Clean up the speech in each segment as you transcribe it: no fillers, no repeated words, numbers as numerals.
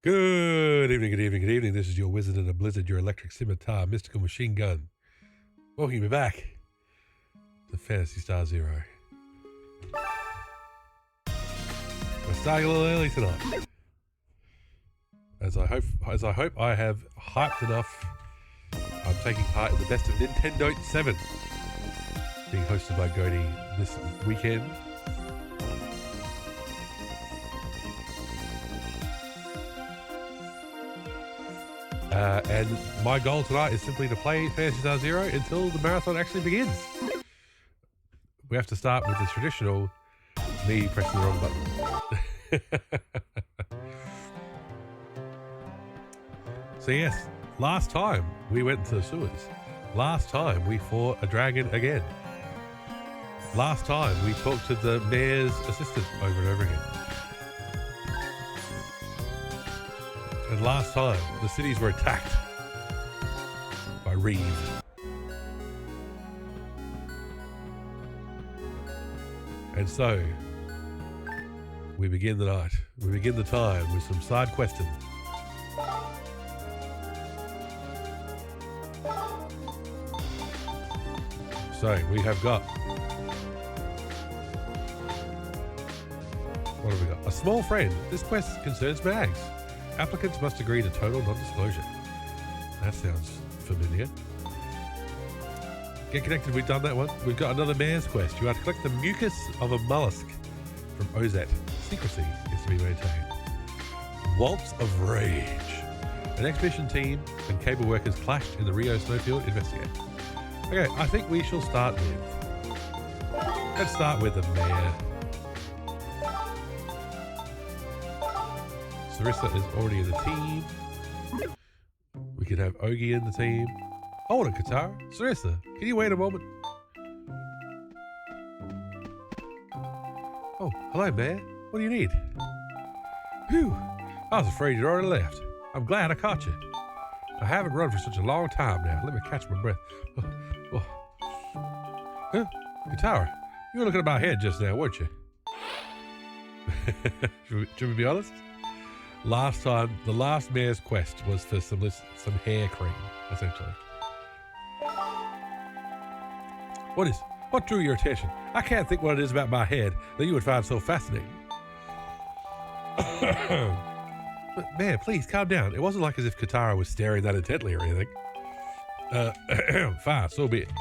Good evening, good evening, good evening. This is your wizard in a blizzard, your electric scimitar, mystical machine gun. Welcome you back to Phantasy Star Zero. We're starting a little early tonight. As I hope I have hyped enough. I'm taking part in the best of Nintendo 7, being hosted by Godi this weekend. And my goal tonight is simply to play Phantasy Star Zero until the marathon actually begins. We have to start with the traditional me pressing the wrong button. So yes, last time we went into the sewers. Last time we fought a dragon again. Last time we talked to the mayor's assistant over and over again. And last time, the cities were attacked by Reeve. And so, we begin the night. We begin the time with some side questing. So, we have got... What have we got? A small friend. This quest concerns Mags. Applicants must agree to total non-disclosure. That sounds familiar. Get connected, we've done that one. We've got another mayor's quest. You are to collect the mucus of a mollusk from Ozat. Secrecy is to be maintained. Waltz of Rage. An expedition team and cable workers clashed in the Rio snowfield. Investigate. Okay, I think we shall start with... Let's start with the mayor. Sarissa is already in the team. We can have Ogie in the team. Hold it, Katara. Sarissa, can you wait a moment? Oh, hello, Mayor. What do you need? Whew. I was afraid you'd already left. I'm glad I caught you. I haven't run for such a long time now. Let me catch my breath. Huh? Katara, you were looking at my head just now, weren't you? Should we be honest? Last time, the last mayor's quest was for some hair cream, essentially. What drew your attention? I can't think what it is about my head that you would find so fascinating. But Mayor, please calm down. It wasn't like as if Katara was staring that intently or anything. Fine, so be it.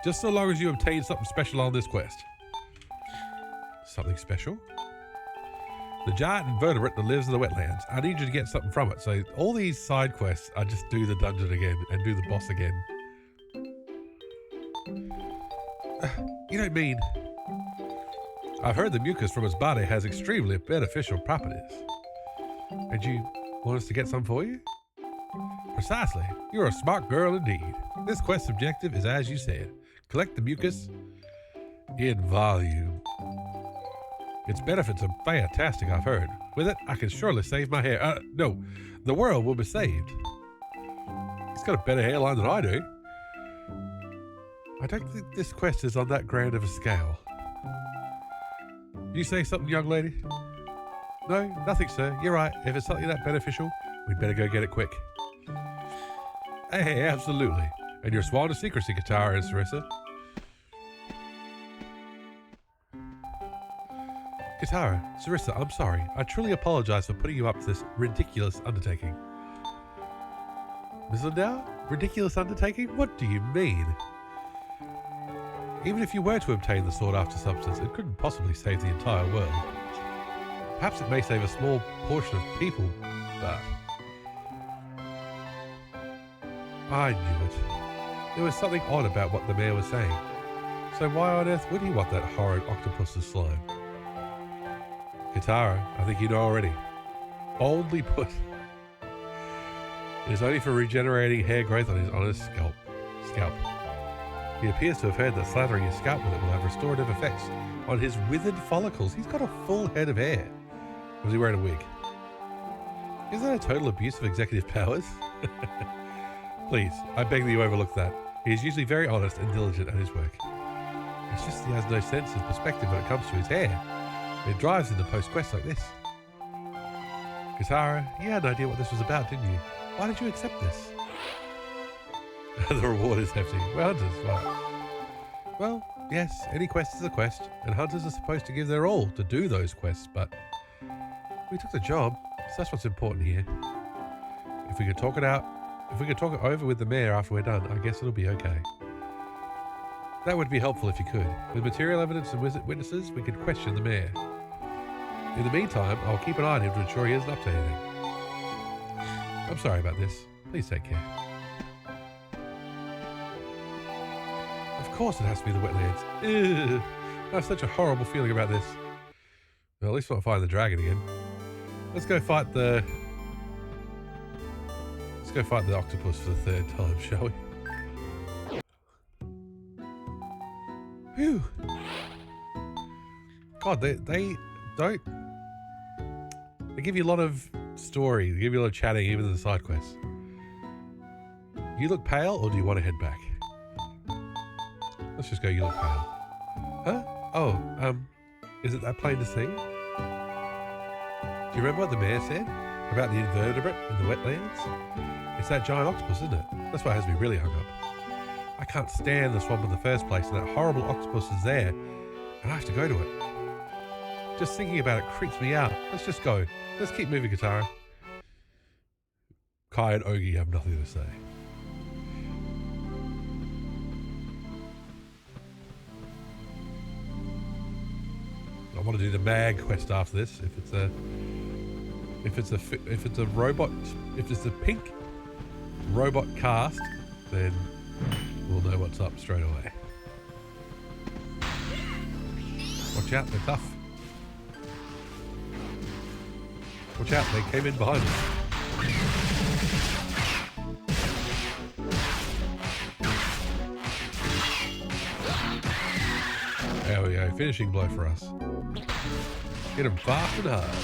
Just so long as you obtain something special on this quest. Something special? The giant invertebrate that lives in the wetlands. I need you to get something from it. So all these side quests, I just do the dungeon again and do the boss again. You don't mean... I've heard the mucus from its body has extremely beneficial properties. And you want us to get some for you? Precisely. You're a smart girl indeed. This quest objective is as you said. Collect the mucus in volume. Its benefits are fantastic, I've heard. With it, I can surely save my hair. No, the world will be saved. He's got a better hairline than I do. I don't think this quest is on that grand of a scale. You say something, young lady? No, nothing, sir. You're right. If it's something that beneficial, we'd better go get it quick. Hey, absolutely. And your sworn to secrecy, Katara and Sarissa. Katara, Sarissa, I'm sorry. I truly apologize for putting you up to this ridiculous undertaking. Ms. Lindau? Ridiculous undertaking? What do you mean? Even if you were to obtain the sought-after substance, it couldn't possibly save the entire world. Perhaps it may save a small portion of people, but... I knew it. There was something odd about what the mayor was saying. So why on earth would he want that horrid octopus's slime? Katara, I think you know already. Boldly put. It is only for regenerating hair growth on his scalp. He appears to have heard that slathering his scalp with it will have restorative effects on his withered follicles. He's got a full head of hair. Was he wearing a wig? Is that a total abuse of executive powers? Please, I beg that you overlook that. He is usually very honest and diligent at his work. It's just he has no sense of perspective when it comes to his hair. It drives into post-quests like this. Katara, you had an idea what this was about, didn't you? Why did you accept this? The reward is hefty. We're hunters, right? Well, yes, any quest is a quest, and hunters are supposed to give their all to do those quests, but we took the job, so that's what's important here. If we could talk it over with the mayor after we're done, I guess it'll be okay. That would be helpful if you could. With material evidence and witnesses, we could question the mayor. In the meantime, I'll keep an eye on him to ensure he isn't up to anything. I'm sorry about this. Please take care. Of course it has to be the wetlands. Ugh. I have such a horrible feeling about this. Well, at least we'll find the dragon again. Let's go fight the octopus for the third time, shall we? Phew. God, they don't... They give you a lot of story. They give you a lot of chatting, even in the side quests. You look pale, or do you want to head back? Let's just go, you look pale. Huh? Oh, is it that plain to see? Do you remember what the mayor said? About the invertebrate in the wetlands? It's that giant octopus, isn't it? That's what has me really hung up. I can't stand the swamp in the first place, and that horrible octopus is there, and I have to go to it. Just thinking about it creeps me out. Let's just go. Let's keep moving, Katara. Kai and Ogi have nothing to say. I want to do the mag quest after this. If it's a robot, if it's a pink robot cast, then we'll know what's up straight away. Watch out, they're tough. Watch out, they came in behind us. There we go, finishing blow for us. Get him fast and hard.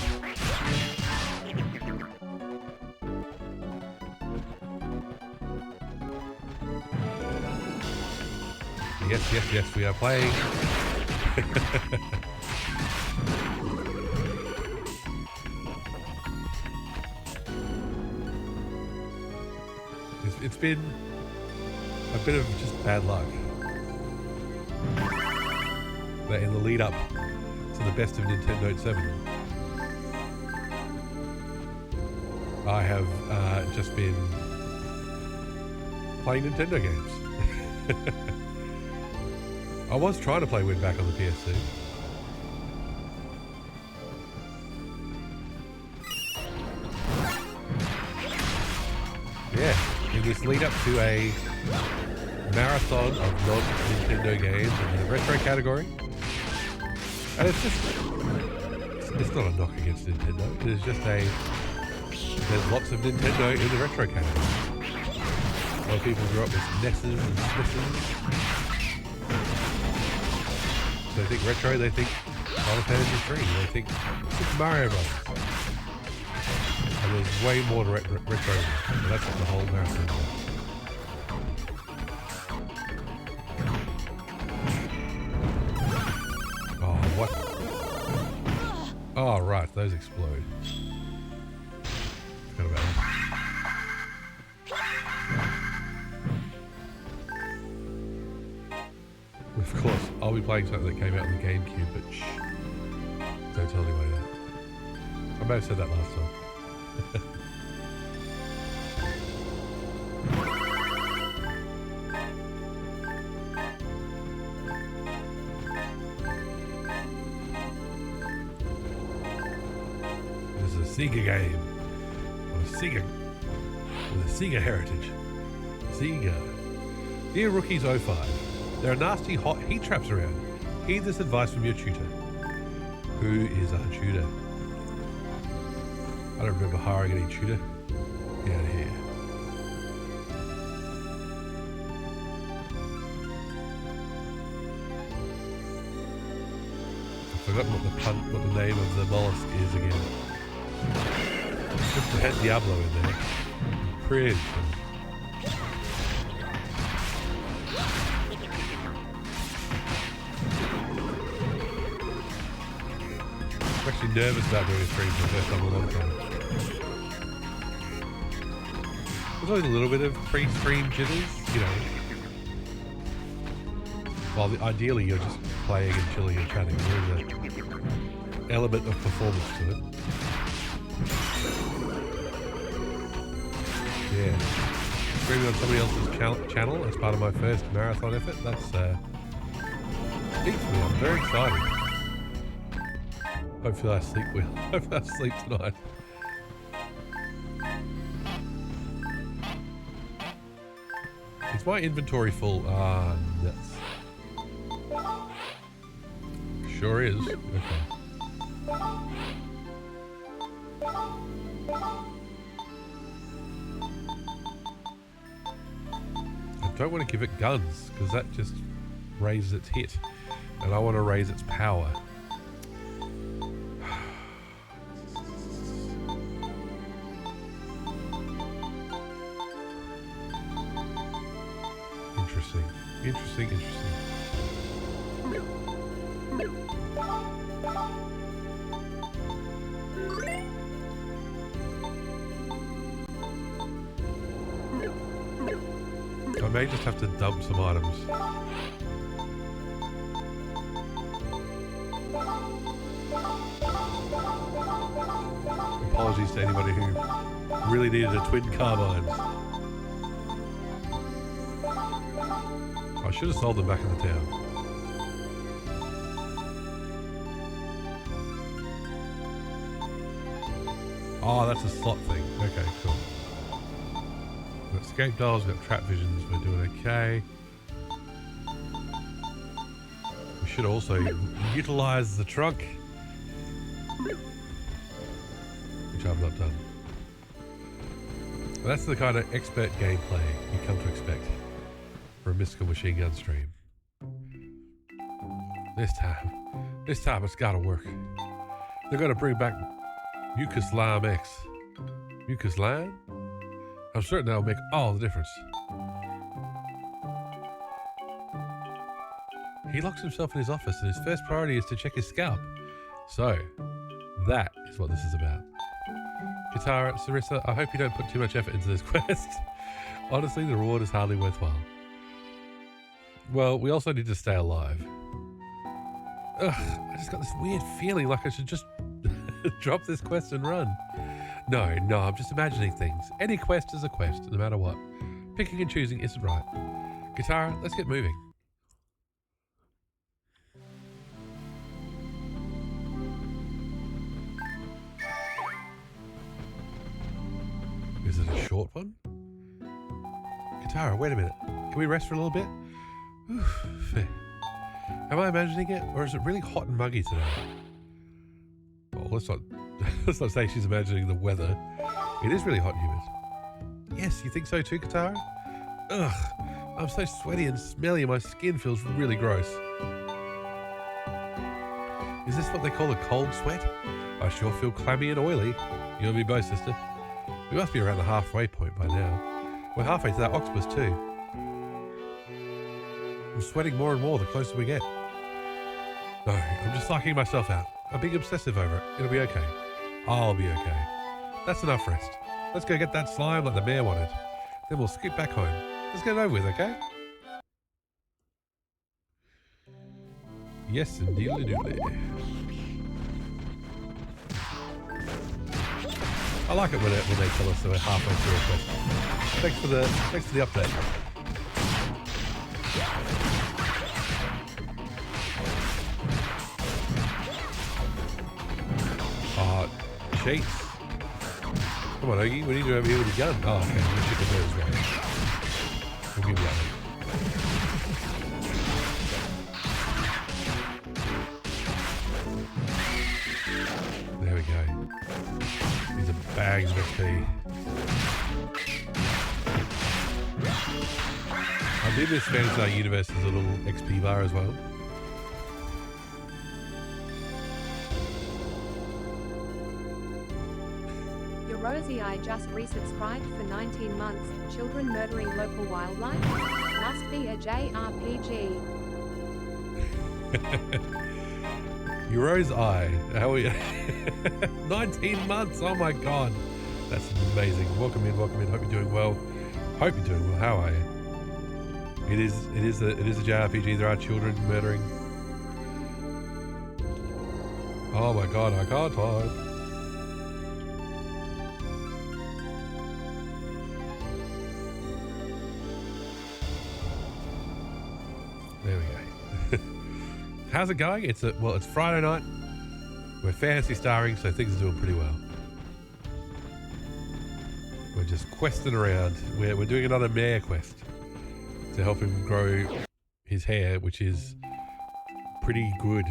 Yes, we are playing. It's been a bit of just bad luck. That in the lead up to the best of Nintendo 7, I have just been playing Nintendo games. I was trying to play Wind back on the PS2. Yeah, in this lead up to a marathon of non-Nintendo games in the retro category. And it's not a knock against Nintendo. It is just there's lots of Nintendo in the retro category. A lot of people grew up with NESs and SNESs. So they think retro, they think Final Fantasy 3, they think Super Mario Bros. And there's way more to retro than that. So that's what the whole marathon was. Oh, what? Oh, right, those explode. Forgot about that. Of course, I'll be playing something that came out on the GameCube, but shh. Don't tell anybody that. I may have said that last time. This is a Sega game. With a Sega heritage. Sega. Dear Rookies 05. There are nasty hot heat traps around. Heed this advice from your tutor. Who is our tutor? I don't remember hiring any tutor. Get out of here. I've forgotten what the name of the mollusk is again. Just had Diablo in there. Pretty cool. I'm actually nervous about doing a stream for the first time in a long time. There's always a little bit of pre-stream jitters, you know. While ideally you're just playing and chilling and chatting. There's an element of performance to it. Yeah. Streaming on somebody else's channel as part of my first marathon effort. That's beats me. I'm very excited. Hopefully I sleep well. Hopefully I sleep tonight. Is my inventory full? Ah, nuts. Sure is. Okay. I don't want to give it guns because that just raises its hit, and I want to raise its power. Interesting. I may just have to dump some items. Apologies to anybody who really needed a twin carbines. I should have sold them back in the town. Oh, that's a slot thing. Okay, cool. We've got escape dolls, we've got trap visions, we're doing okay. We should also utilize the trunk, which I've not done. But that's the kind of expert gameplay you come to expect for a mystical machine gun stream. This time it's gotta work. They're gonna bring back Mucus Lime X. Mucus Lime? I'm certain that'll make all the difference. He locks himself in his office and his first priority is to check his scalp. So, that is what this is about. Katara, Sarissa, I hope you don't put too much effort into this quest. Honestly, the reward is hardly worthwhile. Well, we also need to stay alive. Ugh, I just got this weird feeling like I should just drop this quest and run. No, I'm just imagining things. Any quest is a quest, no matter what. Picking and choosing isn't right. Katara, let's get moving. Is it a short one? Katara, wait a minute. Can we rest for a little bit? Oof. Am I imagining it, or is it really hot and muggy today? Well, let's not say she's imagining the weather. It is really hot and humid. Yes, you think so too, Katara? Ugh, I'm so sweaty and smelly and my skin feels really gross. Is this what they call a cold sweat? I sure feel clammy and oily. You and me both, sister. We must be around the halfway point by now. We're halfway to that octopus too. I'm sweating more and more the closer we get. No, I'm just psyching myself out. I'm being obsessive over it. It'll be okay. I'll be okay. That's enough rest. Let's go get that slime like the mayor wanted. Then we'll skip back home. Let's get it over with, okay? Yes, indeed. I like it when they tell us that we're halfway through a quest. Thanks for the update. Cheats. Come on, Ogie, what are you doing over here with your gun? Oh, okay, we'll shoot the bird as well. We'll give you that. There we go. These are bags of XP. I do this Phantasy universe as a little XP bar as well. Rosie, I just resubscribed for 19 months. Children murdering local wildlife? Must be a JRPG. Rose Eye. How are you? 19 months. Oh my God. That's amazing. Welcome in. Hope you're doing well. How are you? It is a JRPG. There are children murdering. Oh my God, I can't type. There we go. How's it going? It's Friday night. We're fantasy starring, so things are doing pretty well. We're just questing around. We're doing another mayor quest to help him grow his hair, which is pretty good.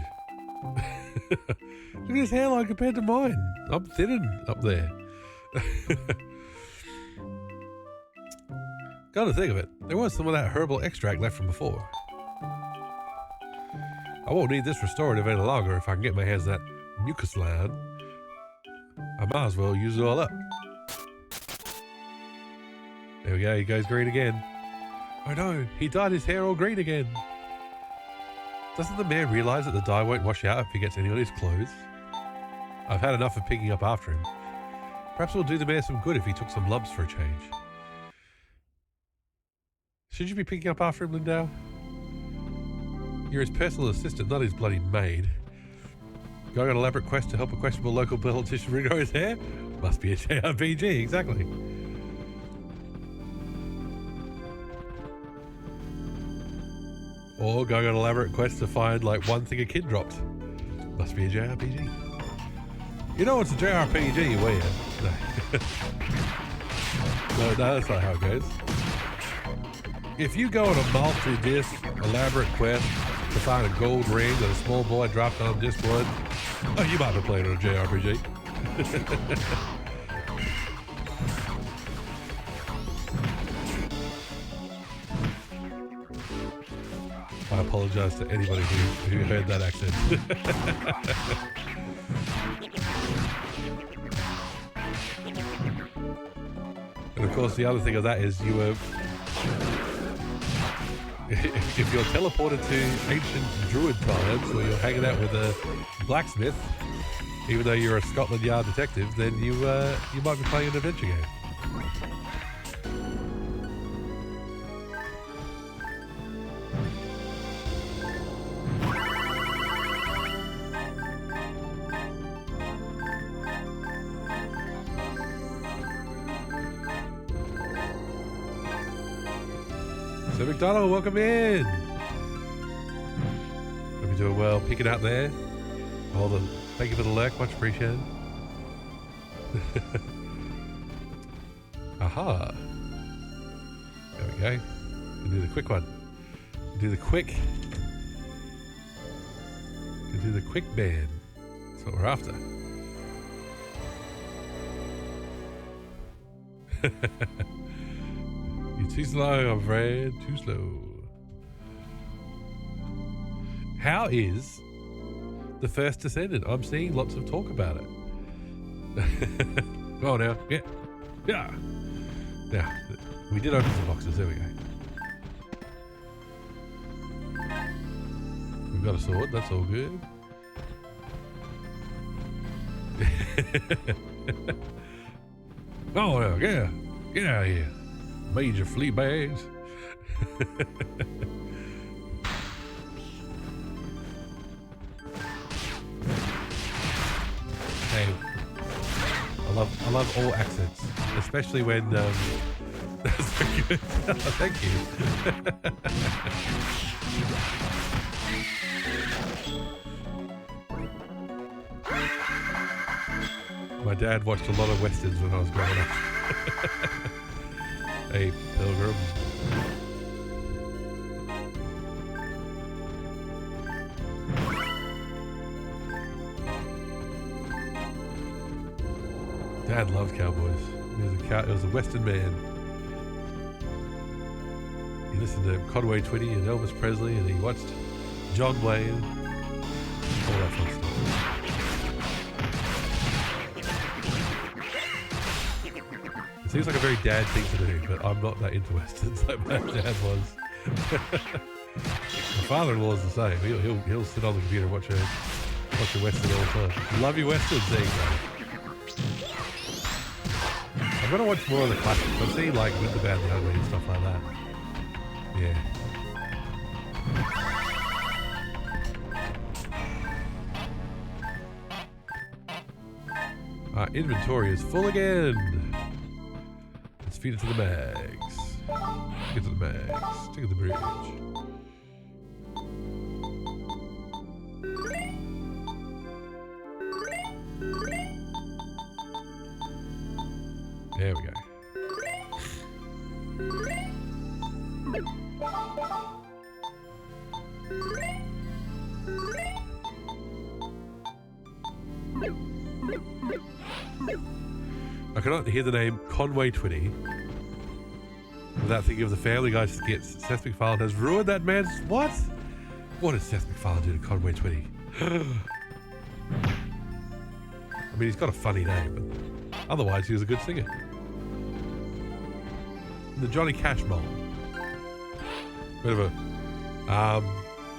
Look at his hairline compared to mine. I'm thinning up there. Got to think of it. There was some of that herbal extract left from before. I won't need this restorative any longer if I can get my hands on that mucus line. I might as well use it all up. There we go, he goes green again. Oh no, he dyed his hair all green again. Doesn't the mayor realise that the dye won't wash out if he gets any on his clothes? I've had enough of picking up after him. Perhaps it'll do the mayor some good if he took some lumps for a change. Should you be picking up after him, Lindau? You're his personal assistant, not his bloody maid. Going on an elaborate quest to help a questionable local politician regrow his hair? Must be a JRPG, exactly. Or going on an elaborate quest to find like one thing a kid dropped. Must be a JRPG. You know it's a JRPG, will you? No, that's not how it goes. If you go on a multi-disc elaborate quest to find a gold ring that a small boy dropped on disc one, oh, you might be playing on a JRPG. I apologize to anybody who heard that accent. And of course, the other thing of that is you were... if you're teleported to ancient druid times or you're hanging out with a blacksmith, even though you're a Scotland Yard detective, then you might be playing an adventure game. So McDonald, welcome in. Hope you're doing well. Picking out there. Thank you for the lurk, much appreciated. Aha. There we go. We'll do the quick one. We'll do the quick ban. That's what we're after. You're too slow, I'm afraid. Too slow. How is the first Descendant? I'm seeing lots of talk about it. Go on now. Yeah. Yeah. Now, we did open some boxes. There we go. We've got a sword. That's all good. Oh, no. Yeah. Get out of here. Major flea bags. Hey, I love all accents, especially when that's very good. Thank you. My dad watched a lot of westerns when I was growing up. Hey, Pilgrim. Dad loved cowboys. He was a Western man. He listened to Conway Twitty and Elvis Presley, and he watched John Wayne. All that fun stuff. It seems like a very dad thing to do, but I'm not that into westerns like my dad was. My father-in-law is the same. He'll sit on the computer and watch a Watch your Western all the time. Love your Westerns, there you go. I'm gonna watch more of the classics. I've seen like Good, the Bad, the Ugly and stuff like that. Yeah. Our inventory is full again. Let's feed it to the mags. Get to the mags. Take it to the bridge. There we go. I cannot hear the name Conway Twitty without thinking of the Family Guy skits. Seth MacFarlane has ruined that man's... What? What did Seth MacFarlane do to Conway Twitty? I mean, he's got a funny name, but otherwise he was a good singer. The Johnny Cash mold. Bit of a...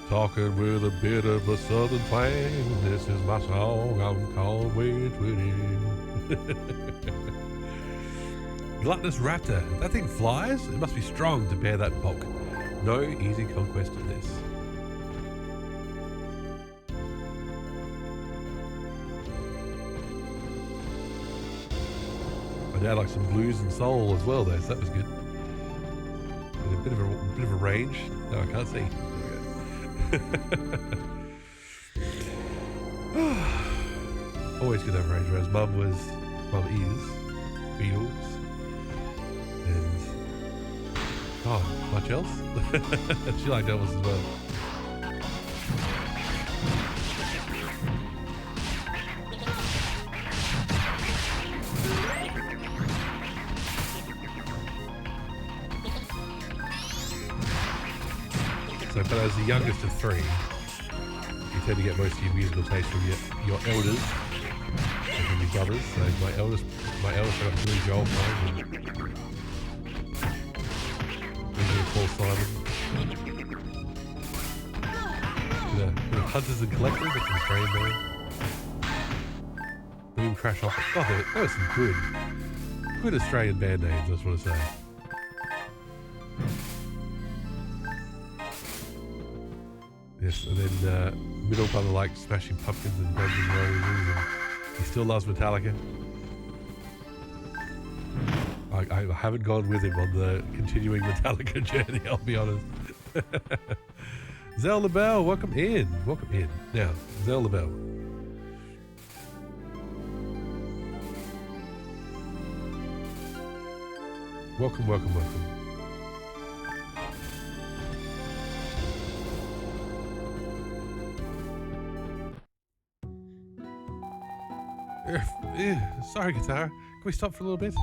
talking with a bit of a southern twang. This is my song. I'm Conway Twitty. Gluttonous raptor. That thing flies? It must be strong to bear that bulk. No easy conquest of this. My dad likes some blues and soul as well, though, so that was good. And a bit of a range. No, I can't see. There we go. Always good to have range, whereas Mum is Beatles. And oh, much else? She liked Elvis as well. So, but as the youngest of three, you tend to get most of your musical taste from your elders and from your brothers. So my eldest I got Billy Joel playing and Paul Simon. Bit of Hunters and Collectors, that's an Australian band. Boom Crash Off. Oh, that was some good Australian band names, I just want to say. Yes, and then middle brother likes Smashing Pumpkins and Guns N' Roses, and he still loves Metallica. I haven't gone with him on the continuing Metallica journey, I'll be honest. Zell LaBelle, welcome in. Welcome in. Now, Zell LaBelle. Welcome, welcome, welcome. Sorry, guitar. Can we stop for a little bit?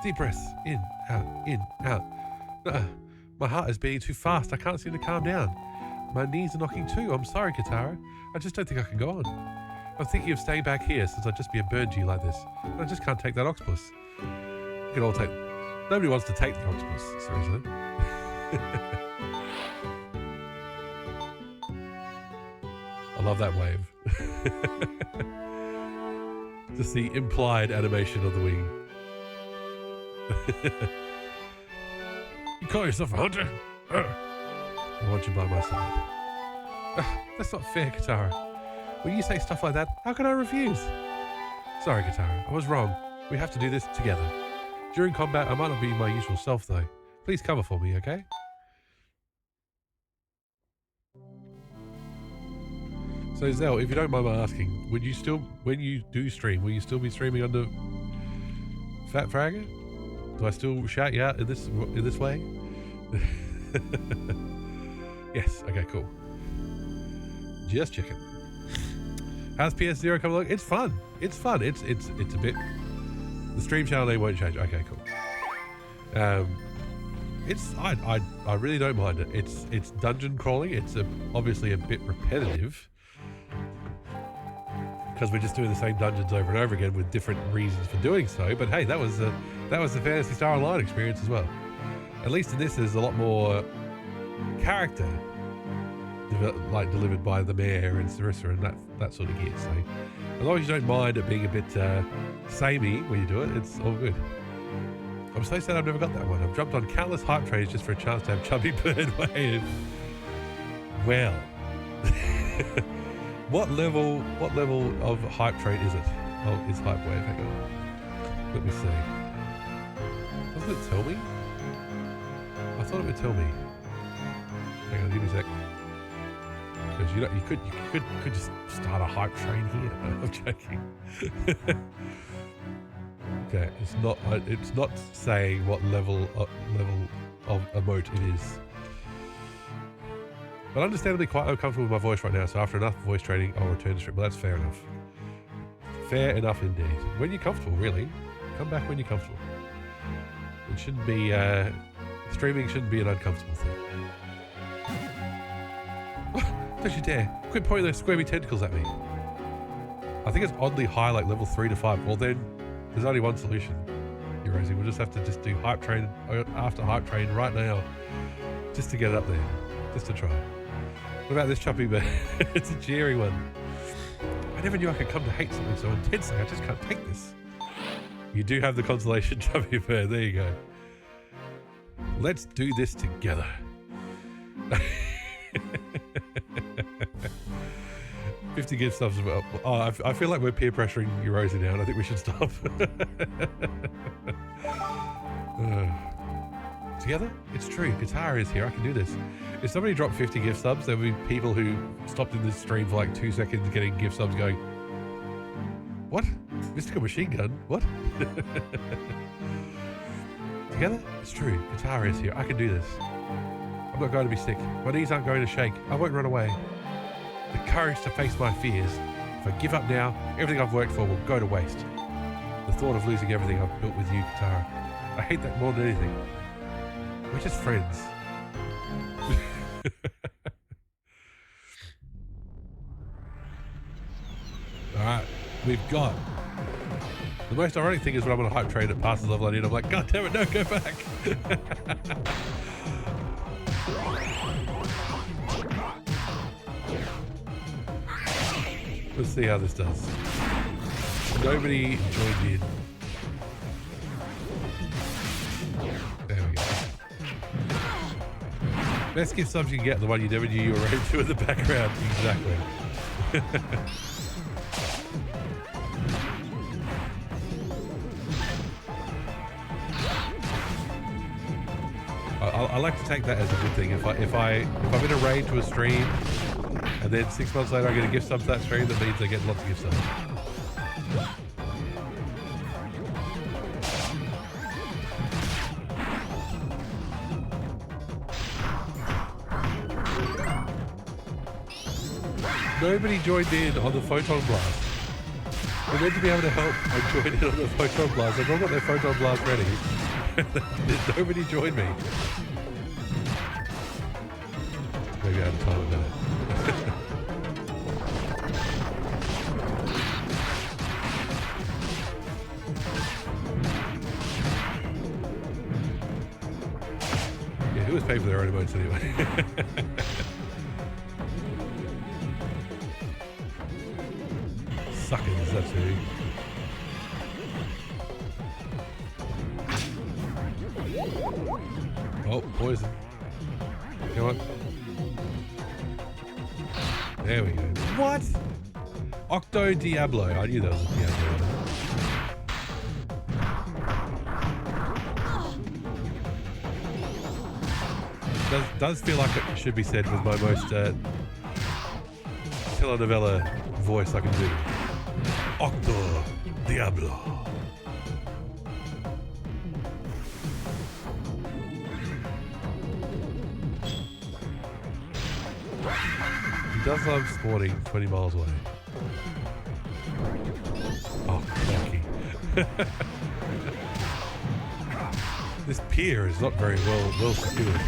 Deep breaths. In, out, in, out. My heart is beating too fast. I can't seem to calm down. My knees are knocking too. I'm sorry, guitar. I just don't think I can go on. I'm thinking of staying back here since I'd just be a burn to you like this. But I just can't take that octopus. We can all take... Nobody wants to take the octopus, seriously. I love that wave. Just the implied animation of the wing. You call yourself a hunter? I want you by my side. That's not fair, Katara. When you say stuff like that, how can I refuse? Sorry, Katara. I was wrong. We have to do this together. During combat, I might not be my usual self, though. Please cover for me, okay? So, Zell, if you don't mind my asking, would you still, when you do stream, will you still be streaming under Fat Fragger? Do I still shout you out in this way? Yes. Okay. Cool. Just checking. How's PS0 coming along? It's fun. It's fun. It's a bit. The stream channel name won't change. Okay. Cool. I really don't mind it. It's dungeon crawling. It's obviously a bit repetitive because we're just doing the same dungeons over and over again with different reasons for doing so. But hey, that was the Phantasy Star Online experience as well. At least in this, there's a lot more character like delivered by the mayor and Sarissa and that sort of gear. So as long as you don't mind it being a bit samey when you do it, it's all good. I'm so sad I've never got that one. I've jumped on countless hype trains just for a chance to have Chubby Bird weigh in. Well, what level of hype train is it? Oh, it's hype wave. Hang on. Let me see. Doesn't it tell me? I thought it would tell me. Hang on, give me a sec. Because you could just start a hype train here. No, I'm joking. Okay, it's not saying what level of emote it is. But understandably quite uncomfortable with my voice right now, so after enough voice training, I'll return to stream. Well, that's fair enough. Fair enough indeed. When you're comfortable, really. Come back when you're comfortable. It shouldn't be, streaming shouldn't be an uncomfortable thing. Don't you dare. Quit pointing those squirmy tentacles at me. I think it's oddly high, like level 3 to 5. Well then, there's only one solution, Rosie. We'll just have to just do hype train after hype train right now. Just to get it up there. Just to try. What about this Choppy Bird? It's a cheery one. I never knew I could come to hate something so intensely. I just can't take this. You do have the consolation, Choppy Bird. There you go. Let's do this together. 50 gift subs. Oh, I feel like we're peer pressuring you, Rosie, now, and I think we should stop. Together? It's true. Guitar is here. I can do this. If somebody dropped 50 gift subs, there would be people who stopped in this stream for like 2 seconds getting gift subs going, what? Mystical machine gun? What? Together? It's true. Guitar is here. I can do this. I'm not going to be sick. My knees aren't going to shake. I won't run away. The courage to face my fears. If I give up now, everything I've worked for will go to waste. The thought of losing everything I've built with you, Katara. I hate that more than anything. We're just friends. Alright, we've got. The most ironic thing is when I'm on a hype train, it passes level I need. I'm like, God damn it, no, go back. Let's see how this does. Nobody joined in. There we go. Best gift subs you can get, the one you never knew you were ready to in the background. Exactly. I like to take that as a good thing. If I'm in a raid to a stream, and then 6 months later I get a gift sub to that stream, that means I get lots of gift subs. Nobody joined in on the Photon Blast. We're meant to be able to help and join in on the Photon Blast. They've all got their Photon Blast ready. Nobody joined me. Maybe out of time a minute. Yeah, who was paying for their own emotes anyway? Suckers, that's who. Oh, poison. Come on. There we go. What? Octo Diablo. I knew that was a Diablo. Does feel like it should be said with my most telenovela voice I can do. Octo Diablo. He does love sporting 20 miles away. Oh, lucky. This pier is not very well secured.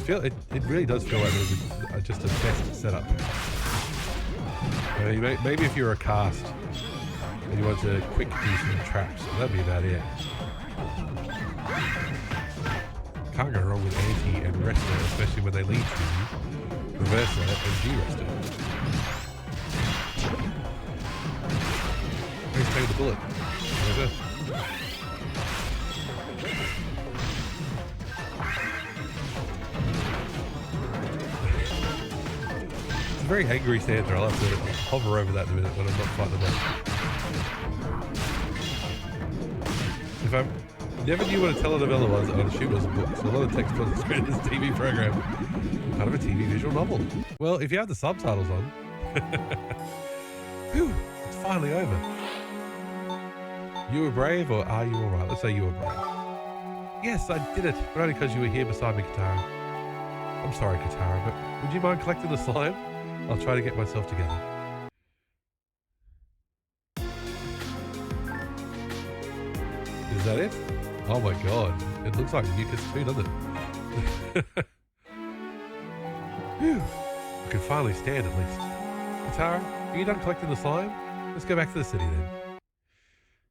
It really does feel like it was just a best setup. I mean, maybe if you're a cast And you want to quick do some traps. So that'd be about it. Can't go wrong with anti and resto, especially when they lead to reversal and G-resto. Who's taking the bullet? Reverse. It's a very angry Santa. I'll have to hover over that in a minute when I'm not fighting the boss. If I'm never knew what a telenovela was, I'd assume it was a book. So a lot of text on the screen is a TV program. Kind of a TV visual novel. Well, if you have the subtitles on. Whew, it's finally over. You were brave, or are you alright? Let's say you were brave. Yes, I did it, but only because you were here beside me, Katara. I'm sorry, Katara, but would you mind collecting the slime? I'll try to get myself together. Is that it? Oh my god, it looks like mucus too, doesn't it? Phew, I can finally stand at least. Katara, are you done collecting the slime? Let's go back to the city then.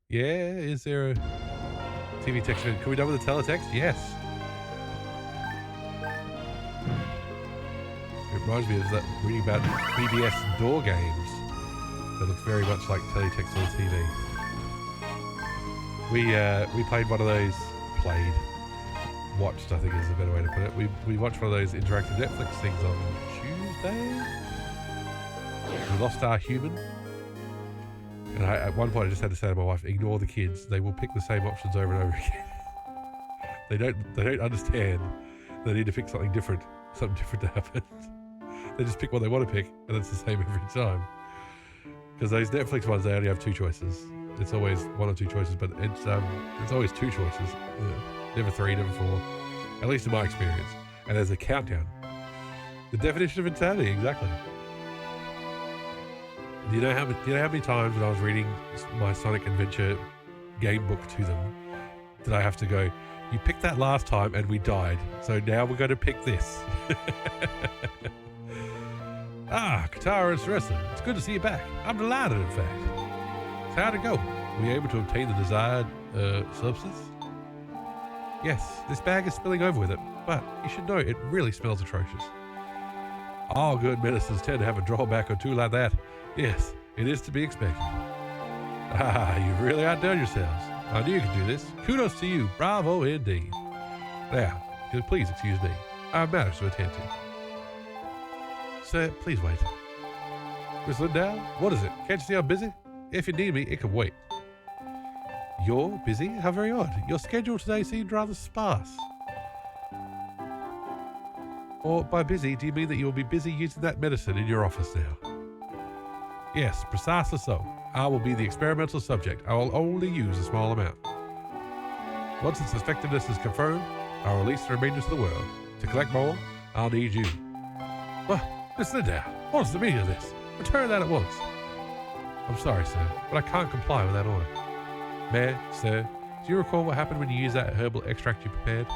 Yeah, is there a TV text event? Can we done with the teletext? Yes. It reminds me of that reading about PBS door games that look very much like teletext on the TV. We played one of those, watched I think is a better way to put it. We watched one of those interactive Netflix things on Tuesday. We Lost Our Human. And at one point I just had to say to my wife, ignore the kids. They will pick the same options over and over again. They don't understand. They need to pick something different to happen. They just pick what they want to pick, and it's the same every time. Because those Netflix ones, they only have two choices. It's always one or two choices, but it's always two choices. Never three, never four. At least in my experience. And there's a countdown. The definition of insanity, exactly. Do you know how many times when I was reading my Sonic Adventure game book to them did I have to go, you picked that last time and we died, so now we're going to pick this. Ah, Katara and Sarissa, it's good to see you back. I'm delighted, in fact. So how'd it go? Were you able to obtain the desired substance? Yes, this bag is spilling over with it, but you should know it really smells atrocious. All good medicines tend to have a drawback or two like that. Yes, it is to be expected. Ah, you really outdone yourselves. I knew you could do this. Kudos to you. Bravo indeed. Now, please excuse me. I have matters to attend to. Sir, please wait. Miss Lindau, what is it? Can't you see I'm busy? If you need me, it can wait. You're busy? How very odd. Your schedule today seemed rather sparse. Or by busy, do you mean that you will be busy using that medicine in your office now? Yes, precisely so. I will be the experimental subject. I will only use a small amount. Once its effectiveness is confirmed, I'll release the remainder to the world. To collect more, I'll need you. Well, Miss Lindau, what's the meaning of this? Return that at once. I'm sorry, sir, but I can't comply with that order. Mayor, sir, do you recall what happened when you used that herbal extract you prepared?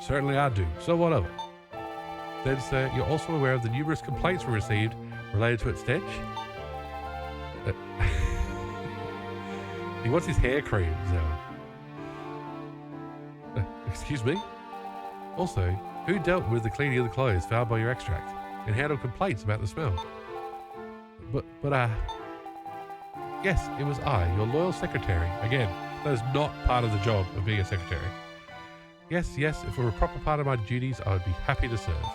Certainly I do. So what of it? Then, sir, you're also aware of the numerous complaints we received related to its stench? He wants his hair cream, so. Excuse me? Also, who dealt with the cleaning of the clothes found by your extract and handled complaints about the smell? But yes, it was I, your loyal secretary. Again, that is not part of the job of being a secretary. Yes, if it were a proper part of my duties, I would be happy to serve.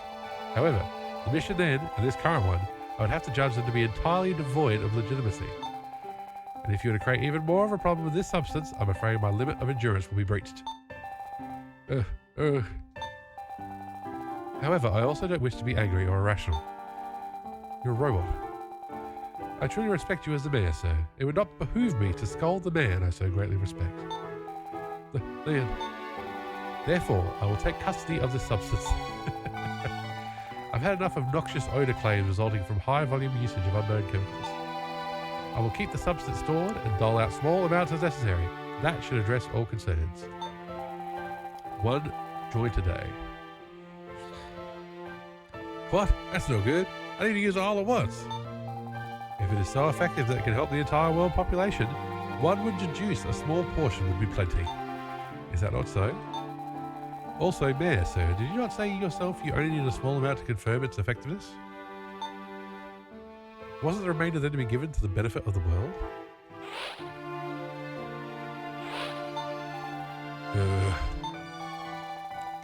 However, the mission then, and this current one, I would have to judge them to be entirely devoid of legitimacy. And if you were to create even more of a problem with this substance, I'm afraid my limit of endurance will be breached. However, I also don't wish to be angry or irrational. You're a robot. I truly respect you as the mayor, sir. It would not behoove me to scold the man I so greatly respect. Therefore, I will take custody of this substance. I've had enough of noxious odor claims resulting from high volume usage of unknown chemicals. I will keep the substance stored and dole out small amounts as necessary. That should address all concerns. 1 joint a day. What? That's no good. I need to use it all at once. If it is so effective that it can help the entire world population, one would deduce a small portion would be plenty. Is that not so? Also, Mayor, sir, did you not say yourself you only need a small amount to confirm its effectiveness? Wasn't the remainder then to be given to the benefit of the world?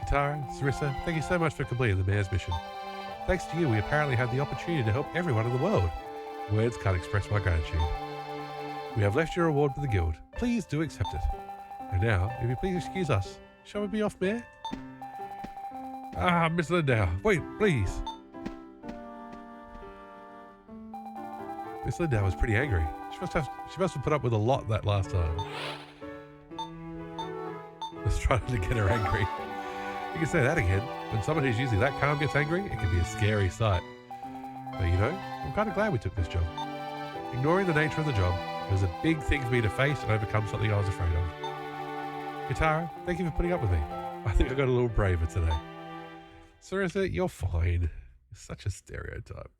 Katara, Sarissa, thank you so much for completing the Mayor's mission. Thanks to you, we apparently have the opportunity to help everyone in the world. Words can't express my gratitude. We have left your reward for the guild. Please do accept it. And now, if you please excuse us, shall we be off, Mayor? Ah, Miss Lindau, wait, please. Miss Lindau was pretty angry. She must have put up with a lot that last time. Let's try to get her angry. You can say that again. When someone who's usually that calm gets angry, it can be a scary sight. But you know, I'm kind of glad we took this job. Ignoring the nature of the job, it was a big thing for me to face and overcome something I was afraid of. Katara, thank you for putting up with me. I think I got a little braver today. Sarissa, you're fine. You're such a stereotype.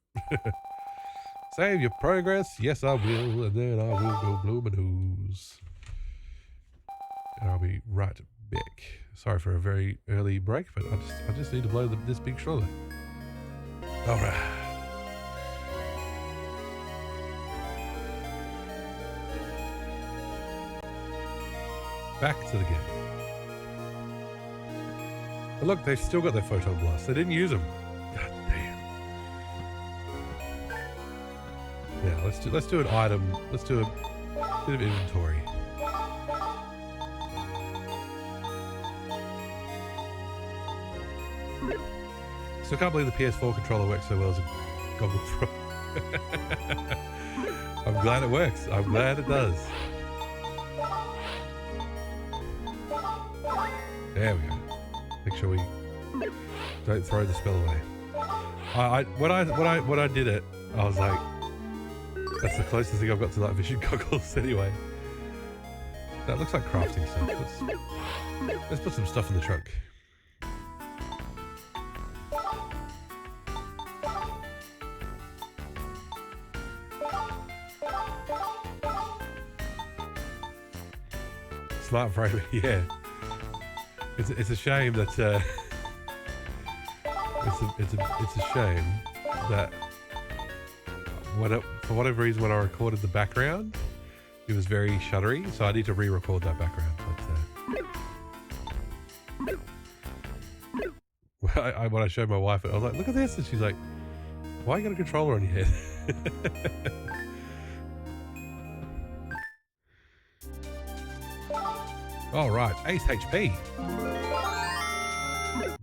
Save your progress, yes I will, and then I will go blow my nose. And I'll be right back. Sorry for a very early break, but I just need to blow this big shoulder. All right. Back to the game. But look, they've still got their photon blasts. They didn't use them. God damn. Now let's do an item. Let's do a bit of inventory. Still can't believe the PS4 controller works so well as a Goggle Pro. I'm glad it works. I'm glad it does. There we go. Make sure we don't throw the spell away. When I did it, I was like, that's the closest thing I've got to like vision goggles anyway. That looks like crafting stuff. Let's put some stuff in the trunk. Smart frame, yeah. It's a shame that it's a shame that for whatever reason when I recorded the background, it was very shuddery, so I need to re-record that background. But when I showed my wife it, I was like, "Look at this," and she's like, "Why you got a controller on your head?" All right, Ace HP.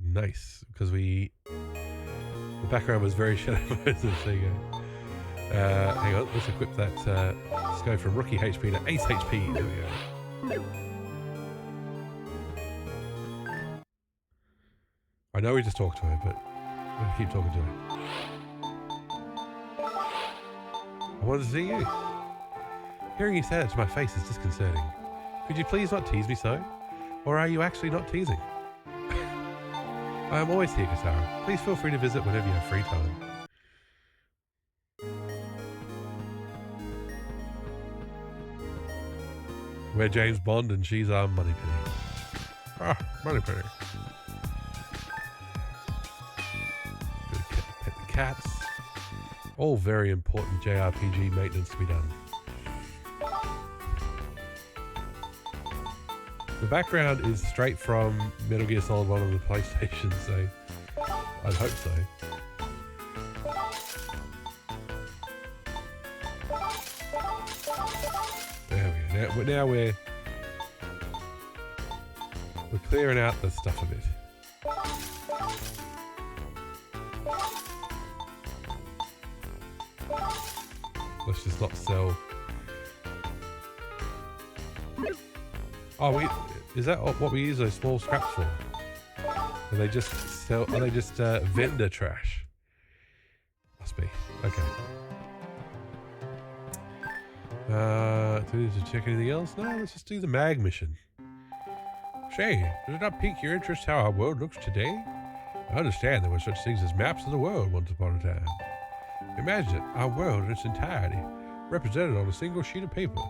Nice, because the background was very shadow. So there you go. Hang on, let's equip that. Let's go from rookie HP to Ace HP. There we go. I know we just talked to her, but we're gonna keep talking to her. I wanted to see you. Hearing you say that to my face is disconcerting. Could you please not tease me so? Or are you actually not teasing? I am always here, Katara. Please feel free to visit whenever you have free time. We're James Bond and she's our Moneypenny. Ah, Moneypenny. Pet the cats. All very important JRPG maintenance to be done. The background is straight from Metal Gear Solid 1 on the PlayStation, so I'd hope so. There we go. Now we're clearing out the stuff a bit. Let's just not sell. Oh, is that what we use those small scraps for? Are they just vendor trash? Must be. Okay. Do we need to check anything else? No, let's just do the mag mission. Say, does it not pique your interest how our world looks today? I understand there were such things as maps of the world once upon a time. Imagine it, our world in its entirety, represented on a single sheet of paper.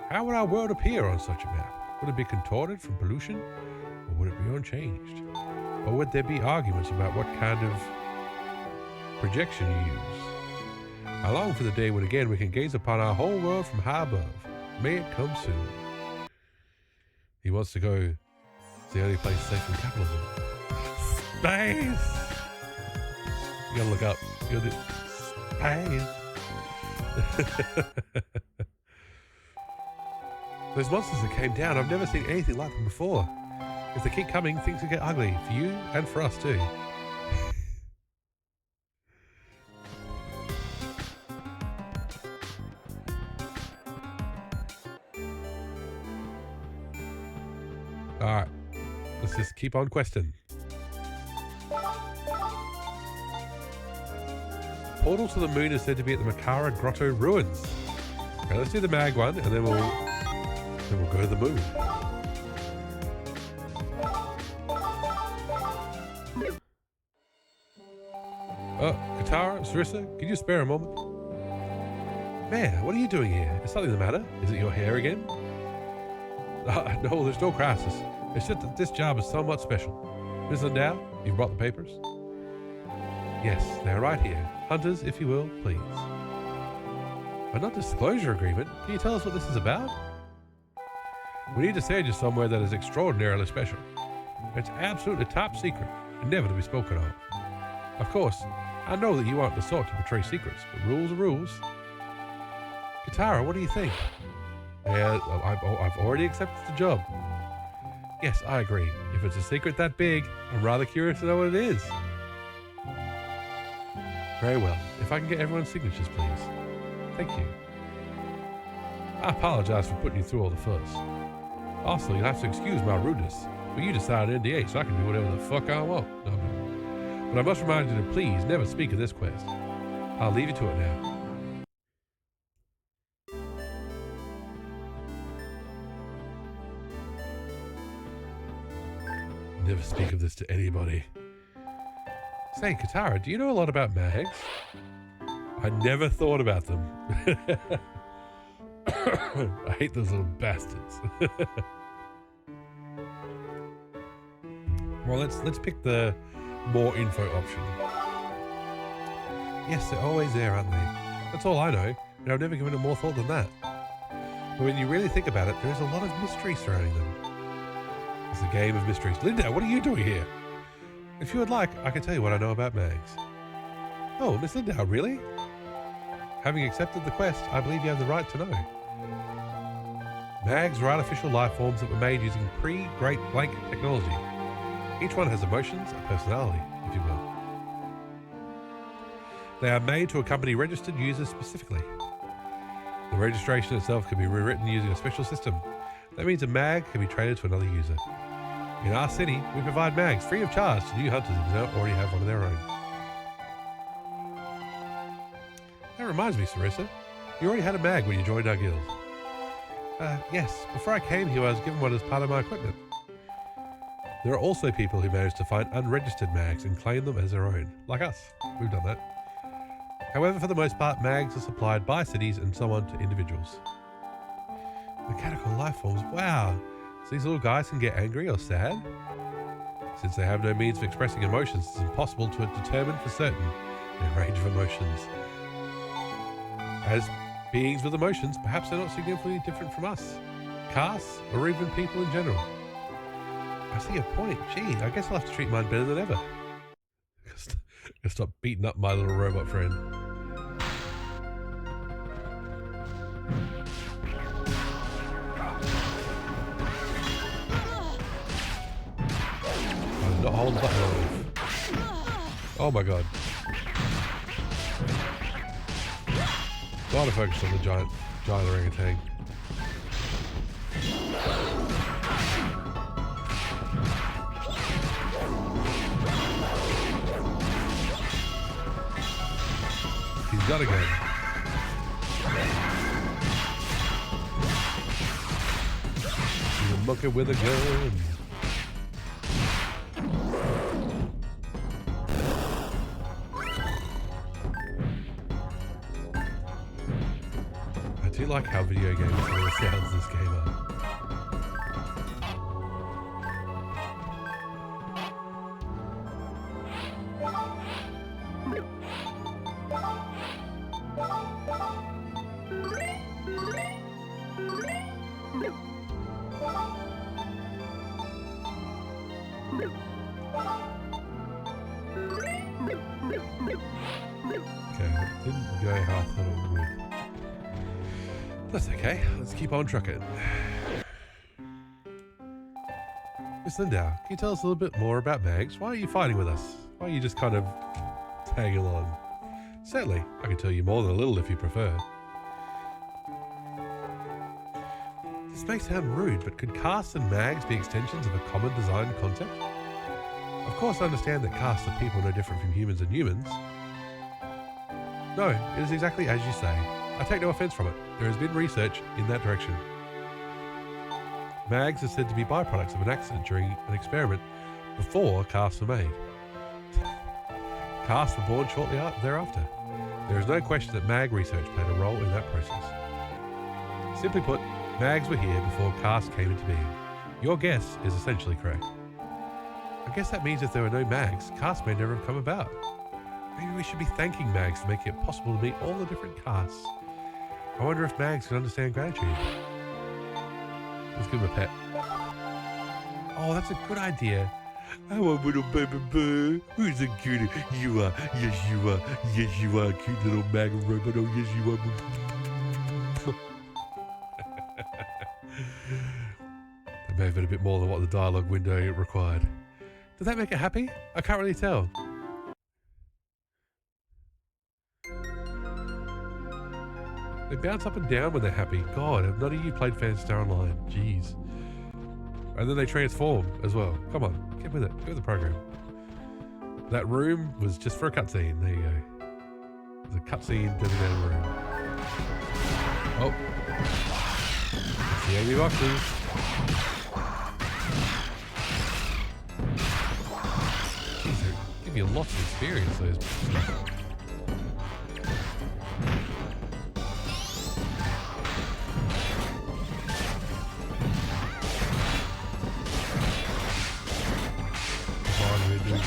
How would our world appear on such a map? Would it be contorted from pollution, or would it be unchanged? Or would there be arguments about what kind of projection you use? I long for the day when again we can gaze upon our whole world from high above. May it come soon. He wants to go. It's the only place safe from capitalism. Space! You gotta look up. You gotta do space. Those monsters that came down, I've never seen anything like them before. If they keep coming, things will get ugly for you and for us too. Alright, let's just keep on questing. Portal to the moon is said to be at the Makara Grotto ruins. Okay, let's do the mag one, and then we'll go to the moon. Oh, Katara, Sarissa, can you spare a moment? Man, what are you doing here? Is something the matter? Is it your hair again? No, there's no crisis. It's just that this job is somewhat special. Miss Lindau, you've brought the papers? Yes, they're right here. Hunters, if you will, please. A non-disclosure agreement? Can you tell us what this is about? We need to send you somewhere that is extraordinarily special. It's absolutely top secret and never to be spoken of. Of course, I know that you aren't the sort to betray secrets, but rules are rules. Katara, what do you think? Yeah, I've already accepted the job. Yes, I agree. If it's a secret that big, I'm rather curious to know what it is. Very well. If I can get everyone's signatures, please. Thank you. I apologize for putting you through all the fuss. Also, you'll have to excuse my rudeness, but you decided NDA, so I can do whatever the fuck I want. No. But I must remind you to please never speak of this quest. I'll leave you to it now. Never speak of this to anybody. Say, Katara, do you know a lot about mags? I never thought about them. I hate those little bastards. Well, let's pick the more info option. Yes, they're always there, aren't they? That's all I know, and I've never given it more thought than that. But when you really think about it, there is a lot of mystery surrounding them. It's a game of mysteries. Linda, what are you doing here? If you would like, I can tell you what I know about mags. Oh, Miss Linda, really? Having accepted the quest, I believe you have the right to know. Mags are artificial life forms that were made using pre-Great Blank technology. Each one has emotions, a personality, if you will. They are made to accompany registered users specifically. The registration itself can be rewritten using a special system. That means a mag can be traded to another user. In our city, we provide mags free of charge to new hunters if they don't already have one of their own. That reminds me, Sarissa, you already had a mag when you joined our guild. Yes, before I came here I was given one as part of my equipment. There are also people who manage to find unregistered mags and claim them as their own, like us. We've done that. However, for the most part, mags are supplied by cities and so on to individuals. Mechanical life forms, wow! So these little guys can get angry or sad? Since they have no means of expressing emotions, it's impossible to determine for certain their range of emotions. As beings with emotions, perhaps they're not significantly different from us, castes, or even people in general. I see your point. Gee, I guess I'll have to treat mine better than ever. Stop beating up my little robot friend. I'm not holding that off. Oh my god. Gotta focus on the giant orangutan. He's got a gun. He's a mucker with a gun. like how video games some of the sounds in this game are. Didn't go how I thought it would. That's okay. Let's keep on trucking. Miss Lindau, can you tell us a little bit more about Mags? Why are you fighting with us? Why are you just kind of tagging along? Certainly, I can tell you more than a little if you prefer. This may sound rude, but could casts and mags be extensions of a common design concept? Of course, I understand that casts are people no different from humans and humans. No, it is exactly as you say. I take no offense from it. There has been research in that direction. Mags are said to be byproducts of an accident during an experiment before casts were made. Casts were born shortly thereafter. There is no question that mag research played a role in that process. Simply put, mags were here before casts came into being. Your guess is essentially correct. I guess that means if there were no mags, casts may never have come about. Maybe we should be thanking mags for making it possible to meet all the different casts. I wonder if mags can understand gratitude. Let's give him a pet. Oh, that's a good idea. I want a little baby bird. Who's a cutie? You are. Yes, you are. Yes, you are. Cute little mag robot. Oh, yes, you are. That may have been a bit more than what the dialogue window required. Did that make it happy? I can't really tell. They bounce up and down when they're happy. God, have none of you played Phantasy Online? Jeez. And then they transform as well. Come on, get with it. Get with the program. That room was just for a cutscene. There you go. There's a cutscene designated room. Oh. It's the Amy boxes. Jeez, they give you lots of experience, those boxes.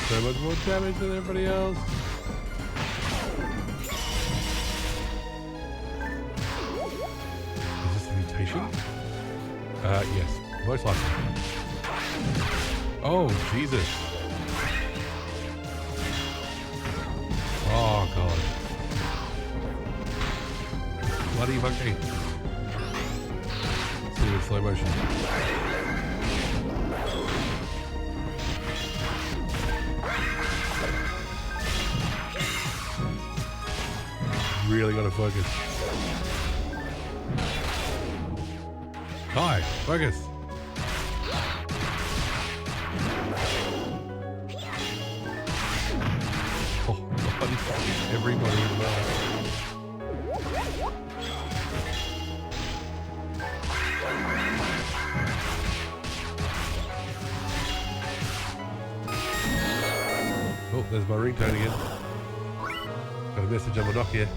So much more damage than everybody else. Is this a mutation? Yes, most likely. Oh, Jesus. Oh, God. Bloody monkey. Let's see it in slow motion. Really gotta focus. Hi, focus. Oh, everybody is well. Oh, there's my ringtone again. Got a message on my Nokia.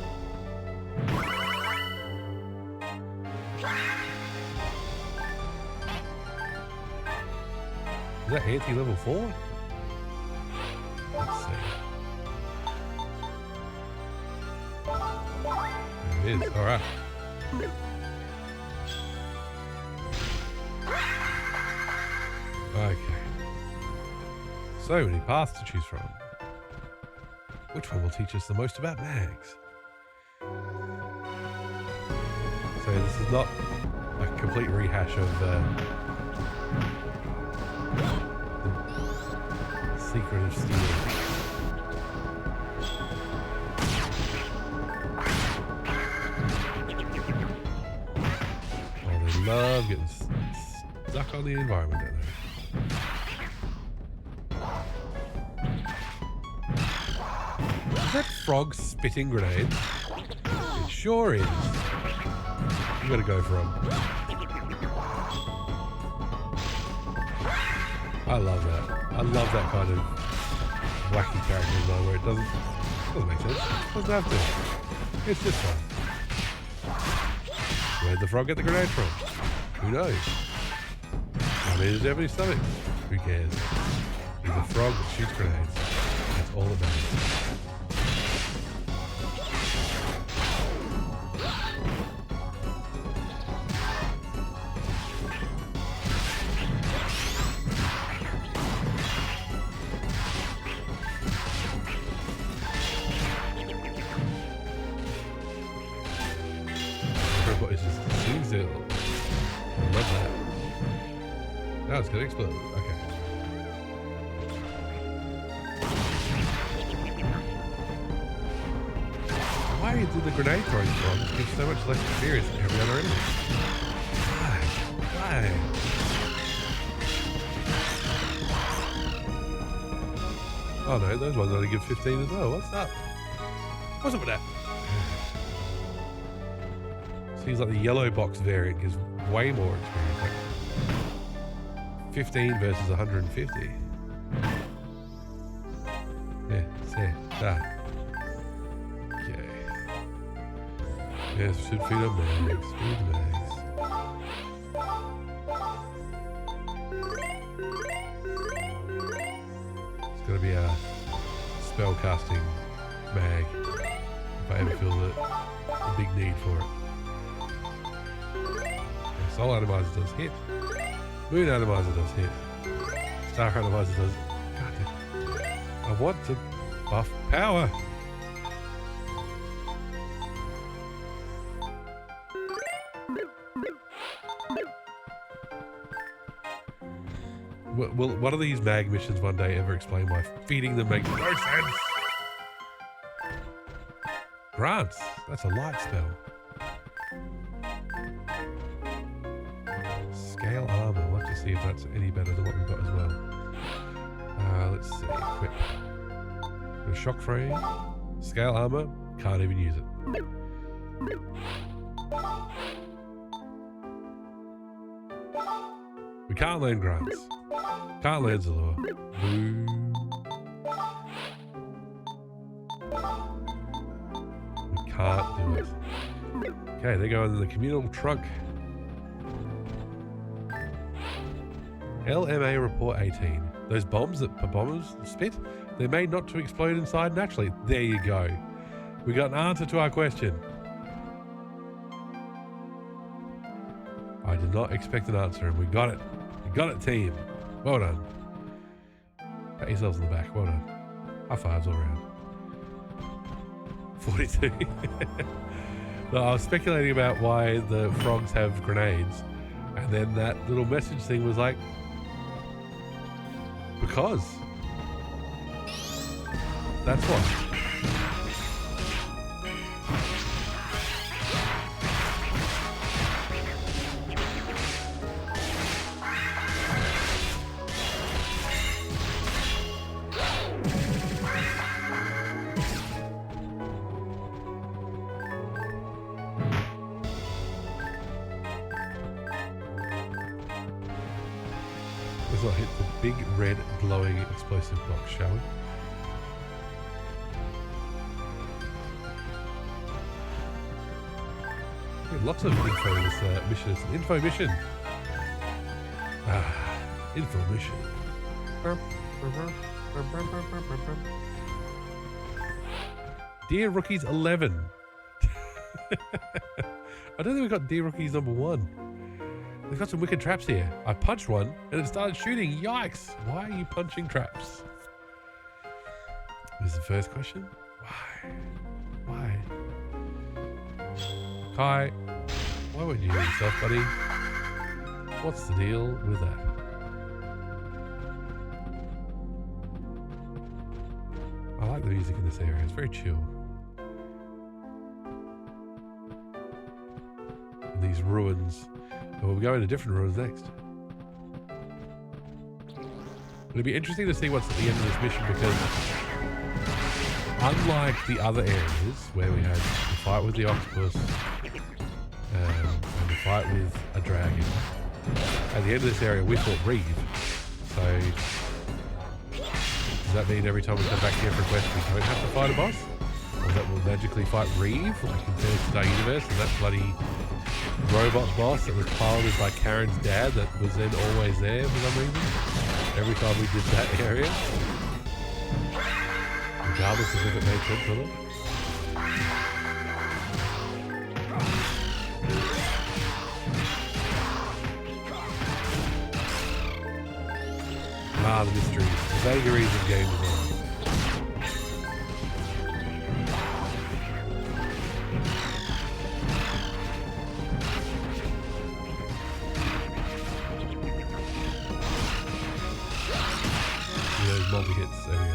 Is that anti-level 4? Let's see. There it is. Alright. Okay. So many paths to choose from. Which one will teach us the most about mags? So this is not a complete rehash of the Secret of Steel. Oh, they love getting stuck on the environment, don't they? Is that frog spitting grenades? It sure is. You gotta go for them. I love that. I love that kind of wacky character design where it doesn't make sense. It doesn't have to. It's just fun. Where'd the frog get the grenade from? Who knows? I mean, does he have any stomach? Who cares? He's a frog that shoots grenades. That's all that matters. Now it's gonna explode. Okay. Why did the grenade throwing frog give so much less experience than every other enemy? Why? Oh no, those ones only give 15 as well. What's up? What's up with that? Seems like the yellow box variant gives way more experience. Like 15 versus 150. Yeah, see that. Okay. Yes, should feed up mags. Feed the mags. It's gonna be a spell casting mag if I ever feel a big need for it. Okay, Soul Atomizer does hit. Moon Atomizer does hit. Star Atomizer does. God damn. I want to buff power. Will one of these mag missions one day ever explain why feeding them makes no sense? Grants. That's a light spell. Scale armor. We'll have to see if that's any better than what we've got as well. Let's see. Equip. Got a shock frame. Scale armor. Can't even use it. We can't land grants. Can't land Zalor. Boo. We can't do it. Okay, they go in the communal trunk. LMA report 18. Those bombs that bombers spit, they're made not to explode inside naturally. There you go. We got an answer to our question. I did not expect an answer, and we got it. We got it, team. Well done. Pat yourselves on the back. Well done. High fives all around. 42. No, I was speculating about why the frogs have grenades, and then that little message thing was like, because. That's what. Let's not hit the big red glowing explosive box, shall we? Yeah, lots of info in this mission. It's an info mission. Info mission. Dear Rookies 11. I don't think we got Dear Rookies number 1. They've got some wicked traps here. I punched one and it started shooting. Yikes. Why are you punching traps? This is the first question. Why? Kai, why won't you heal yourself, buddy? What's the deal with that? I like the music in this area. It's very chill. And these ruins. We'll be going to different ruins next. It'll be interesting to see what's at the end of this mission, because unlike the other areas where we had the fight with the octopus and the fight with a dragon, at the end of this area we fought Reeve. So does that mean every time we come back here for a quest we don't have to fight a boss? Or that we'll magically fight Reeve like in Phantasy universe, and that bloody robot boss that was piloted by Karen's dad that was then always there for some reason. Every time we did that area. Regardless of if it made sense or not. Ah, the mysteries. The vagaries of game design. Those multi-hits. There we go.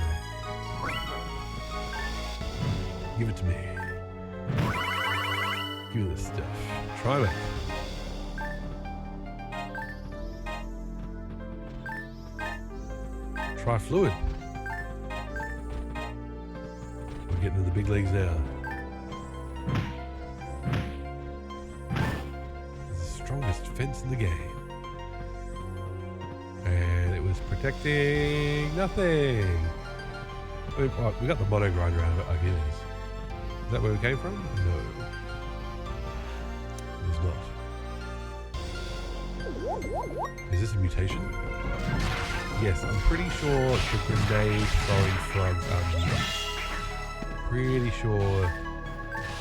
Give it to me. Give me this stuff. Try it. Try fluid. We're getting to the big leagues now. It's the strongest fence in the game. And it was protecting nothing. We got the mono grinder out of it, I guess. Is that where we came from? No. It's not. Is this a mutation? Yes, I'm pretty sure the grenade throwing frogs are mutants. Pretty sure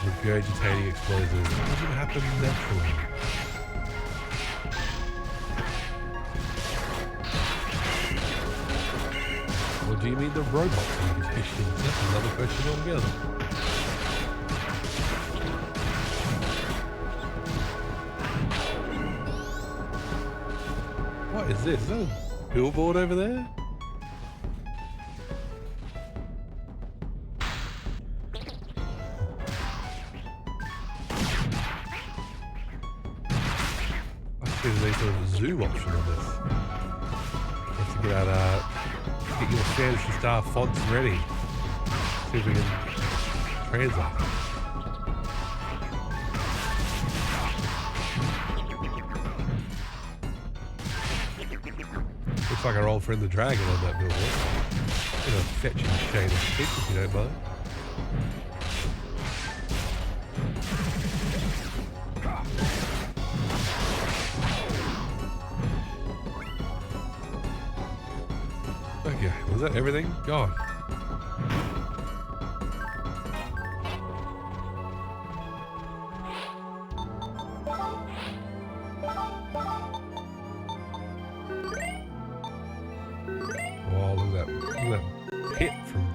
regurgitating explosives doesn't happen naturally. Or do you mean the robot mutation? That's another question altogether. What is this? Is that a billboard over there? I see there's a sort of zoom option on this. You have to get your fantasy star fonts ready. See if we can translate. Looks like our old friend the dragon on that billboard. In a fetching shade of pink, if you don't mind. Okay, was that everything? God.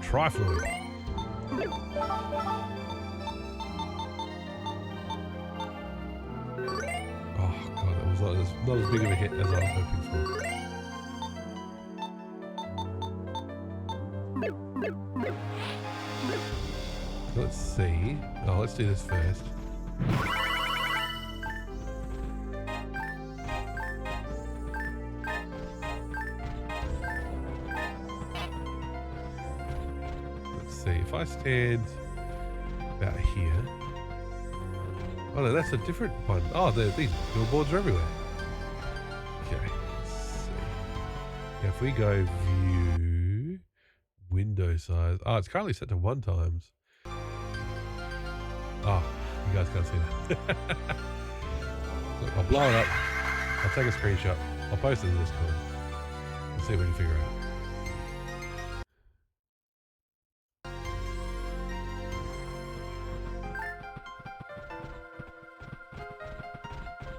Trifluid. Oh god, that was not as big of a hit as I was hoping for. Let's see. Oh, let's do this first. If I stand about here. Oh no, that's a different one. Oh, these billboards are everywhere. Okay, let's see. Now if we go view, window size. Oh, it's currently set to 1 times. Oh, you guys can't see that. Look, I'll blow it up. I'll take a screenshot. I'll post it in Discord. Let's see if we can figure it out.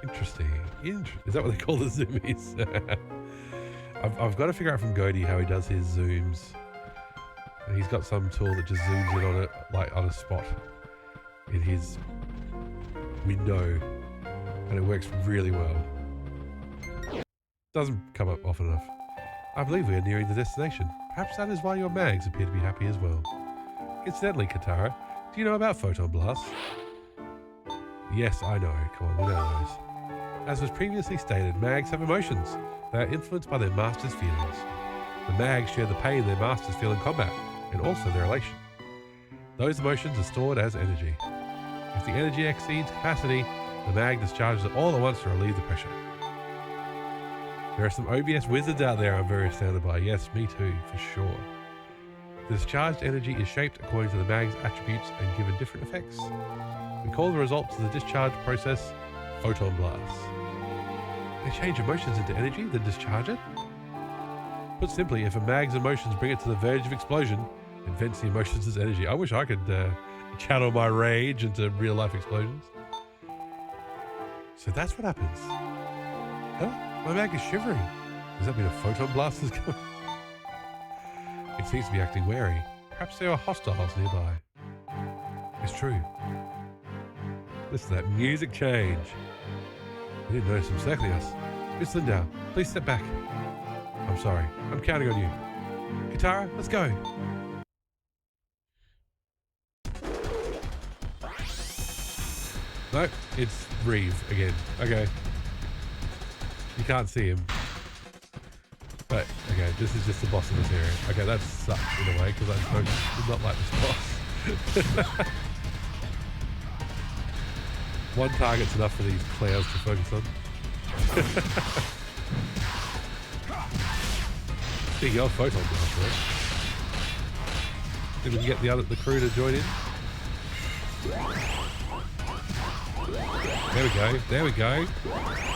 Interesting. Is that what they call the zoomies? I've got to figure out from Goaty how he does his zooms. He's got some tool that just zooms in on it, like on a spot in his window, and it works really well. Doesn't come up often enough. I believe we are nearing the destination. Perhaps that is why your mags appear to be happy as well. Incidentally, Katara, do you know about photon blasts? Yes, I know. Come on, we know those. As was previously stated, mags have emotions. They are influenced by their master's feelings. The mags share the pain their masters feel in combat, and also their elation. Those emotions are stored as energy. If the energy exceeds capacity, the mag discharges it all at once to relieve the pressure. There are some OBS wizards out there I'm very astounded by. Yes, me too, for sure. The discharged energy is shaped according to the mag's attributes and given different effects. We call the results of the discharge process photon blasts. They change emotions into energy, then discharge it? Put simply, if a mag's emotions bring it to the verge of explosion, it vents the emotions as energy. I wish I could channel my rage into real-life explosions. So that's what happens. Huh? My mag is shivering. Does that mean a photon blast is coming? It seems to be acting wary. Perhaps there are hostiles nearby. It's true. Listen to that music change. I didn't notice him circling us. Miss Lindau, please step back. I'm sorry. I'm counting on you. Katara, let's go. No, it's Reeve again. Okay. You can't see him. But, okay, this is just the boss of this area. Okay, that sucks in a way, because I did not like this boss. One target's enough for these clouds to focus on. Speaking of photon blast, right? Did we get the crew to join in? There we go. There we go.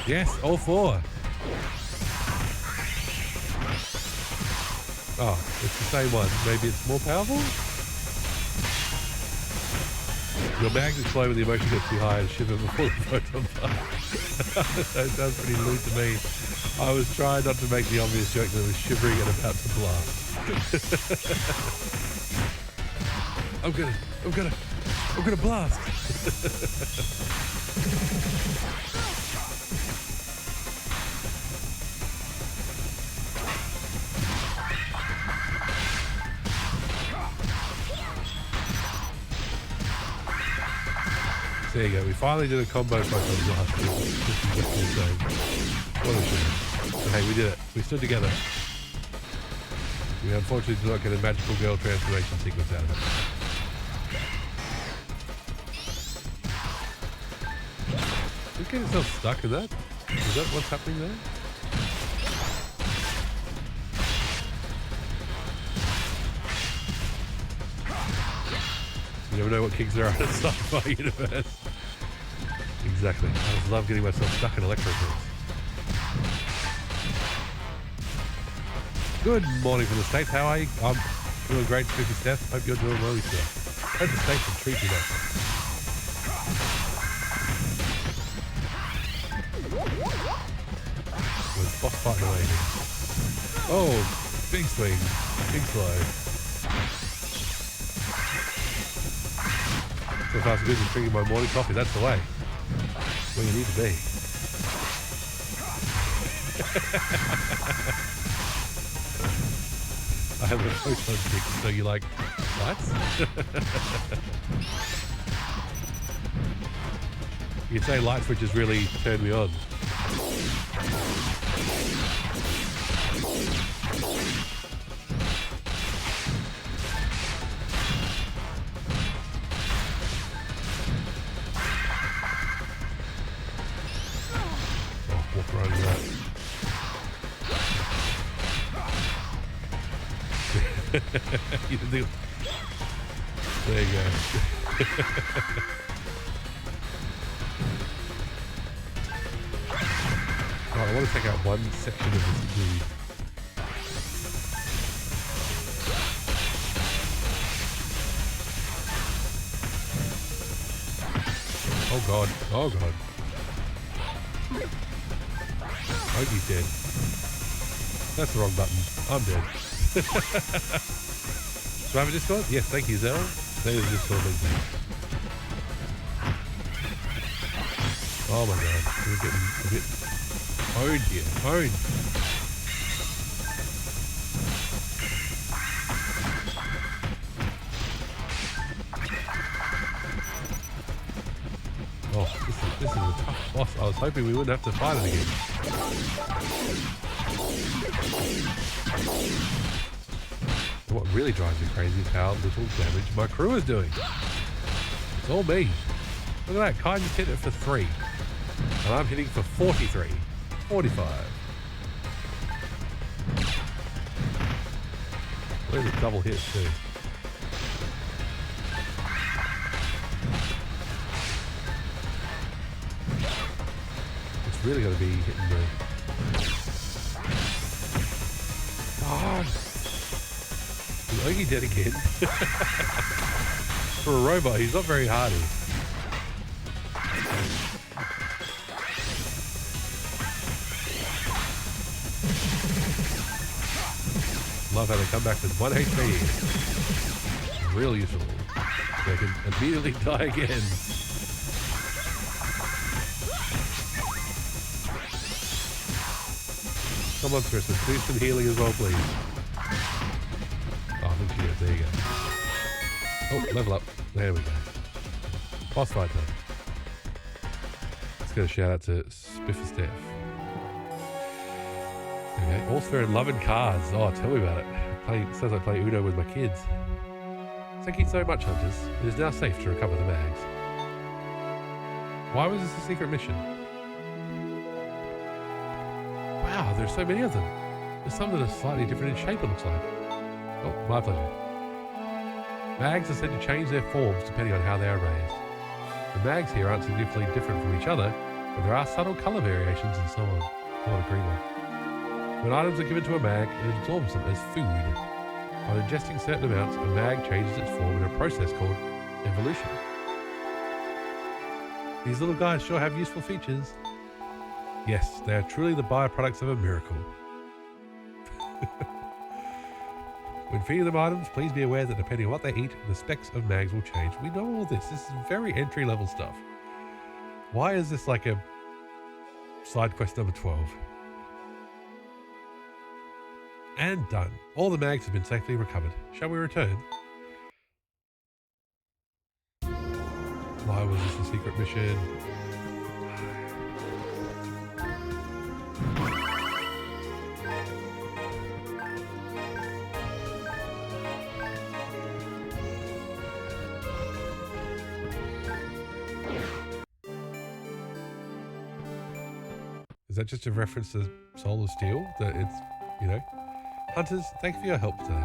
Yes, all four. Oh, it's the same one. Maybe it's more powerful? Your mags explode when the emotion gets too high and shiver before the photon blast. That sounds pretty lewd to me. I was trying not to make the obvious joke that it was shivering and about to blast. I'm gonna blast. There you go. We finally did a combo photon blast. What a shame. But hey, we did it. We stood together. We unfortunately did not get a magical girl transformation sequence out of it. Did you get yourself stuck in that? Is that what's happening there? You never know what kicks there are in sci-fi universe. Exactly. I just love getting myself stuck in electro fields. Good morning from the States. How are you? I'm doing great, Spooky Steph. Hope you're doing well yourself. Hope the States will treat you well. We're boss fighting away here. Oh, big swing. Big slow. So far so good, just drinking my morning coffee. That's the way. Where you need to be. I have a photon stick, so you like lights? You could say light switches really turned me on. There you go. Oh, I want to take out one section of this dude. Oh god. Oh god. Oh, he's dead. That's the wrong button. I'm dead. Do I have a Discord? Yes, thank you, Zell. There's a Discord link there. Oh my god, we're getting a bit owned here. Owned. Oh, this is a tough boss. I was hoping we wouldn't have to fight it again. What really drives me crazy is how little damage my crew is doing. It's all me. Look at that, Kai just hit it for 3. And I'm hitting for 43. 45. There's a double hit too. really got to be hitting the... Oh! I think he did again. For a robot, he's not very hardy. Love how they come back with 1 HP. Real useful. They can immediately die again. Come on, Christmas, do some healing as well, please. Oh, I think she is. There you go. Oh, level up. There we go. Boss fight time. Let's get a shout out to Spiffy Steph. Okay, all fair in love and cards. Oh, tell me about it. Sounds like playing Uno with my kids. Thank you so much, Hunters. It is now safe to recover the mags. Why was this a secret mission? Wow, there's so many of them. There's some that are slightly different in shape, it looks like. Oh, my pleasure. Mags are said to change their forms depending on how they are raised. The mags here aren't significantly different from each other, but there are subtle colour variations and so on. Not a green one. When items are given to a mag, it absorbs them as food. On ingesting certain amounts, a mag changes its form in a process called evolution. These little guys sure have useful features. Yes, they are truly the byproducts of a miracle. When feeding them items, please be aware that depending on what they eat, the specs of mags will change. We know all this. This is very entry-level stuff. Why is this like a side quest number 12? And done. All the mags have been safely recovered. Shall we return? Why was this a secret mission? Is that just a reference to Soul of Steel? That it's, you know? Hunters, thanks for your help today.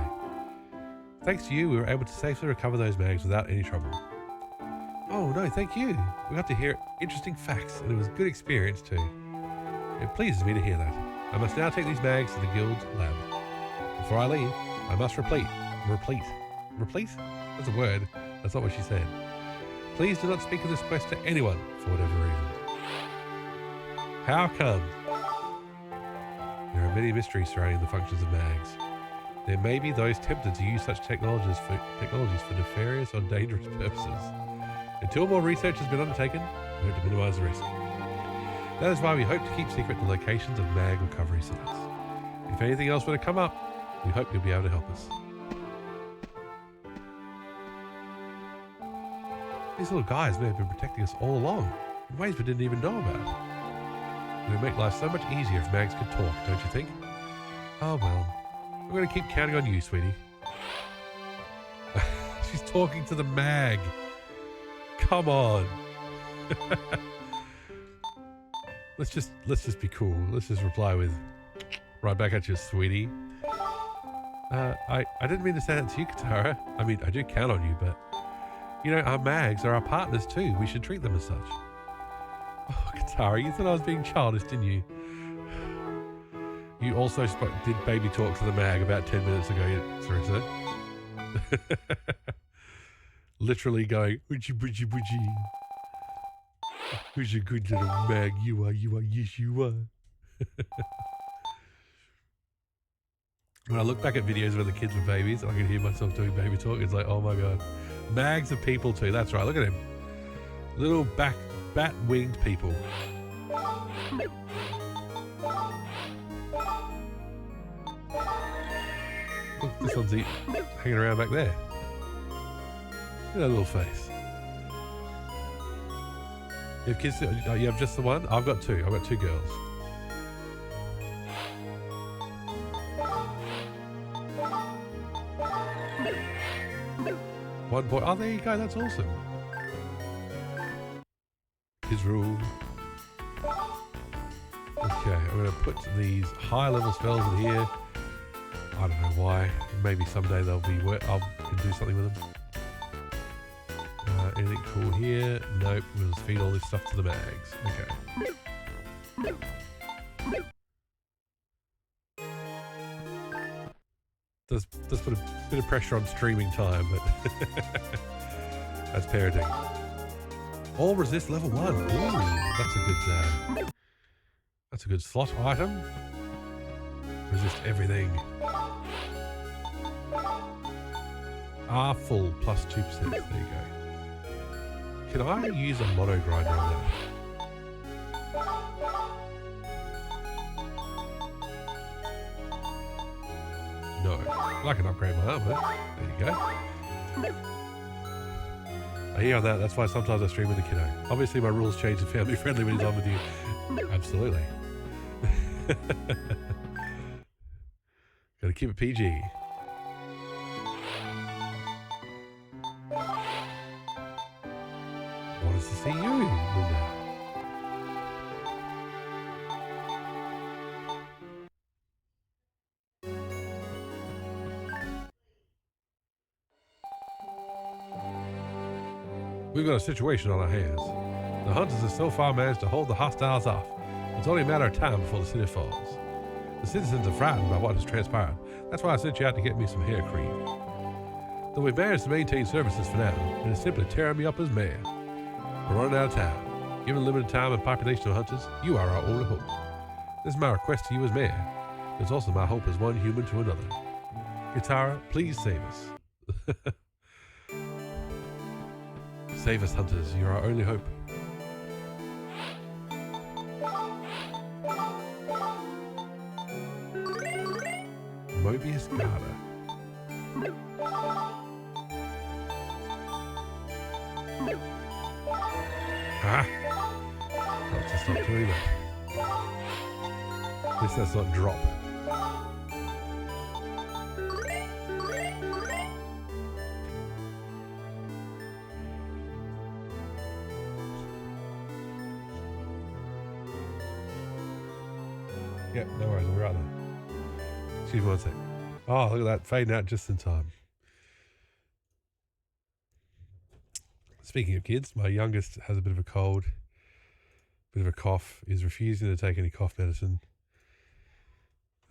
Thanks to you, we were able to safely recover those mags without any trouble. Oh no, thank you. We got to hear interesting facts, and it was a good experience too. It pleases me to hear that. I must now take these mags to the guild's lab. Before I leave, I must replete? That's a word. That's not what she said. Please do not speak of this quest to anyone for whatever reason. How come? There are many mysteries surrounding the functions of mags. There may be those tempted to use such technologies for nefarious or dangerous purposes. Until more research has been undertaken, we have to minimize the risk. That is why we hope to keep secret the locations of mag recovery sites. If anything else were to come up, we hope you'll be able to help us. These little guys may have been protecting us all along, in ways we didn't even know about. It would make life so much easier if mags could talk, don't you think? Oh well, we're going to keep counting on you, sweetie. She's talking to the mag. Come on. Let's just be cool. Let's just reply with, right back at you, sweetie. I didn't mean to say that to you, Katara. I mean, I do count on you, but you know, our mags are our partners too. We should treat them as such. Oh, Katara, you thought I was being childish, didn't you? You also did baby talk to the mag about 10 minutes ago, Sarissa. Literally going, woody, woody, woody. Who's a good little mag? You are, yes you are. When I look back at videos where the kids were babies, I can hear myself doing baby talk. It's like, oh my god. Mags are people too. That's right. Look at him. Little bat-winged people. Look, this one's hanging around back there. Look at that little face. You have kids? You have just the one? I've got two. I've got two girls. One boy. Oh, there you go. That's awesome. His room. Okay, I'm going to put these high-level spells in here. I don't know why. Maybe someday they'll be. I can do something with them. Anything cool here? Nope. We'll just feed all this stuff to the mags. Okay. Does put a bit of pressure on streaming time, but that's parenting. All resist level 1. Ooh, that's a good slot item. Resist everything. R full plus 2%. There you go. Can I use a mono grinder on that? No. I can upgrade my armor. There you go. I hear on that. That's why sometimes I stream with the kiddo. Obviously, my rules change to family friendly when he's on with you. Absolutely. Gotta keep it PG. What is to see you, Linda? We've got a situation on our hands. The hunters have so far managed to hold the hostiles off. It's only a matter of time before the city falls. The citizens are frightened by what has transpired. That's why I sent you out to get me some hair cream. Though we've managed to maintain services for now, it is simply tearing me up as mayor. We're running out of time. Given limited time and population of hunters, you are our only hope. This is my request to you as mayor. It's also my hope as one human to another. Katara, please save us. Save us, hunters. You're our only hope. Mobius Garda. Ah! Not to stop doing that. At least that's not drop. Yep, no worries, I'll be right there. Excuse me one sec. Oh, look at that, fading out just in time. Speaking of kids, my youngest has a bit of a cold, bit of a cough, is refusing to take any cough medicine.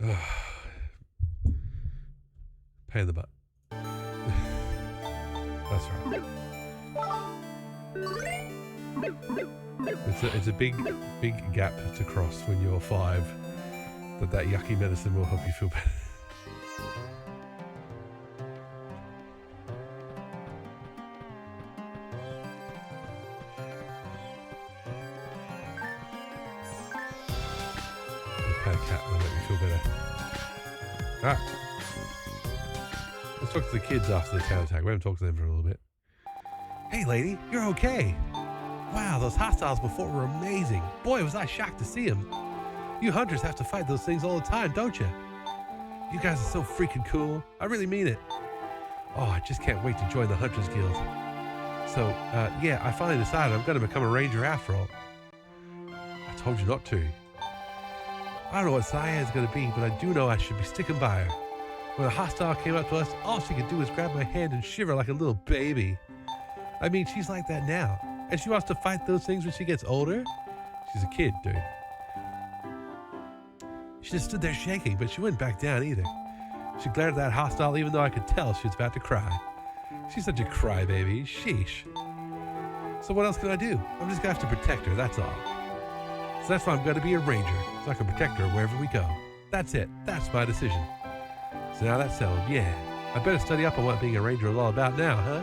Pain in the butt. That's right. It's a big gap to cross when you're 5. That yucky medicine will help you feel better. Pet a cat will make me feel better. Ah. Let's talk to the kids after the town attack. We haven't talked to them for a little bit. Hey lady, you're okay. Wow, those hostiles before were amazing. Boy, was I shocked to see them. You hunters have to fight those things all the time, don't you? You guys are so freaking cool. I really mean it. Oh, I just can't wait to join the Hunters Guild. So, yeah, I finally decided I'm going to become a ranger after all. I told you not to. I don't know what Saya is going to be, but I do know I should be sticking by her. When a hostile came up to us, all she could do was grab my hand and shiver like a little baby. I mean, she's like that now. And she wants to fight those things when she gets older? She's a kid, dude. She just stood there shaking, but she wouldn't back down either. She glared at that hostile even though I could tell she was about to cry. She's such a crybaby. Sheesh. So what else can I do? I'm just going to have to protect her, that's all. So that's why I'm going to be a ranger, so I can protect her wherever we go. That's it. That's my decision. So now that's settled, yeah. I better study up on what being a ranger is all about now, huh?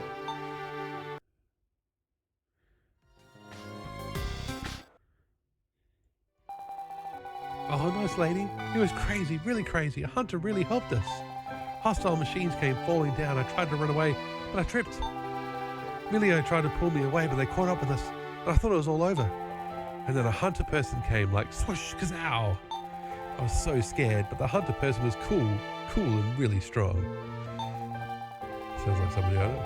Oh, nice lady. It was crazy, really crazy. A hunter really helped us. Hostile machines came falling down. I tried to run away, but I tripped. Milio tried to pull me away, but they caught up with us, and I thought it was all over. And then a hunter person came like swoosh, kazow. I was so scared, but the hunter person was cool and really strong. Sounds like somebody I know.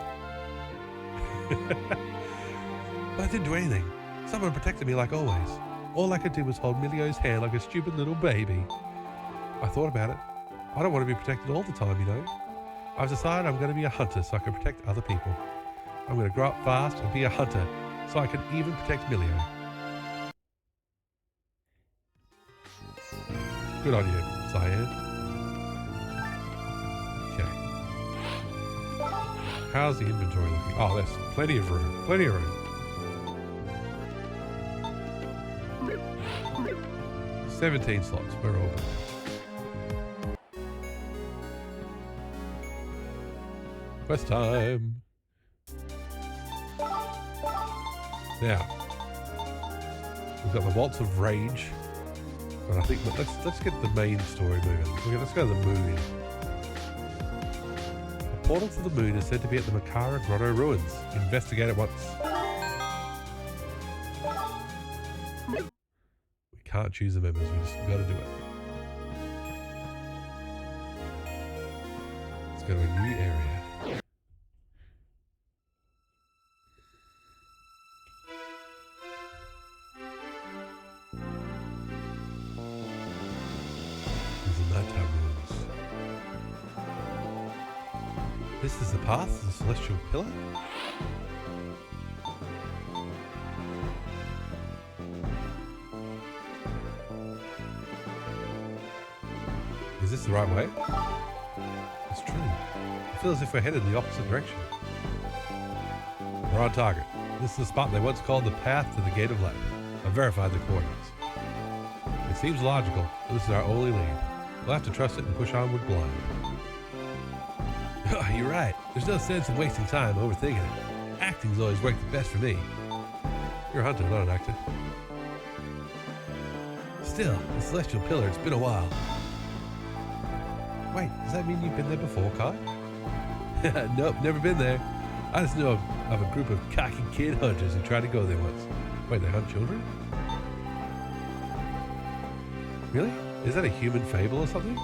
But I didn't do anything. Someone protected me like always. All I could do was hold Milio's hand like a stupid little baby. I thought about it. I don't want to be protected all the time, you know. I've decided I'm going to be a hunter so I can protect other people. I'm going to grow up fast and be a hunter so I can even protect Milio. Good on you, Cyan. Okay. How's the inventory looking? Oh, there's plenty of room. Plenty of room. 17 slots. We're over. Quest time. Now, we've got the Waltz of Rage. But I think let's get the main story moving. Okay, let's go to the moon. A portal to the moon is said to be at the Makara Grotto ruins. Investigate it once. We can't choose the members, we just gotta do it. Let's go to a new area. This is the path to the celestial pillar? Is this the right way? It's true. I feel as if we're headed in the opposite direction. We're on target. This is the spot they once called the path to the Gate of Light. I've verified the coordinates. It seems logical, but this is our only lead. We'll have to trust it and push onward blind. Oh, you're right. There's no sense in wasting time overthinking it. Acting's always worked the best for me. You're a hunter, not an actor. Still, the celestial pillar, it's been a while. Wait, does that mean you've been there before, Kai? Nope, never been there. I just know of a group of cocky kid hunters who tried to go there once. Wait, they hunt children? Really? Is that a human fable or something?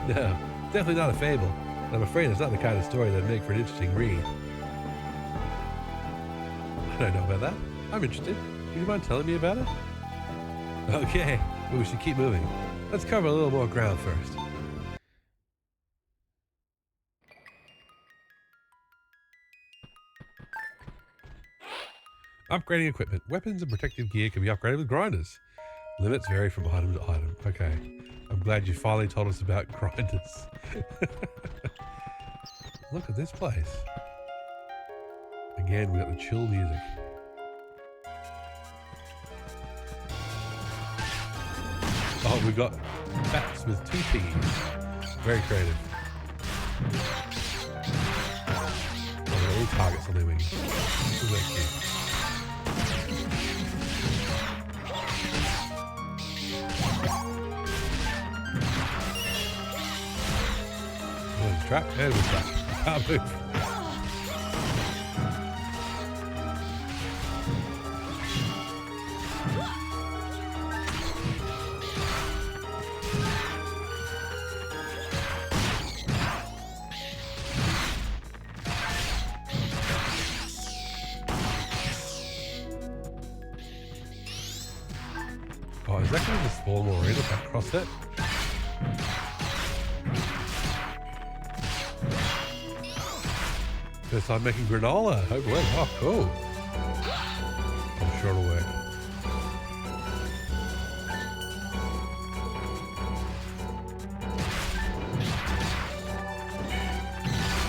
No, definitely not a fable. I'm afraid it's not the kind of story that'd make for an interesting read. I don't know about that. I'm interested. Do you mind telling me about it? Okay, but we should keep moving. Let's cover a little more ground first. Upgrading equipment. Weapons and protective gear can be upgraded with grinders. Limits vary from item to item. Okay. I'm glad you finally told us about grinders. Look at this place. Again, we got the chill music. Oh, we've got bats with 2 piggies. Very creative. Oh, they're little targets on their wings. This is very cute. Oh, there's a trap. And we're trapped. Can't move. Oh, is that going to spawn more in if I cross it? First time making granola. Oh, boy. Oh, cool. I'm sure it'll work.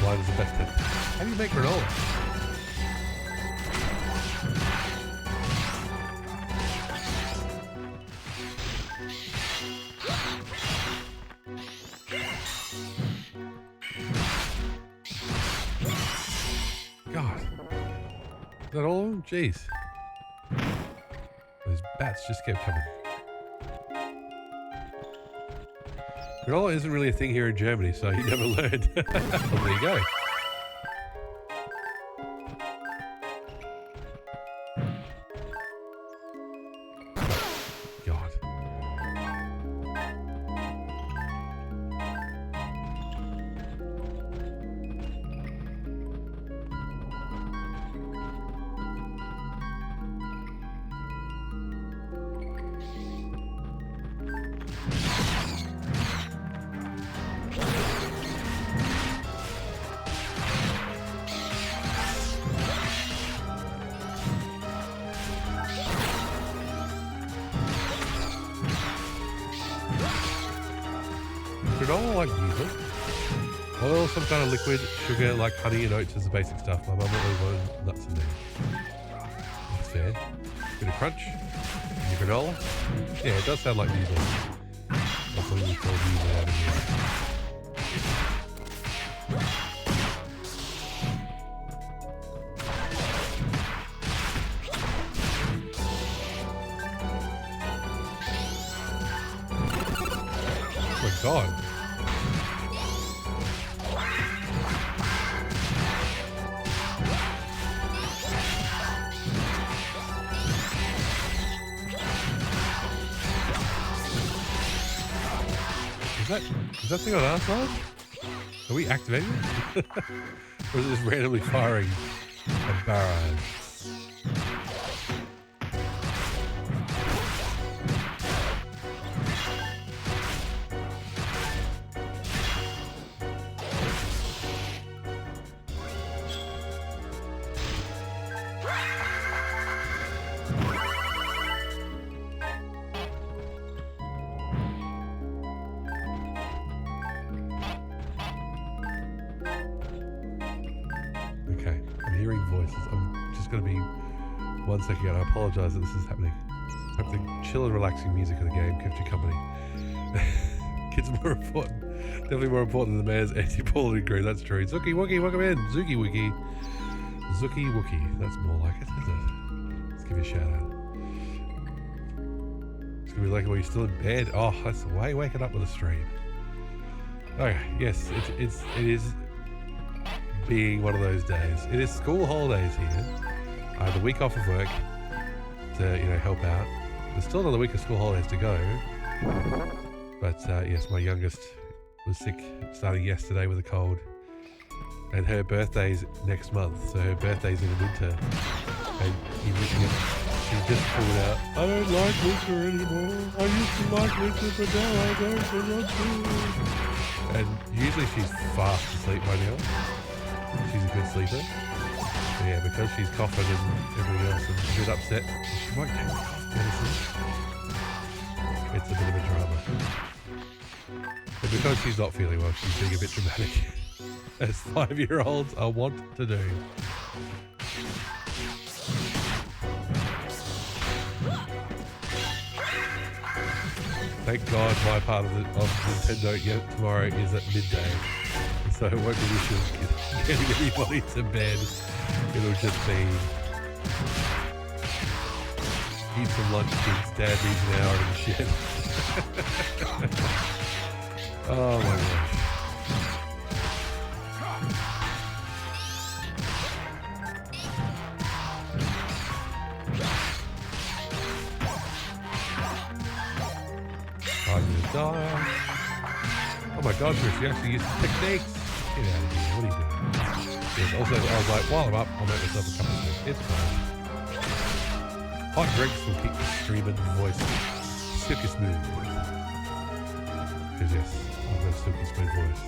Blind is the best tip. How do you make granola? God. Is that all of them? Jeez. Those bats just kept coming. Granola isn't really a thing here in Germany, so you never learned. Well, there you go. God. granola like muesli. Oil, some kind of liquid, sugar like honey and oats is the basic stuff. My mum always wanted nuts in there. That's fair. Bit of crunch. And your granola. Yeah, it does sound like muesli. That's what we call muesli out of here. Oh my god. Is that thing on our side? Are we activating it? Or is it just randomly firing a barrage? Okay, I'm hearing voices. I'm just going to be 1 second. I apologize that this is happening. I hope the chill and relaxing music of the game kept you company. Kids are more important. Definitely more important than the man's anti-bullying crew. That's true. Zuki Wookie, welcome in. Zuki Wookie. Zuki Wookie. That's more like it, isn't it? Let's give you a shout out. It's going to be like, well, you're still in bed. Oh, that's way waking up with a stream. Okay, yes, it is being one of those days. It is school holidays here. I had the week off of work to, help out. There's still another week of school holidays to go. But yes, my youngest was sick starting yesterday with a cold. And her birthday's next month, so her birthday's in the winter. And she just pulled out, I don't like winter anymore. I used to like winter, but now I don't want to. And usually she's fast asleep by now. She's a good sleeper. So yeah, because she's coughing and everything else and a bit upset, she might take cough medicine. It's a bit of a drama. But because she's not feeling well, she's being a bit dramatic. As 5-year-olds are wont to do. Thank God my part of Nintendo tomorrow is at midday. So it won't be the issue of getting anybody to bed. It'll just be eat some lunch, kids, dad needs an hour in the shed. Oh my gosh. I'm gonna die. Oh my god, Chris, you actually used techniques. Get out of here, what are you doing? Yes, also, I was like, while I'm up, I'll make myself a cup of soup. It's fine. Hot drinks will keep the streaming voice silky smooth. Because yes, I've got a silky smooth voice.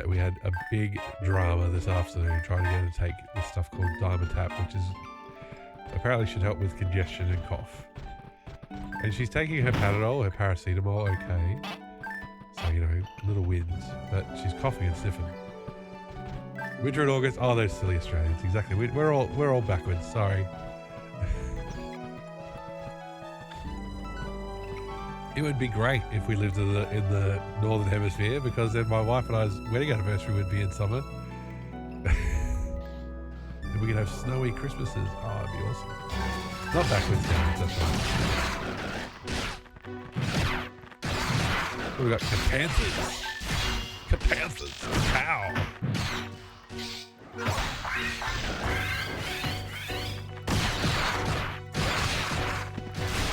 We had a big drama this afternoon trying to get her to take this stuff called Diamond Tap, which is apparently should help with congestion and cough. And she's taking her Panadol, her paracetamol, okay. So, little wins, but she's coughing and sniffing. Winter and August, oh, those silly Australians, exactly. We're all backwards, sorry. It would be great if we lived in the northern hemisphere, because then my wife and I's wedding anniversary would be in summer. And we could have snowy Christmases. Oh, that'd be awesome. Not backwards down, that's right. We got Capanthers. Capanthers. Cow.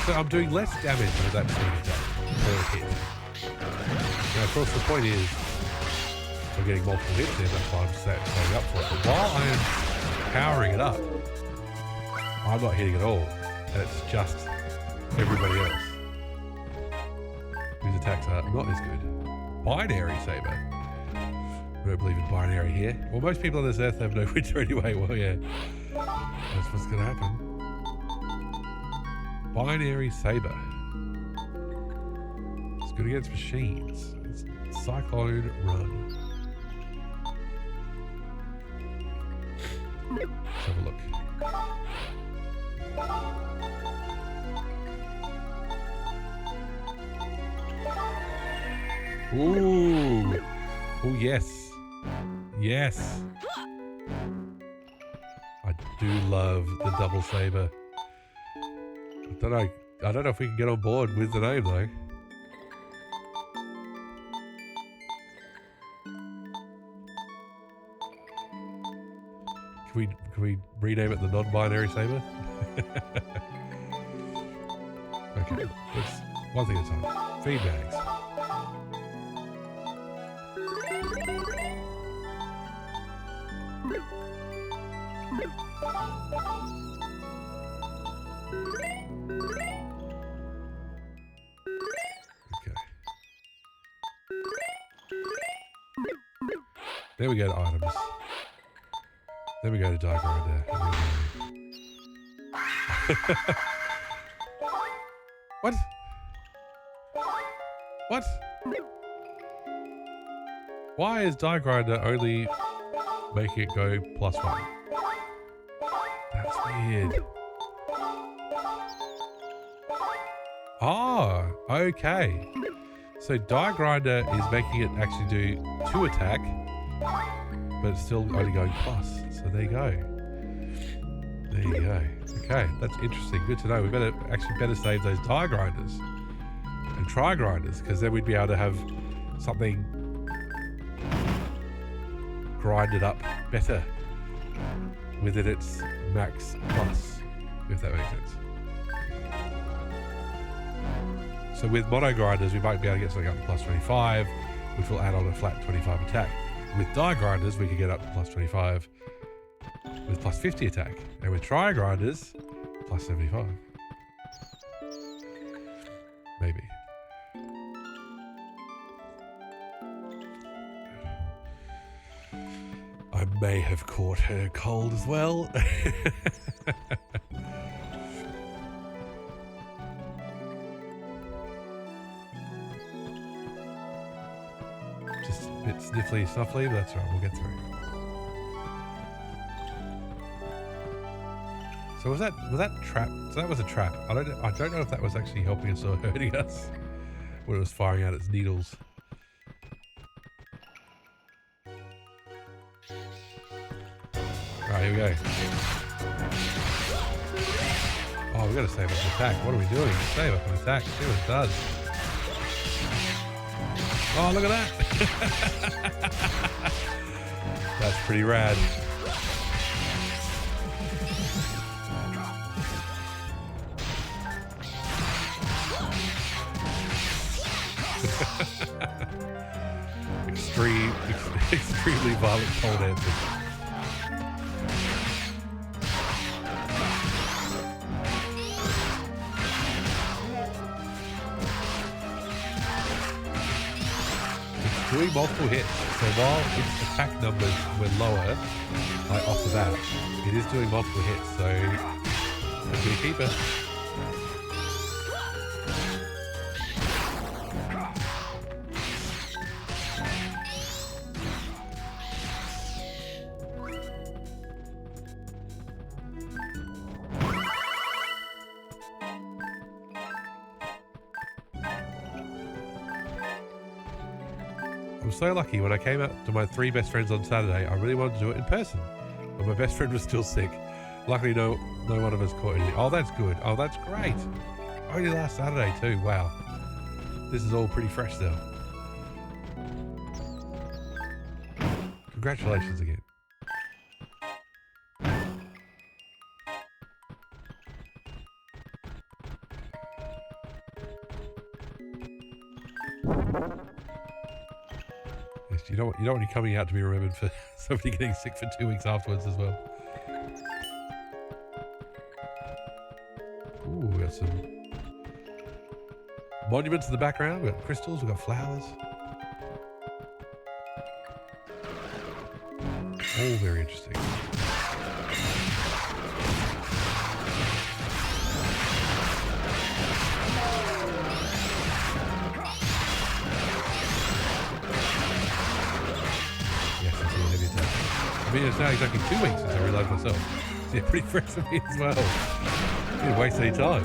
So I'm doing less damage with that sort of attack per hit. Now, of course, the point is I'm getting multiple hits there, that's why I'm going up for it. But while I am powering it up, I'm not hitting at all. And it's just everybody else whose attacks are not as good. Binary saber. We don't believe in binary here. Well, most people on this earth have no winter anyway. Well, yeah. That's what's gonna happen. Binary Saber. It's good against machines. It's Cyclone Run. Let's have a look. Ooh. Oh, yes. Yes. I do love the double saber. I don't know if we can get on board with the name though. Can we rename it the non-binary saber? Okay, let's one thing at a time. Feed bags. Okay. There we go to items. Then we go to die grinder. What? What? Why is die grinder only making it go +1? That's weird. Ah, okay. So die grinder is making it actually do 2 attack, but it's still only going plus. So there you go. There you go. Okay, that's interesting. Good to know. We better save those die grinders and try grinders, because then we'd be able to have something grinded up better within its max plus, if that makes sense. So with mono grinders, we might be able to get something up to +25, which will add on a flat 25 attack. With die grinders, we could get up to +25 with +50 attack. And with tri grinders, +75. Maybe. I may have caught her cold as well. Just a bit sniffly, snuffly, but that's right, we'll get through. So was that trap? So that was a trap. I don't know if that was actually helping us or hurting us when it was firing out its needles. Alright, here we go. Oh, we gotta save up an attack. What are we doing? Save up an attack. See what it does. Oh, look at that! That's pretty rad. Extremely violent pole dancing. It's doing multiple hits, so while its attack numbers were lower, like off the bat, it is doing multiple hits, so it's gonna keep it. I'm so lucky. When I came out to my 3 best friends on Saturday, I really wanted to do it in person, but my best friend was still sick. Luckily, no one of us caught anything. Oh, that's good. Oh, that's great. Only last Saturday too. Wow. This is all pretty fresh still. Congratulations again. You don't want you coming out to be remembered for somebody getting sick for 2 weeks afterwards as well. Ooh, we got some monuments in the background. We've got crystals, we've got flowers. All very interesting. I mean, it's now exactly 2 weeks since I realised myself. So yeah, pretty fresh for me as well. Didn't waste any time.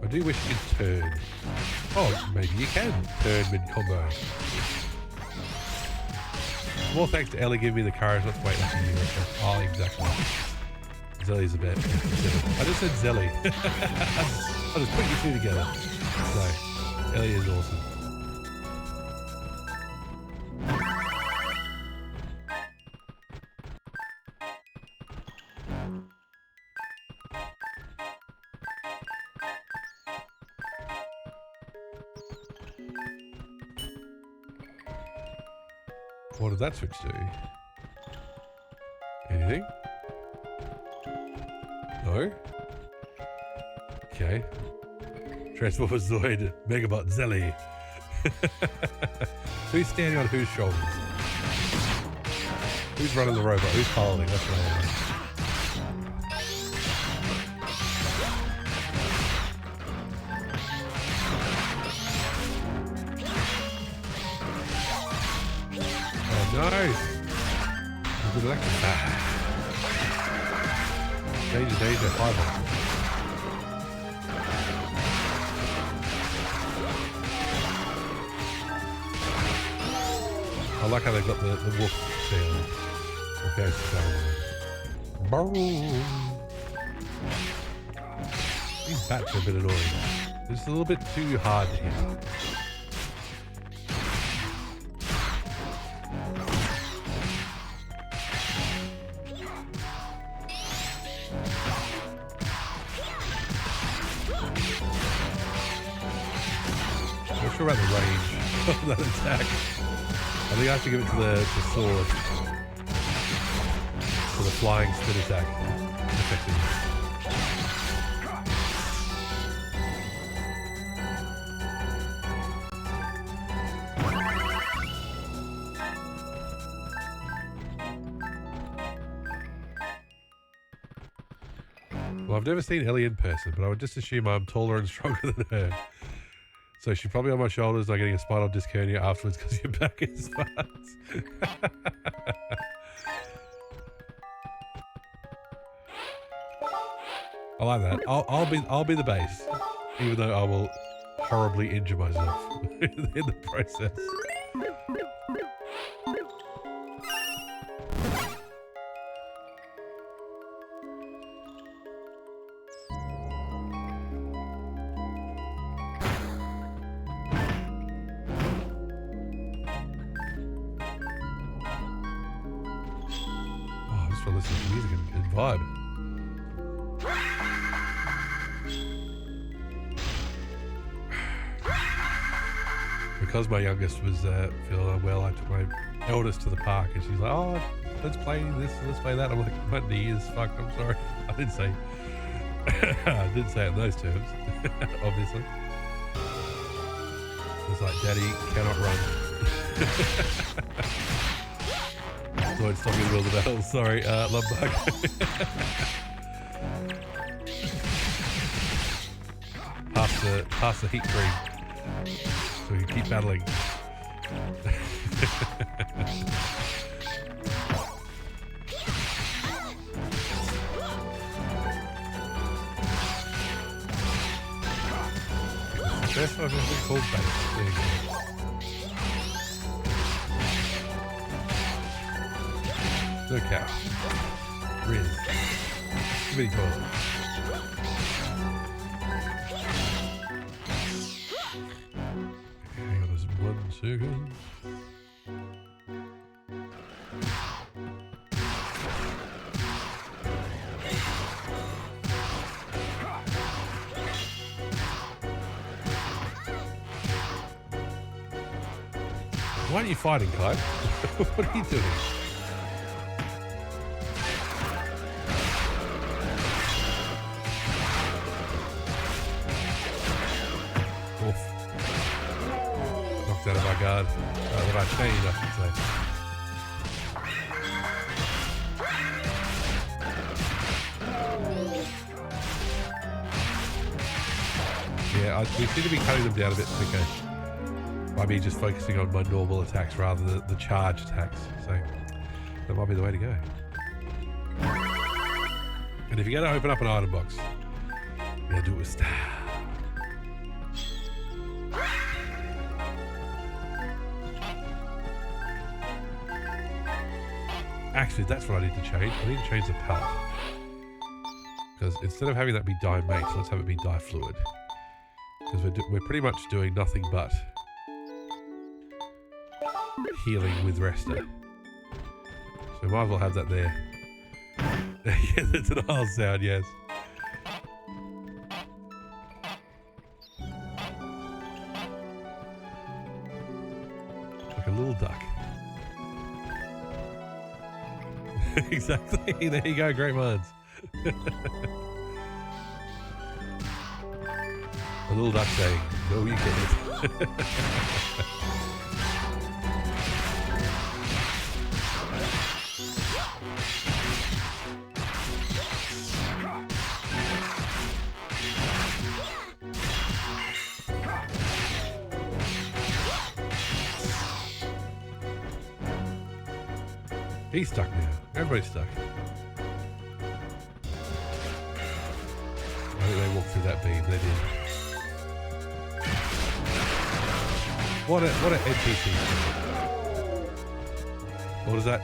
I do wish you could turn. Oh, maybe you can turn mid-combo. More thanks to Ellie giving me the courage not to wait like a year. Oh, exactly. Zelly's a bit silly. I just said Zelly. I just put you two together. So, Ellie is awesome. What did that switch do? Anything? No? Okay. Transformer Zoid, Megabot Zelly. Who's standing on whose shoulders? Who's running the robot? Who's piloting? That's what I want. Nice! Good electric pack. Danger, fireball. I like how they've got the wolf sound. Okay, so these bats are a bit annoying. It's a little bit too hard to hit. About the range of that attack. I think I have to give it to the sword for the flying spin attack effectiveness. Well, I've never seen Ellie in person, but I would just assume I'm taller and stronger than her. So she's probably on my shoulders, not getting a spinal disc hernia afterwards because your back is fast. I like that. I'll be the base, even though I will horribly injure myself in the process. For listening to music and vibe. Because my youngest was feeling unwell, I took my eldest to the park, and she's like, "Oh, let's play this, let's play that." I'm like, "My knee is fucked. I'm sorry." I didn't say it in those terms, obviously. It's like, "Daddy cannot run." Lloyd, stop me in the middle of the battle. Sorry, love bug. pass the heat cream so we can keep battling. First one I've ever called base. There you go. No cow. Riz. Too many toilets. Hang on just 1 second. Why aren't you fighting, Clyde? What are you doing? card that I changed, I should say. Yeah, we seem to be cutting them down a bit quicker by me just focusing on my normal attacks rather than the charge attacks. So that might be the way to go. And if you're going to open up an item box, you gotta do it with style. Actually, that's what I need to change. I need to change the palette. Because instead of having that be dye mates, let's have it be dye fluid. Because we're pretty much doing nothing but healing with Resta. So we might as well have that there. Yeah, that's an owl sound, yes. Like a little duck. Exactly. There you go. Great minds. A little duck saying, "No, you get it." He's stuck now. Everybody's stuck. I think they walked through that beam. They did. What an NPC. What does that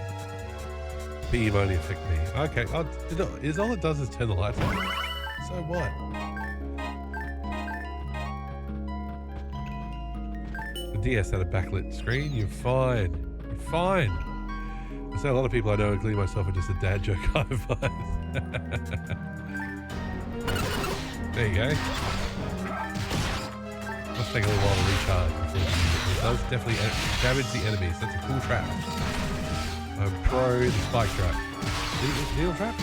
beam only affect me? Okay. Is all it does is turn the lights on. So what? The DS had a backlit screen. You're fine. You're fine. I say a lot of people I know, including myself, are just a dad joke I find. There you go. Must take a little while to recharge before you use it. It does definitely damage the enemies. That's a cool trap. I'm pro the spike trap. Needle trap?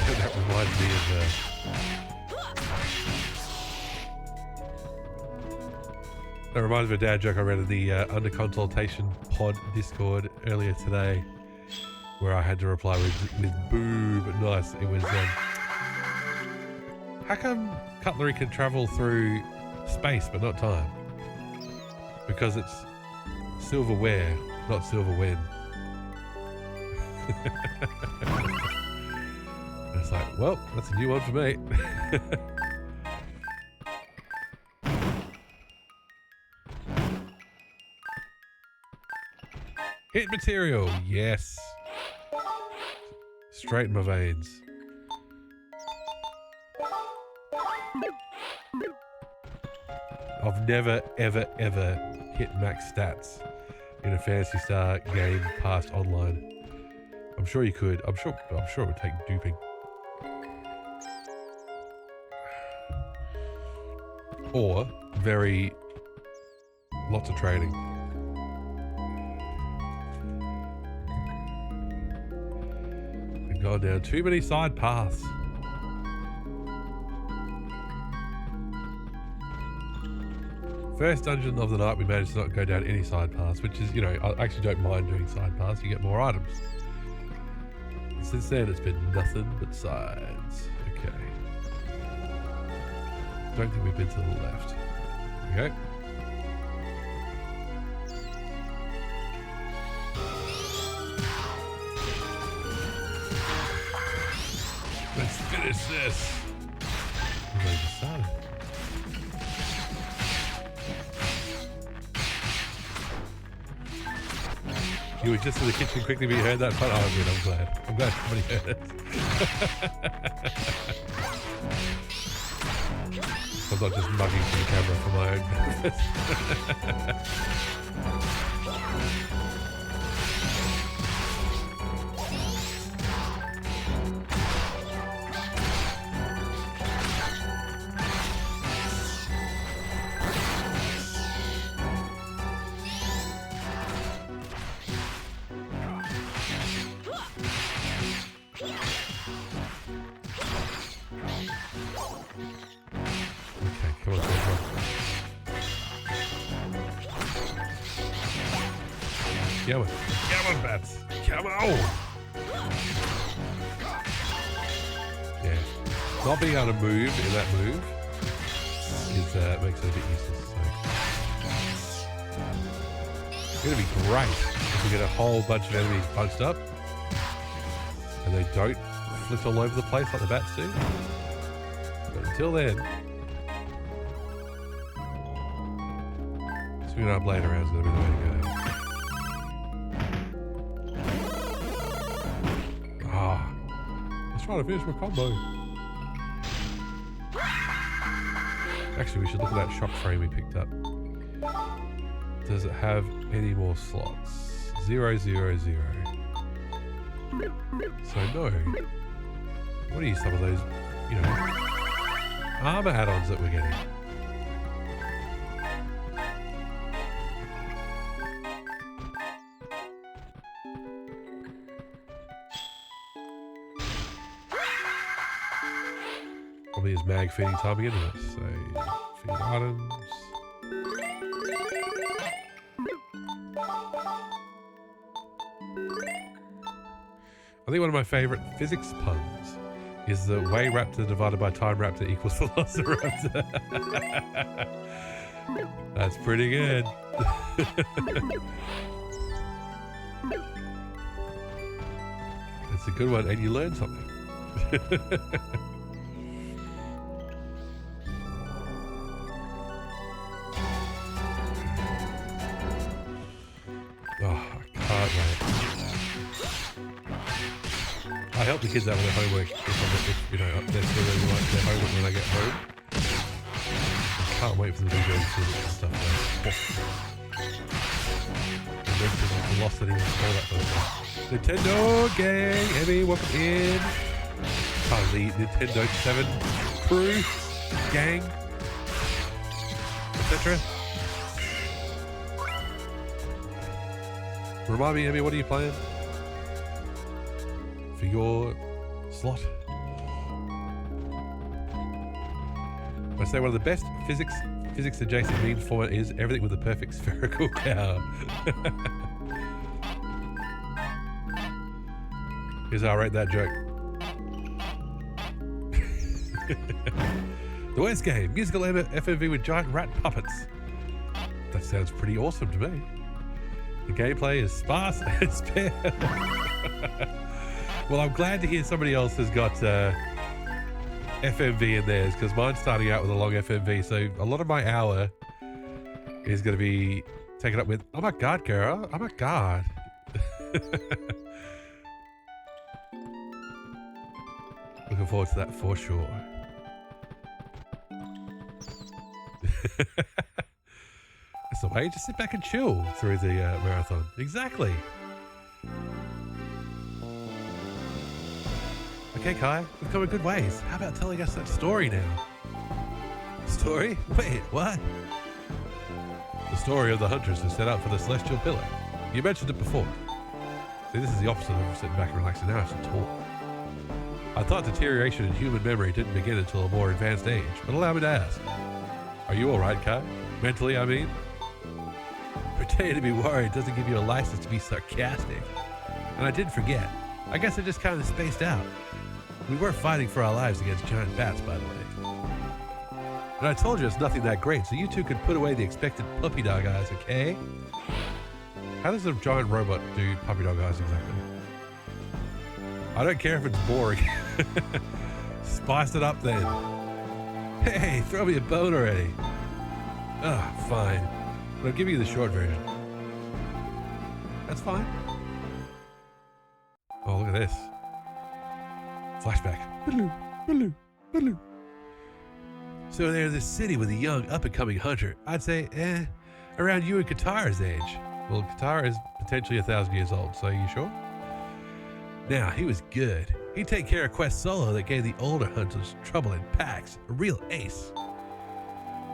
That reminds me of that reminds me of a dad joke I read in the Under Consultation Pod Discord earlier today, where I had to reply with boo, but nice. It was, how come cutlery can travel through space but not time? Because it's silverware, not silver when. It's like, well, that's a new one for me. Hit material, yes. Straight in my veins. I've never, ever, ever hit max stats in a Phantasy Star game past online. I'm sure you could. I'm sure it would take duping. Or lots of training. We've gone down too many side paths. First dungeon of the night, we managed to not go down any side paths, which is, I actually don't mind doing side paths. You get more items. Since then, it's been nothing but sides. Okay. Don't think we've been to the left. Okay. Let's finish this. We've already just started. You were just in the kitchen quickly, but you heard that part. Oh, good. I'm glad. I'm glad somebody heard it. I'm not just mugging for the camera for my own benefit. Come on. Come on, bats. Come on. Yeah. Not being able to move in that move is, makes it a bit useless. So. It's going to be great if we get a whole bunch of enemies bunched up and they don't flit all over the place like the bats do. But until then, swinging our blade around is going to be the way to go. Trying to finish my combo. Actually, we should look at that shock frame we picked up. Does it have any more slots? 0, 0, 0. So no. What are some of those, you know, armor add-ons that we're getting? Probably is mag feeding time again to this. So feed items. I think one of my favorite physics puns is the way raptor divided by time raptor equals velociraptor. That's pretty good. That's a good one, and you learn something. I help the kids out with their homework if you know, they're still really like their homework when I get home. I can't wait for them to do physics and stuff though. And velocity and all that kind of stuff. Nintendo gang, Emmy, welcome in. The Nintendo 7 crew, gang, etc. Remind me, Emmy, what are you playing for your slot? I say one of the best physics adjacent meme format is everything with a perfect spherical cow. Here's how I rate that joke. The West Game, musical FMV with giant rat puppets. That sounds pretty awesome to me. The gameplay is sparse and spare. Well, I'm glad to hear somebody else has got FMV in theirs, because mine's starting out with a long FMV, so a lot of my hour is going to be taken up with, oh my god, girl, oh my god. Looking forward to that for sure. That's the way, just sit back and chill through the marathon. Exactly. Okay, Kai, we've come a good ways. How about telling us that story now? Story? Wait, what? The story of the hunters who set out for the Celestial Pillar. You mentioned it before. See, this is the opposite of sitting back and relaxing. Now I should talk. I thought deterioration in human memory didn't begin until a more advanced age, but allow me to ask. Are you alright, Kai? Mentally, I mean? Pretending to be worried doesn't give you a license to be sarcastic. And I did forget. I guess I just kind of spaced out. We were fighting for our lives against giant bats, by the way. And I told you it's nothing that great, so you two could put away the expected puppy dog eyes, okay? How does a giant robot do puppy dog eyes exactly? I don't care if it's boring. Spice it up then. Hey, throw me a bone already. Ah, fine. But I'll give you the short version. That's fine. Oh, look at this. Flashback. So there's this city with a young, up-and-coming hunter. I'd say, around you and Katara's age. Well, Katara is potentially 1,000 years old, so you sure? Now, he was good. He'd take care of quests solo that gave the older hunters trouble in packs. A real ace.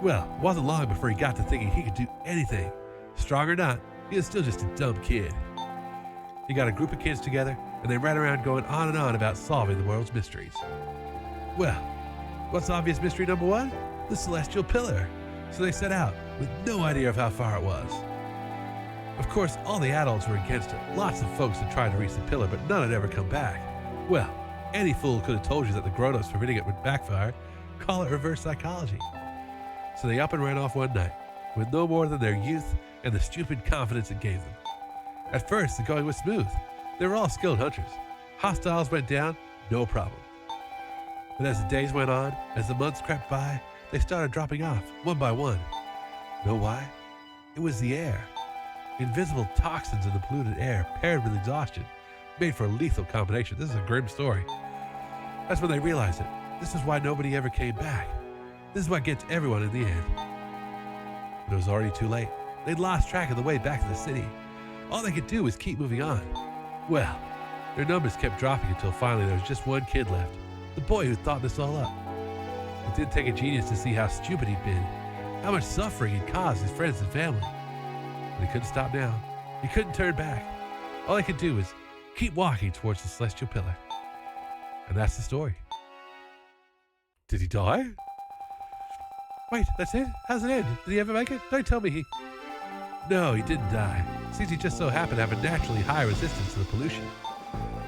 Well, it wasn't long before he got to thinking he could do anything. Strong or not, he was still just a dumb kid. He got a group of kids together, and they ran around going on and on about solving the world's mysteries. Well, what's obvious mystery number one? The Celestial Pillar. So they set out, with no idea of how far it was. Of course, all the adults were against it. Lots of folks had tried to reach the pillar, but none had ever come back. Well, any fool could have told you that the grown-ups permitting it would backfire. Call it reverse psychology. So they up and ran off one night, with no more than their youth and the stupid confidence it gave them. At first, the going was smooth. They were all skilled hunters. Hostiles went down, no problem. But as the days went on, as the months crept by, they started dropping off, one by one. Know why? It was the air. Invisible toxins in the polluted air, paired with exhaustion, made for a lethal combination. This is a grim story. That's when they realized it. This is why nobody ever came back. This is what gets everyone in the end. But it was already too late. They'd lost track of the way back to the city. All they could do was keep moving on. Well, their numbers kept dropping until finally there was just one kid left. The boy who thought this all up. It didn't take a genius to see how stupid he'd been, how much suffering he'd caused his friends and family. But he couldn't stop now. He couldn't turn back. All he could do was keep walking towards the celestial pillar. And that's the story. Did he die? Wait, that's it? How's it end? Did he ever make it? Don't tell me he... No, he didn't die. Seems he just so happened to have a naturally high resistance to the pollution.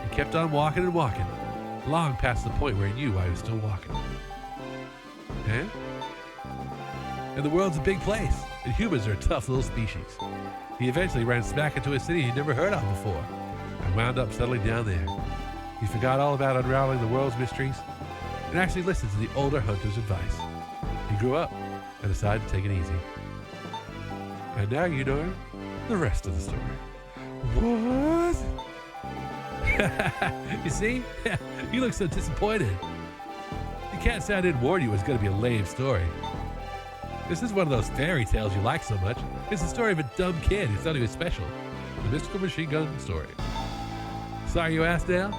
He kept on walking and walking, long past the point where he knew why he was still walking. Eh? And the world's a big place, and humans are a tough little species. He eventually ran smack into a city he'd never heard of before, and wound up settling down there. He forgot all about unraveling the world's mysteries, and actually listened to the older hunter's advice. He grew up, and decided to take it easy. And now you know the rest of the story. What? You see? You look so disappointed. You can't say I didn't warn you it was going to be a lame story. This is one of those fairy tales you like so much. It's the story of a dumb kid who thought he was special. The mystical machine gun story. Sorry you asked now?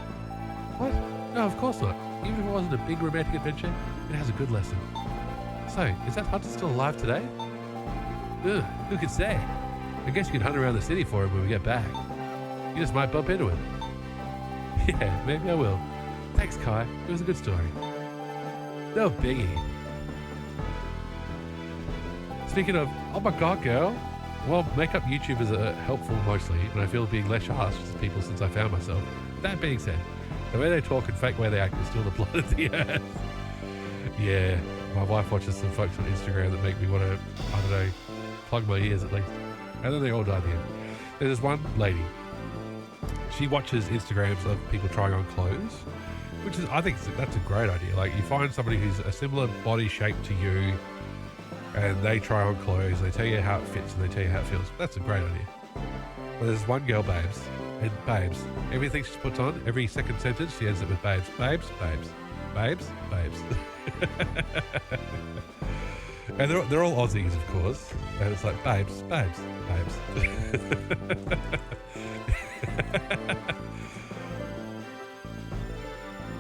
What? No, of course not. Even if it wasn't a big romantic adventure, it has a good lesson. So, is that hunter still alive today? Ugh, who could say? I guess you could hunt around the city for him when we get back. You just might bump into him. Yeah, maybe I will. Thanks, Kai. It was a good story. No biggie. Speaking of, oh my god, girl. Well, makeup YouTubers are helpful mostly, and I feel being less harsh to people since I found myself. That being said, the way they talk and fake way they act is still the blood of the earth. Yeah, my wife watches some folks on Instagram that make me want to, I don't know, plug my ears at least. And then they all die at the end. There's one lady. She watches Instagrams of people trying on clothes, which is, I think that's a great idea. Like, you find somebody who's a similar body shape to you, and they try on clothes, they tell you how it fits, and they tell you how it feels. That's a great idea. But there's one girl, Babes, and Babes, everything she puts on, every second sentence, she ends it with Babes, Babes, Babes, Babes, Babes. And they're all Aussies, of course. And it's like, Babes, Babes, Babes.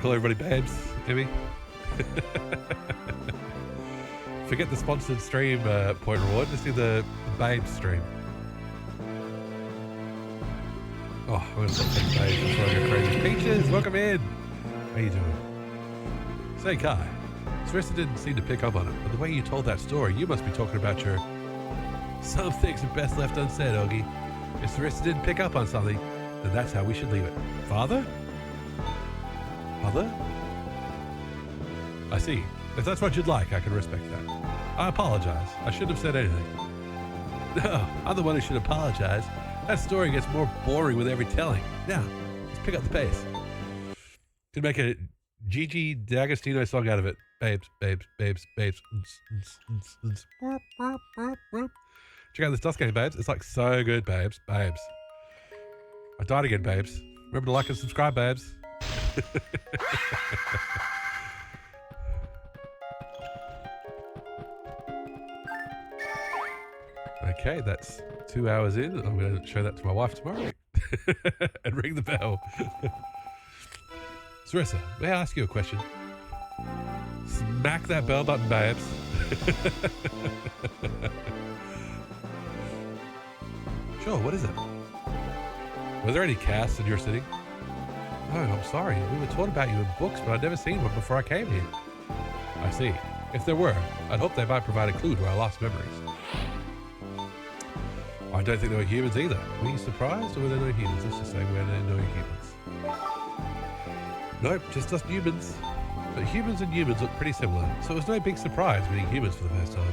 Call everybody Babes, Emmy. Forget the sponsored stream point reward. Just do the Babes stream. Oh, I'm going to take Babes before I go crazy. Peaches, welcome in. How you doing? Say, Kai. Sarissa didn't seem to pick up on it, but the way you told that story, you must be talking about your... Some things are best left unsaid, Ogie. If Sarissa didn't pick up on something, then that's how we should leave it. Father? Mother? I see. If that's what you'd like, I can respect that. I apologize. I shouldn't have said anything. No, I'm the one who should apologize. That story gets more boring with every telling. Now, let's pick up the pace. Could make a Gigi D'Agostino song out of it. Babes, babes, babes, babes. Check out this dust game, babes. It's like so good, babes. Babes. I died again, babes. Remember to like and subscribe, babes. Okay, that's 2 hours in. I'm going to show that to my wife tomorrow and ring the bell. Sarissa, may I ask you a question? Smack that bell button, babes. Sure, what is it? Were there any casts in your city? No, I'm sorry. We were taught about you in books, but I'd never seen one before I came here. I see. If there were, I'd hope they might provide a clue to our lost memories. I don't think there were humans either. Were you surprised, or were there no humans? Let's just say were there no humans. Nope, just us humans. But humans and humans look pretty similar, so it was no big surprise meeting humans for the first time.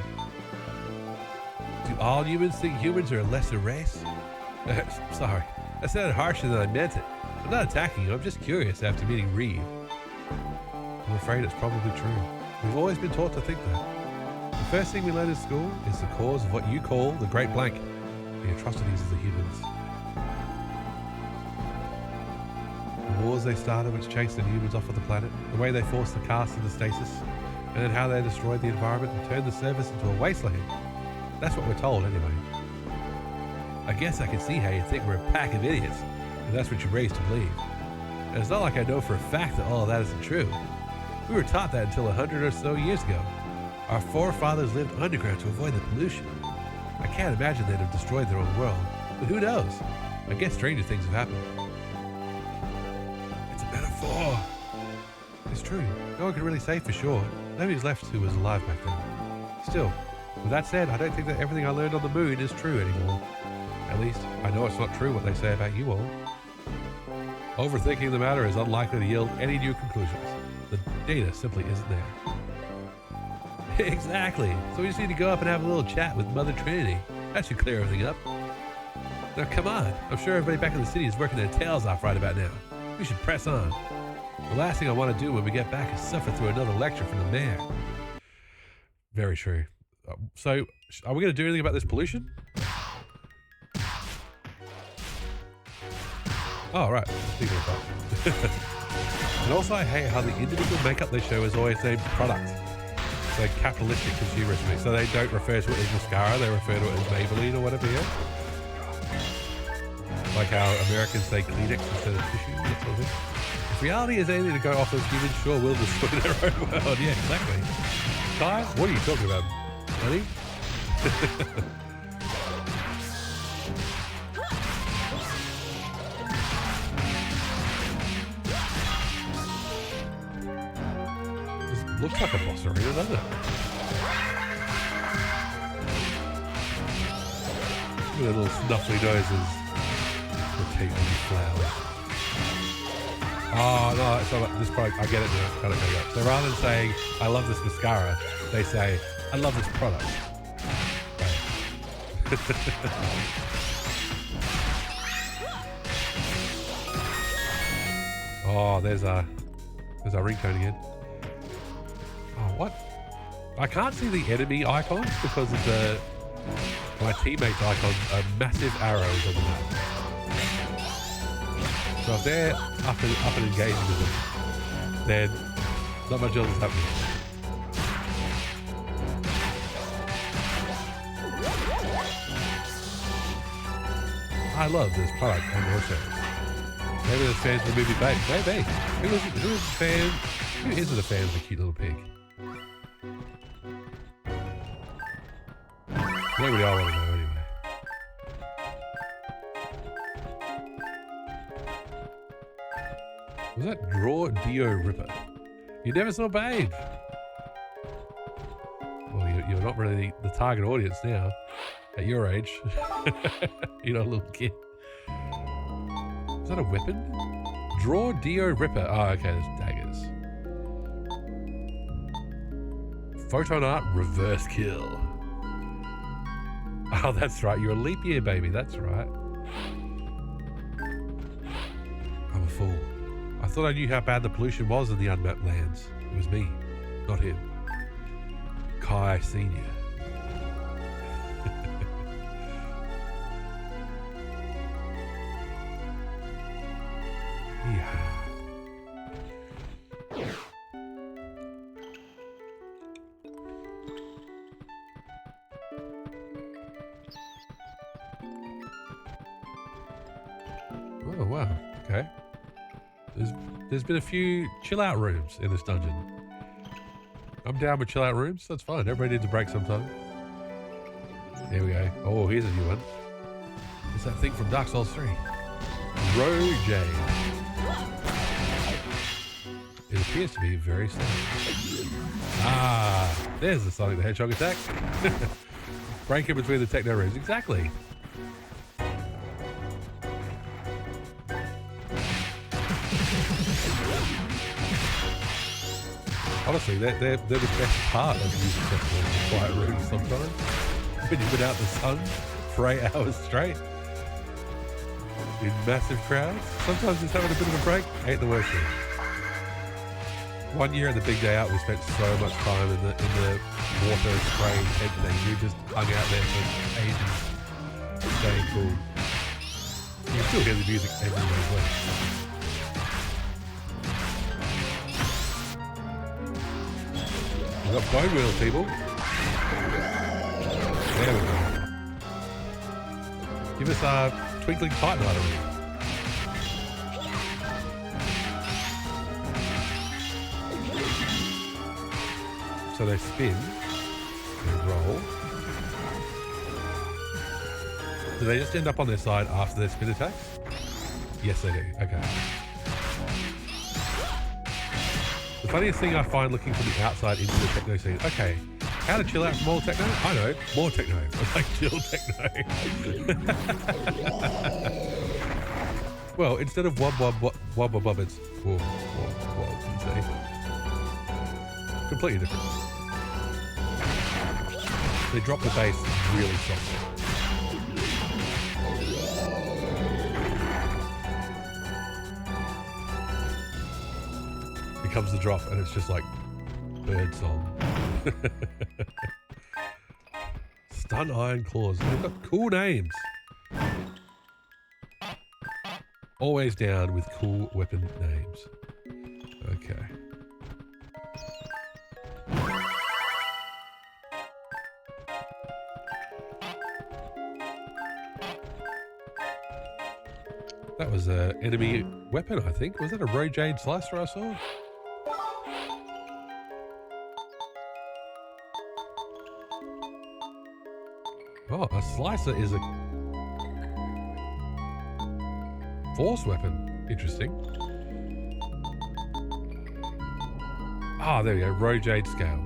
Do all humans think humans are a lesser race? Sorry, that sounded harsher than I meant it. I'm not attacking you, I'm just curious after meeting Reeve. I'm afraid it's probably true. We've always been taught to think that. The first thing we learn in school is the cause of what you call the Great Blank, the atrocities of the humans. The wars they started which chased the humans off of the planet, the way they forced the caste into stasis, and then how they destroyed the environment and turned the surface into a wasteland. That's what we're told anyway. I guess I can see how you think we're a pack of idiots, and that's what you're raised to believe. And it's not like I know for a fact that all of that isn't true. We were taught that until 100 or so years ago. Our forefathers lived underground to avoid the pollution. I can't imagine they'd have destroyed their own world, but who knows? I guess stranger things have happened. It's a metaphor. It's true. No one can really say for sure. Nobody's left who was alive back then. Still, with that said, I don't think that everything I learned on the moon is true anymore. At least, I know it's not true what they say about you all. Overthinking the matter is unlikely to yield any new conclusions. The data simply isn't there. Exactly. So we just need to go up and have a little chat with Mother Trinity. That should clear everything up. Now come on. I'm sure everybody back in the city is working their tails off right about now. We should press on. The last thing I want to do when we get back is suffer through another lecture from the mayor. Very true. So, are we going to do anything about this pollution? Oh, right. Speaking of that. And also, I hate how the individual makeup they show is always named product. So capitalistic consumerism. So they don't refer to it as mascara, they refer to it as Maybelline or whatever, yeah? Like how Americans say Kleenex instead of tissue, that sort of thing. If reality is anything to go off those humans, sure will destroy their own world. Yeah, exactly. Ty, what are you talking about, honey? Looks like a boss arena, doesn't it? Look at the little snuffly noses. Rotate with the flowers. Oh, no, it's not like this product. I get it now. Got it. So rather than saying, I love this mascara, they say, I love this product. Oh, there's our ringtone again. Oh, what? I can't see the enemy icons because of my teammates' icons are massive arrows on the map. So if they're up and engaging with them, then not much else is happening. I love this product on your show. Maybe there's fans of the movie Babe. Maybe. Who is a fan? Who isn't a fan of the cute little pig? Nobody I want to know anyway. Was that Draw Dio Ripper? You never saw Babe. Well, you're not really the target audience now. At your age. You're not a little kid. Is that a weapon? Draw Dio Ripper. Oh, okay, there's daggers. Photon art reverse kill. Oh, that's right. You're a leap year baby. That's right. I'm a fool. I thought I knew how bad the pollution was in the unmapped lands. It was me, not him. Kai Senior. Yeah. Oh wow, okay. There's been a few chill out rooms in this dungeon. I'm down with chill out rooms, that's fine. Everybody needs a break sometime. There we go. Oh, here's a new one. It's that thing from Dark Souls 3. Rogue. It appears to be very slow. Ah, there's the Sonic the Hedgehog attack. Break in between the techno rooms, exactly. Honestly, they're the best part of music festivals in quiet rooms sometimes. When you've been out in the sun for 8 hours straight in massive crowds. Sometimes just having a bit of a break ain't the worst thing. One year at the big day out, we spent so much time in the water spraying head thing. We just hung out there for ages, staying cool. You can still hear the music everywhere as well. We've got bone wheels, people. There we go. Give us our twinkling titan artery. So they spin, they roll. Do they just end up on their side after their spin attack? Yes, they do. Okay. The funniest thing I find looking from the outside into the techno scene. Okay, how to chill out from all techno? I know, more techno. It's like chill techno. Well, instead of wub, it's whoa, you say. Completely different. They drop the bass really softly. Here comes the drop, and it's just like bird song. Stun Iron Claws. They've got cool names. Always down with cool weapon names. Okay. That was an enemy weapon, I think. Was that a Rojade Slicer I saw? Oh, a Slicer is a force weapon. Interesting. Ah, there we go. Rojade Scale.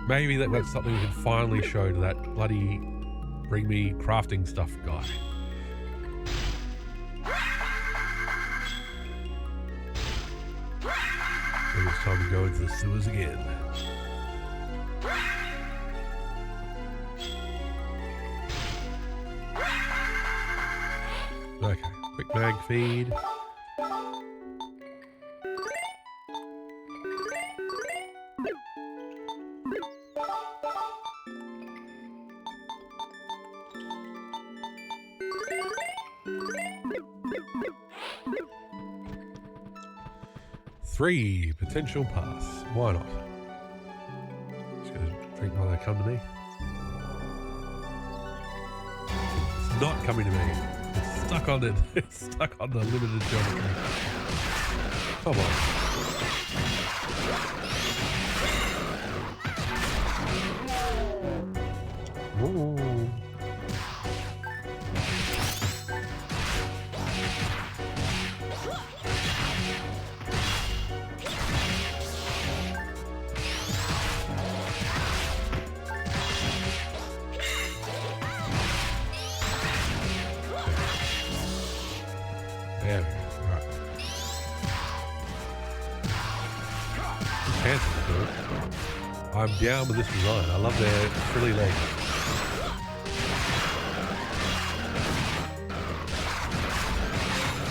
Maybe that's something we can finally show to that bloody bring me crafting stuff guy. Maybe it's time to go into the sewers again. Okay, quick mag feed. Three potential pass. Why not? Just gonna drink while they come to me. It's not coming to me. It's stuck on it. It's stuck on the limited geometry. Come on. Whoa. There we go. Right. Phantasy is good. I'm down with this design. I love their frilly legs.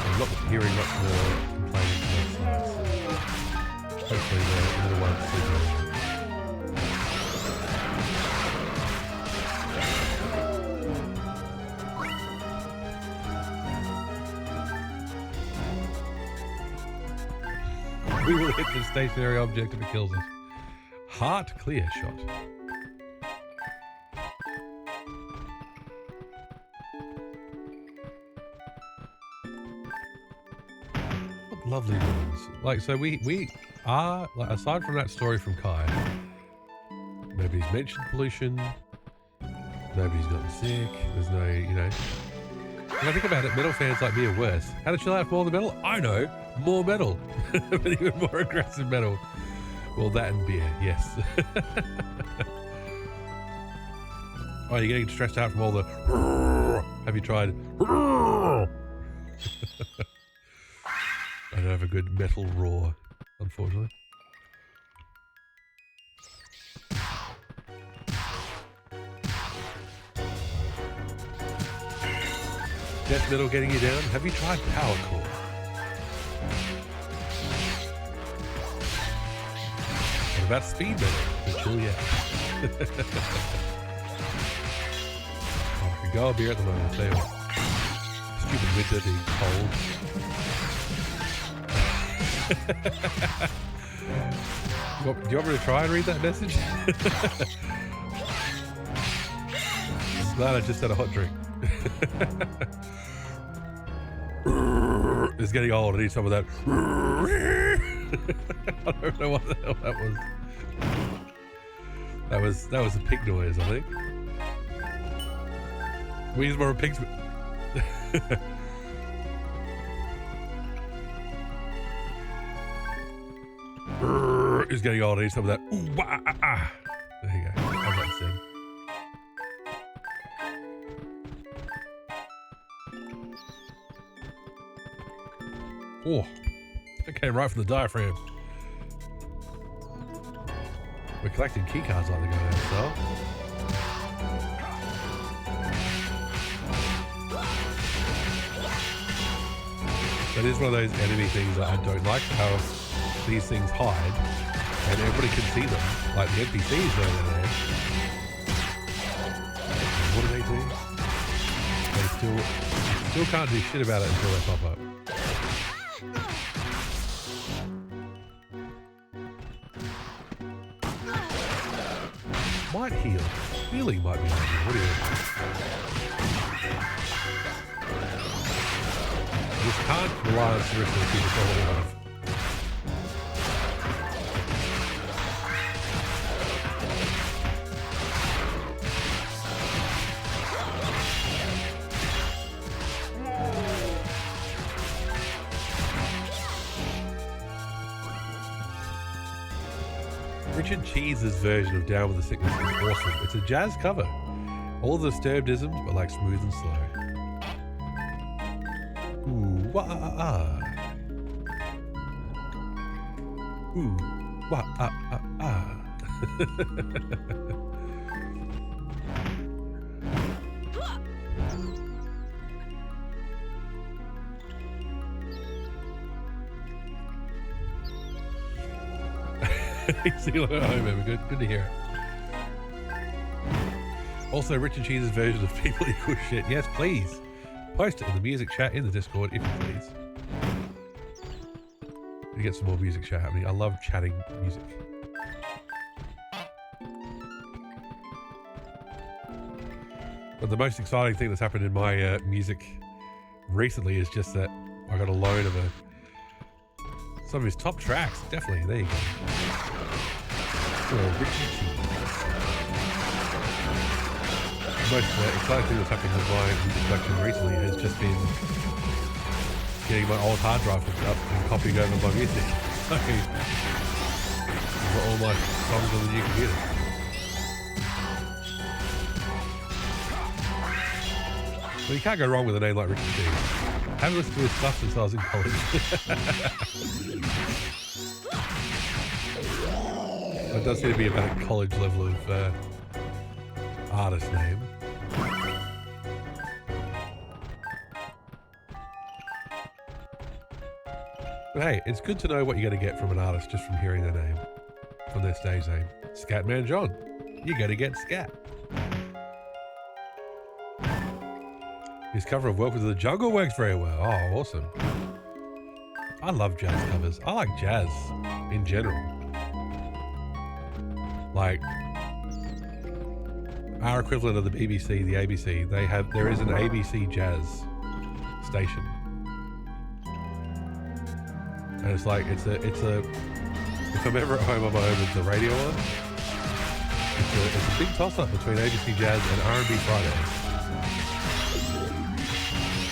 I'm not hearing much more complaining from those sides. Hopefully the little ones see those. We will hit the stationary object if it kills us. Heart clear shot. What lovely ones. Like, so we are, like, aside from that story from Kai, nobody's mentioned pollution, nobody's gotten sick, there's no, you know. When I think about it, metal fans like me are worse. How to chill out from all the metal? I know, more metal. But even more aggressive metal. Well, that and beer, yes. Oh, you're getting stressed out from all the... Have you tried... I don't have a good metal roar, unfortunately. death metal getting you down? Have you tried power chord? What about speed metal to chill you out? Oh, I could go a beer at the moment. I'll tell you what. Stupid winter being cold. Do you want me to try and read that message? I'm glad I just had a hot drink. It's getting old. I need some of that. I don't know what the hell that was. That was a pig noise, I think. We use more of pigs. It's getting old. I need some of that. Ooh, wah, ah, ah. There you go. How's that sing? Oh, that came right from the diaphragm. We're collecting key cards like the guy there, so. That is one of those enemy things that I don't like, how these things hide and everybody can see them, like the NPCs over there. What do? They still can't do shit about it until they pop up. Might heal. Healing might be an idea. What do you think? Just can't rely on seriously to keep us all alive. Richard Cheese's version of Down with the Sickness is awesome. It's a jazz cover. All the disturbedisms, but like smooth and slow. Ooh, wah, ah, ah. Ooh, wah, ah, ah, ah. See you at home, baby. Good to hear it. Also, Richard Cheese's version of People Equal Shit. Yes, please. Post it in the music chat in the Discord, if you please. We get some more music chat happening. I love chatting music. But the most exciting thing that's happened in my music recently is just that I got a loan of some of his top tracks. Definitely, there you go. Richard Cheese. The most exciting thing that's happened with my music collection recently has just been getting my old hard drive hooked up and copying over my music. So, I've got all my songs on the new computer. Well, you can't go wrong with a name like Richard Cheese. I haven't listened to his stuff since I was in college. It does seem to be about a college level of artist name. But hey, it's good to know what you're going to get from an artist just from hearing their name, from their stage name. Scatman John. You're going to get scat. His cover of Welcome to the Jungle works very well. Oh, awesome. I love jazz covers. I like jazz in general. Like our equivalent of the BBC, the ABC, there is an ABC jazz station. And it's like, if I'm ever at home on my own with the radio on, it's a big toss-up between ABC Jazz and R&B Fridays.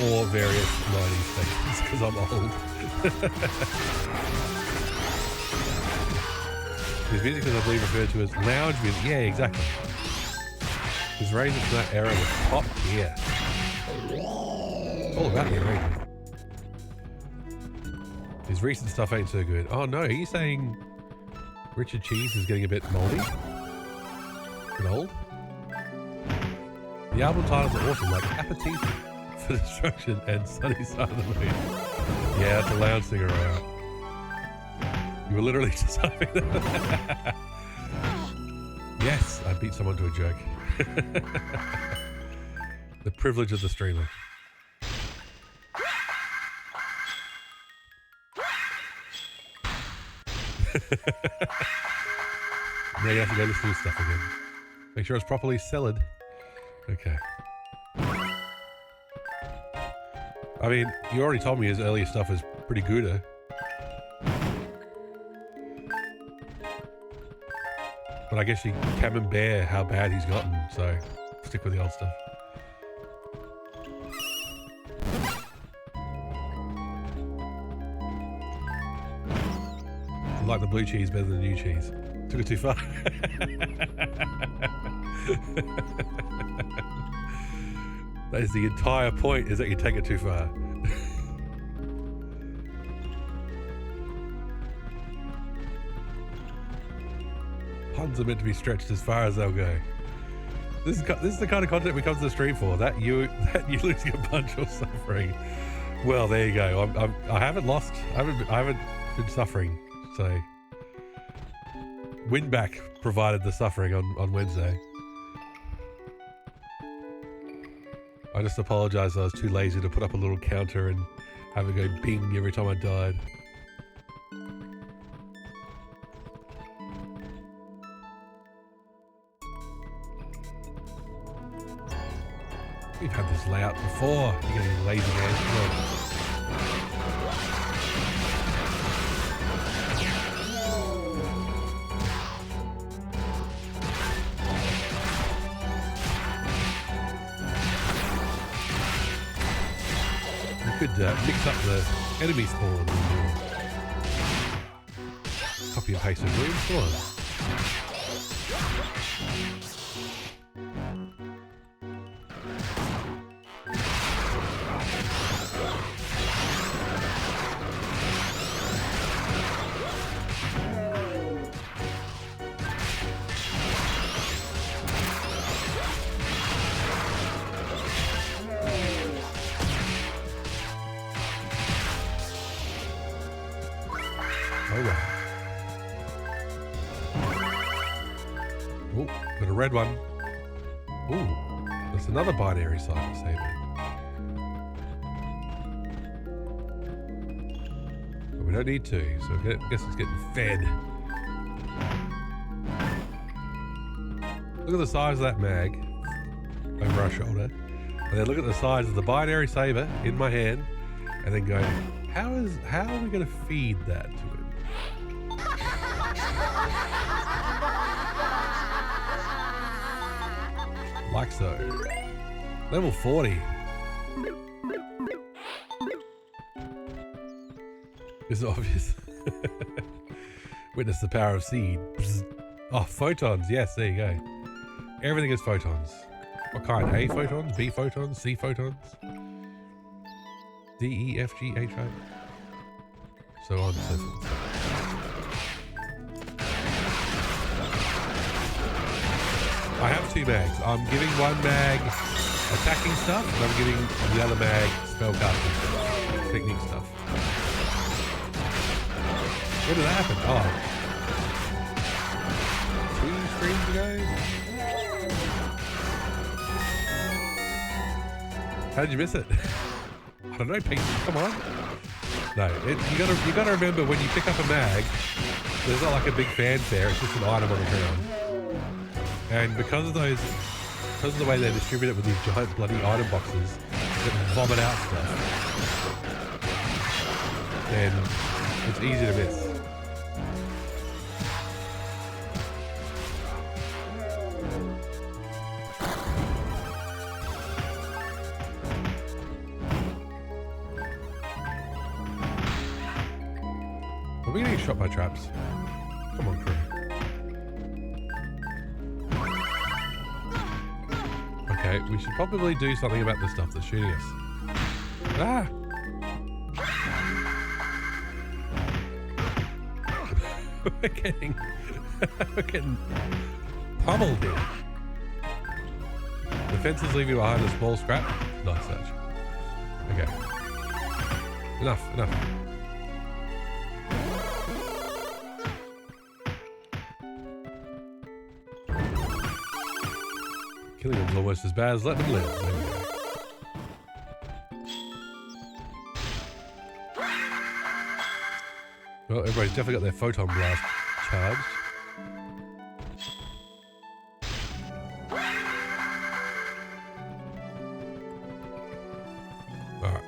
Or various 90s stations, because I'm old. His music is, I believe, referred to as lounge music. Yeah, exactly. His arrangements from that era were top tier. All about the arrangement. His recent stuff ain't so good. Oh no, are you saying Richard Cheese is getting a bit moldy? A bit old? The album titles are awesome, like Appetite, for destruction and sunny side of the moon. Yeah, that's a lounge singer, right? You were literally just hoping that. Yes, I beat someone to a joke. The privilege of the streamer. Now you have to go listen to stuff again. Make sure it's properly cellared. Okay. I mean, you already told me his earlier stuff is pretty good. But I guess you can't bear how bad he's gotten, so stick with the old stuff. I like the blue cheese better than the new cheese. Took it too far. That is the entire point, is that you take it too far. Puns are meant to be stretched as far as they'll go. This is the kind of content we come to the stream for. That you losing a bunch or suffering. Well, there you go. I haven't lost. I haven't been suffering. So win back provided the suffering on Wednesday. I just apologize. I was too lazy to put up a little counter and have it go bing every time I died. We've had this layout before. You're getting lazy, man. Come on. You could mix up the enemy spawn and copy and paste the rooms. Come on. Red one. Ooh, there's another binary side to save it. But we don't need to, so I guess it's getting fed. Look at the size of that mag over our shoulder, and then look at the size of the binary saber in my hand, and then go, how are we going to feed that to him? Like so. Level 40. Is it obvious? Witness the power of seed. Oh, photons. Yes, there you go. Everything is photons. What kind? A photons, B photons, C photons, D, E, F, G, H, I. So on and so forth. I have 2 mags. I'm giving one mag attacking stuff, and I'm giving the other mag spellcasting stuff, technique stuff. When did that happen? Oh. 2 streams ago? How did you miss it? I don't know, Pete. Come on. No, you gotta remember when you pick up a mag, there's not like a big fanfare, it's just an item on the ground. And because of the way they distribute it with these giant bloody item boxes that vomit out stuff, then it's easy to miss. Are we getting shot by traps? Come on, crew. Okay, we should probably do something about the stuff that's shooting us. Ah! We're getting pummeled here. The fence is leaving behind a small scrap. Nice, Edge. Okay. Enough. Killing them's almost as bad as letting them live. There we go. Well, everybody's definitely got their photon blast charged. Alright.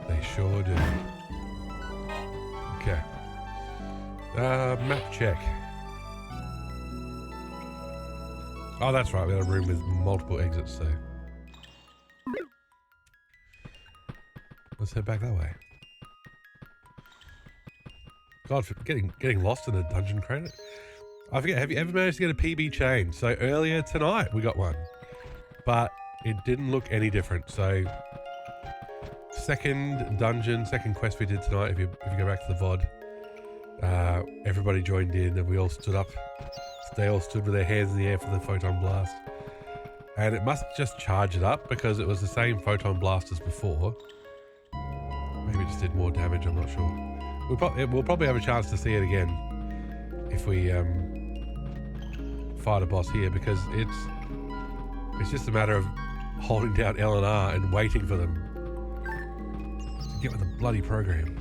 They sure do. Okay. Map check. Oh, that's right. We had a room with multiple exits, so let's head back that way. God, for getting lost in a dungeon credit. I forget. Have you ever managed to get a PB chain? So earlier tonight we got one, but it didn't look any different. So second quest we did tonight. If you go back to the VOD, everybody joined in and we all stood up. They all stood with their hands in the air for the photon blast. And it must just charge it up because it was the same photon blast as before. Maybe it just did more damage, I'm not sure. We'll probably have a chance to see it again if we fight a boss here, because it's just a matter of holding down L and R and waiting for them to get with the bloody program.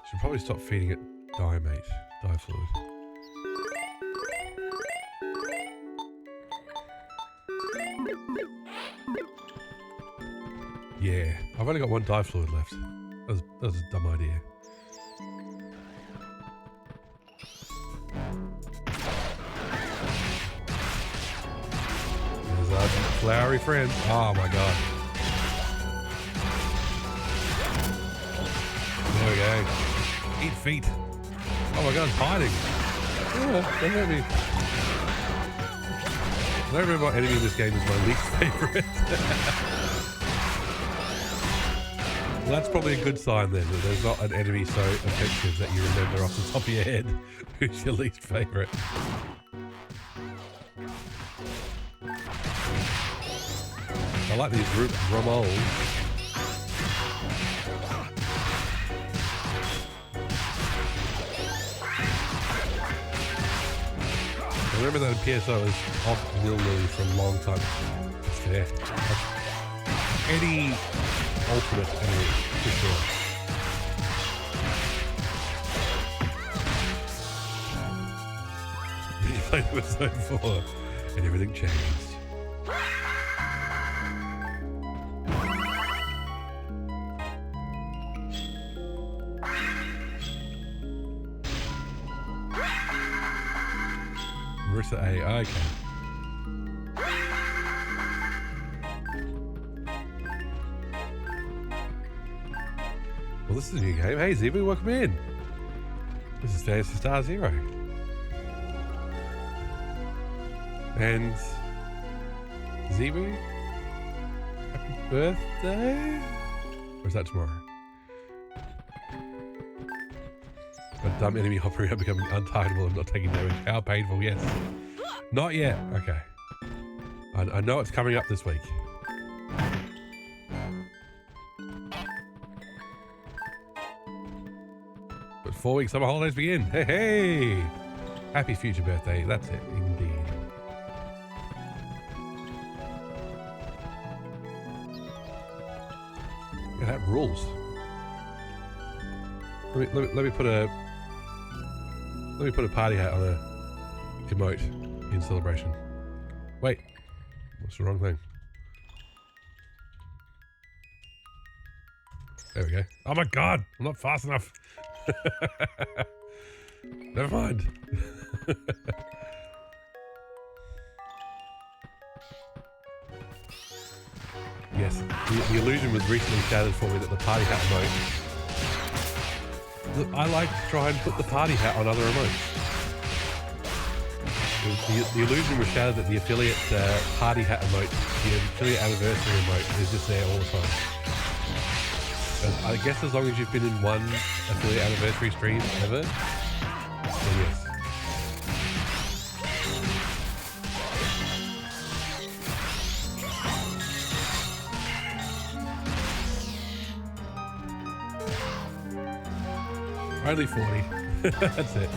Should probably stop feeding it dye fluid. Yeah, I've only got one dye fluid left. That was a dumb idea. There's our flowery friend. Oh my god. There we go. Eat feet. Oh my god, it's hiding. Oh, don't hurt me. I don't remember what enemy in this game is my least favourite. Well, that's probably a good sign then, that there's not an enemy so offensive that you remember off the top of your head who's your least favourite. I like these Romoles. I remember that in PSO was off nilly for a long time. It's fair. Any ultimate enemy, for sure. Then you played episode 4 and everything changed. Marissa A. Okay. Well, this is a new game. Hey, Zebu, welcome in. This is Phantasy Star Zero. And Zebu, happy birthday? Or is that tomorrow? A dumb enemy hopping around becoming untargetable and not taking damage. How painful, yes. Not yet. Okay. I know it's coming up this week. But 4 weeks summer holidays begin. Hey, hey! Happy future birthday. That's it, indeed. Yeah, that rules. Let me put a party hat on a emote in celebration. Wait, what's the wrong thing? There we go. Oh my god, I'm not fast enough. Never mind. Yes, the illusion was recently shattered for me that the party hat emote. I like to try and put the party hat on other emotes. The illusion was shattered that the affiliate party hat emote, the affiliate anniversary emote, is just there all the time. I guess as long as you've been in one affiliate anniversary stream ever, then yes. Only 40. That's it.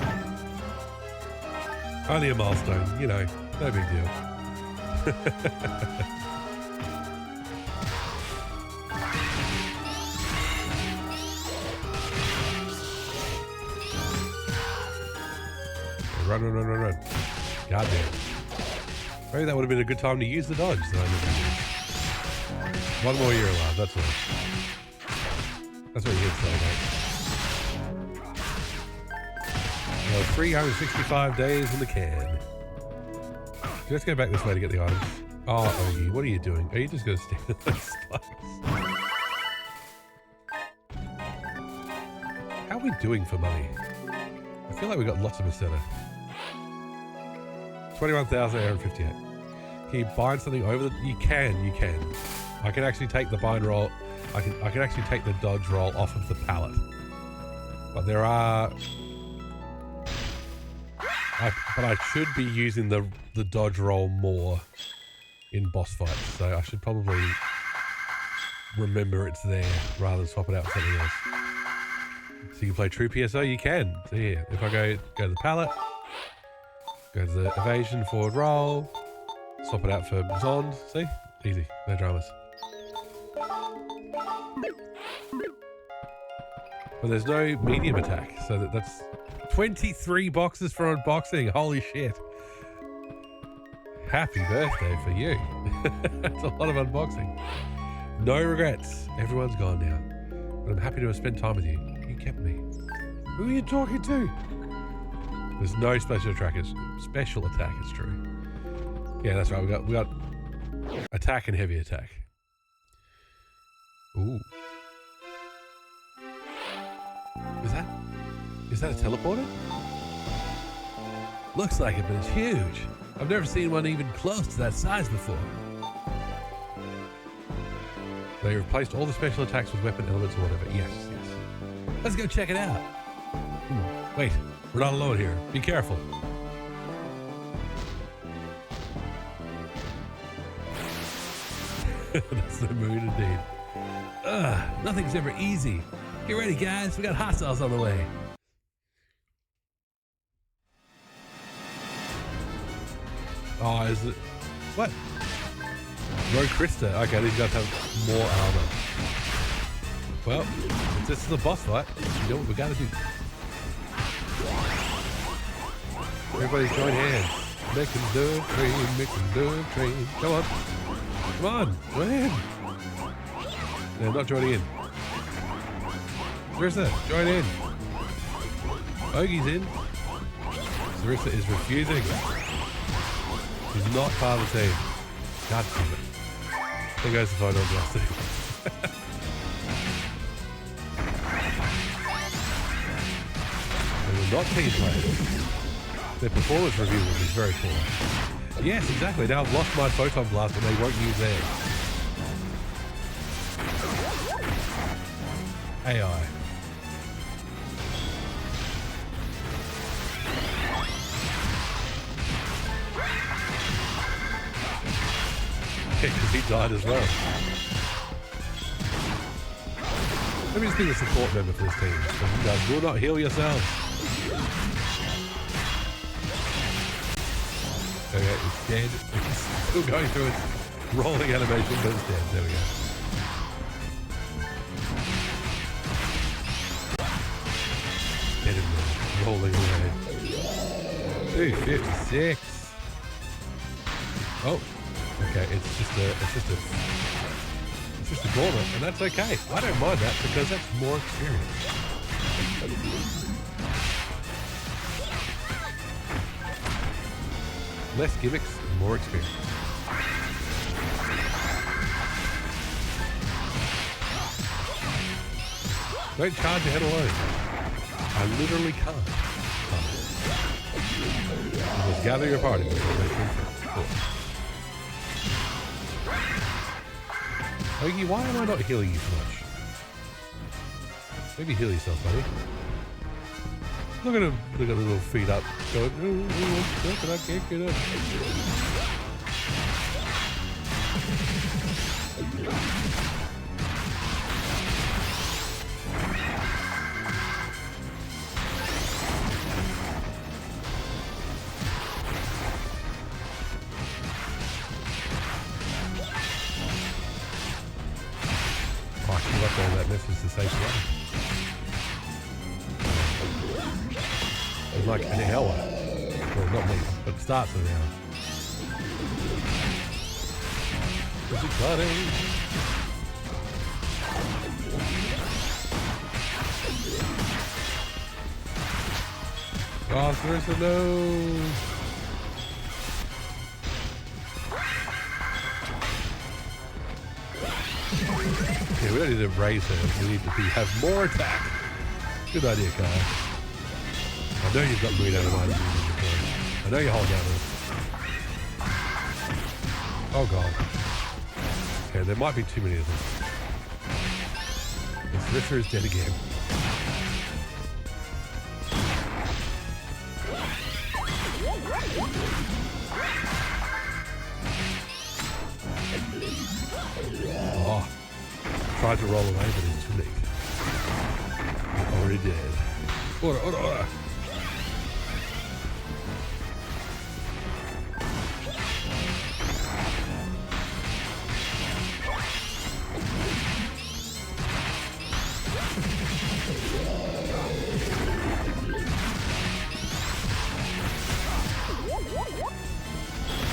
Only a milestone, you know, no big deal. Run. God damn. Maybe that would have been a good time to use the dodge that I never used. One more year alive, that's all. That's what you get to say, mate. Well, 365 days in the can. Let's go back this way to get the items. Oh, Ogie, what are you doing? Are you just going to stand in those spikes? How are we doing for money? I feel like we got lots of Meseta. 21,858. Can you bind something over the... You can. I can actually take the bind roll... I can actually take the dodge roll off of the pallet. But there are... But I should be using the dodge roll more in boss fights, so I should probably remember it's there rather than swap it out for something else. So you can play true PSO, you can. So here, if I go to the pallet, go to the evasion forward roll, swap it out for Zond, see? Easy, no dramas. But there's no medium attack, so that's 23 boxes for unboxing. Holy shit. Happy birthday for you. That's a lot of unboxing. No regrets. Everyone's gone now. But I'm happy to have spent time with you. You kept me. Who are you talking to? There's no special attack. Special attack, it's true. Yeah, that's right. We got attack and heavy attack. Ooh. Is that a teleporter? Looks like it, but it's huge. I've never seen one even close to that size before. They replaced all the special attacks with weapon elements or whatever. Yes. Let's go check it out. Wait, we're not alone here. Be careful. That's the mood indeed. Nothing's ever easy. Get ready, guys. We got hostiles on the way. Oh, is it... What? Rogue Krista. Okay, these guys have more armor. Well, if this is a boss fight, you know what we gotta do. Everybody join hands. Make them do a train, make them do a train. Come on. Come on, join in. No, not joining in. Sarissa, join in. Ogie's in. Sarissa is refusing. She's not part of the team. God damn it. There goes the photo blasting. They were not team players. Their performance review will be very poor. Yes, exactly. Now I've lost my photon blast and they won't use theirs. AI. Because he died as well. Let me just be the support member for this team. So you guys will not heal yourselves. Okay, it's dead. It's still going through its rolling animation, but it's dead. There we go. Dead in there, rolling away. 256. Oh. Okay, it's just a gauntlet, and that's okay. I don't mind that because that's more experience. Less gimmicks, more experience. Don't charge ahead alone. I literally can't. Because Gather your party. Ogie, why am I not healing you so much? Maybe heal yourself, buddy. Look at him. Look at the little feet up. Going, I can't get up. That misses the safe one. It's like an hour. Well, not me, but it starts an hour. It's exciting. Oh, Sarissa, no. Yeah, we don't need to raise her. We need to have more attack. Good idea, Kai. I know you've got mood out of mind. I know you hold down it. Oh god. Okay, there might be too many of them. The Sarissa is dead again. Oh. Tried to roll away, but it's too late. You're already dead. Order, order, order!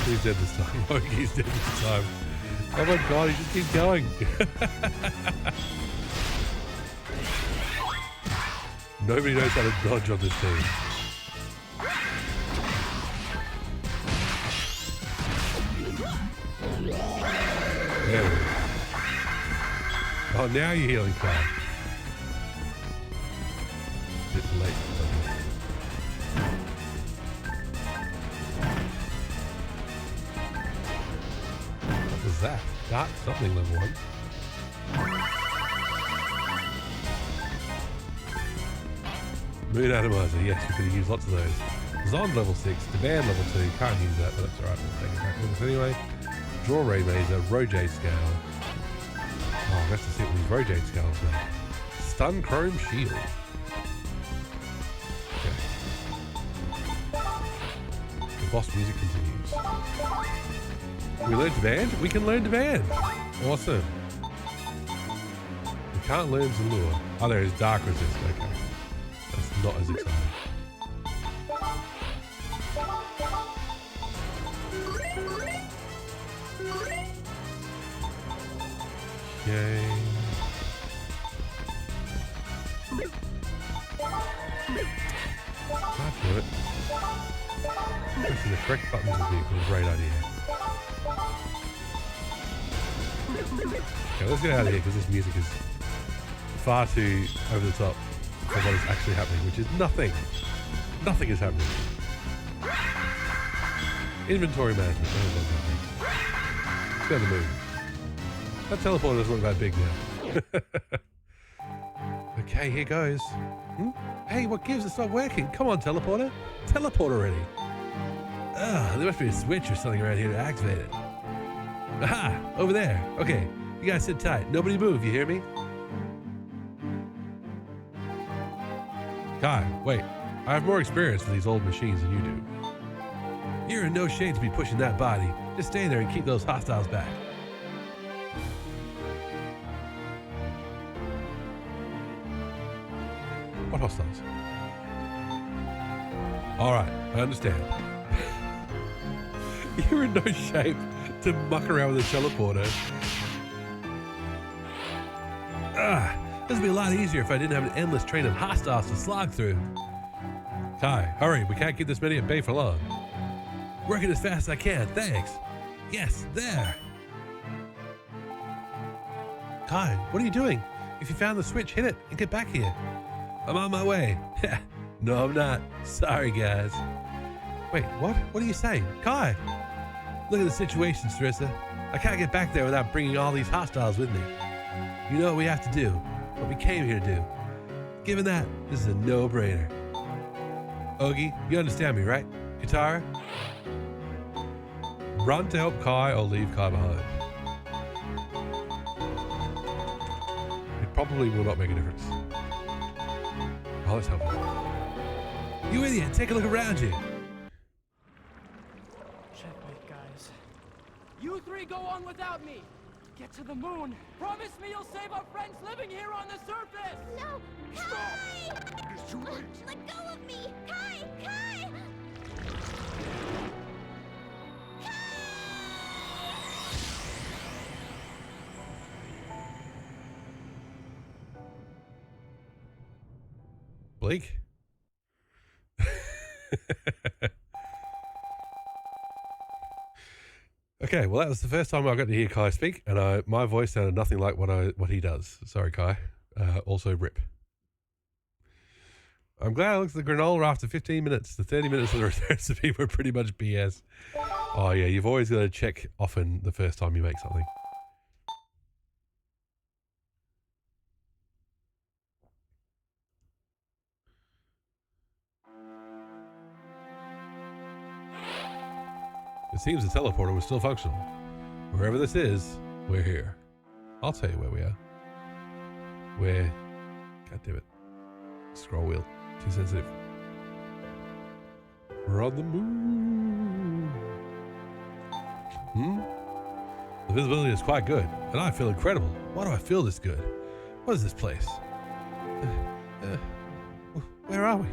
He's dead this time. Oh, he's dead this time. Oh my god, he just keeps going. Nobody knows how to dodge on this team. There we go. Oh, now you're healing fast. Bit late. What was that? Dark something level 1. Moon Atomizer, yes, you could use lots of those. Zond level 6, Demand level 2, can't use that, but that's alright, we'll take it back with us anyway. Draw Ray Mazer, Rojade Scale. Oh, that's to see what these Rojade Scales are. Stun Chrome Shield. Okay. The boss music continues. Can we learn Demand? We can learn Demand! Awesome. We can't learn Zalure. Oh, there is Dark Resist, okay. That's not as exciting. Okay. Can't do it. Pressing the correct buttons would be a great idea. Okay, let's get out of here because this music is far too over the top for what is actually happening, which is nothing. Nothing is happening. Inventory management. Let's go to the moon. That teleporter doesn't look that big now. Okay, here goes. Hey, what gives? It's not working. Come on, teleporter. Teleport already. There must be a switch or something around here to activate it. Aha! Over there. Okay, you guys sit tight. Nobody move, you hear me? Kai, wait. I have more experience with these old machines than you do. You're in no shape to be pushing that body. Just stay there and keep those hostiles back. What hostiles? Alright, I understand. You're in no shape to muck around with a teleporter. This would be a lot easier if I didn't have an endless train of hostiles to slog through. Kai, hurry, we can't keep this many at bay for long. Working as fast as I can, thanks. Yes, there. Kai, what are you doing? If you found the switch, hit it and get back here. I'm on my way. No, I'm not. Sorry, guys. Wait, what? What are you saying? Kai! Look at the situation, Sarissa. I can't get back there without bringing all these hostiles with me. You know what we have to do. What we came here to do. Given that, this is a no-brainer. Ogie, you understand me, right? Katara? Run to help Kai or leave Kai behind. It probably will not make a difference. Oh, let's help him. You idiot, take a look around you. Checkmate, guys. You three go on without me. Get to the moon. Promise me you'll save our friends living here on the surface. No! Kai! It's too late. Let go of me! Kai! Kai! Blake? Okay, well that was the first time I got to hear Kai speak, and my voice sounded nothing like what he does. Sorry, Kai. Also, rip. I'm glad I looked at the granola after 15 minutes. The 30 minutes of the recipe were pretty much BS. Oh yeah, you've always got to check often the first time you make something. It seems the teleporter was still functional. Wherever this is, we're here. I'll tell you where we are. We're... God damn it. Scroll wheel. Too sensitive. We're on the moon. The visibility is quite good, and I feel incredible. Why do I feel this good? What is this place? Where are we?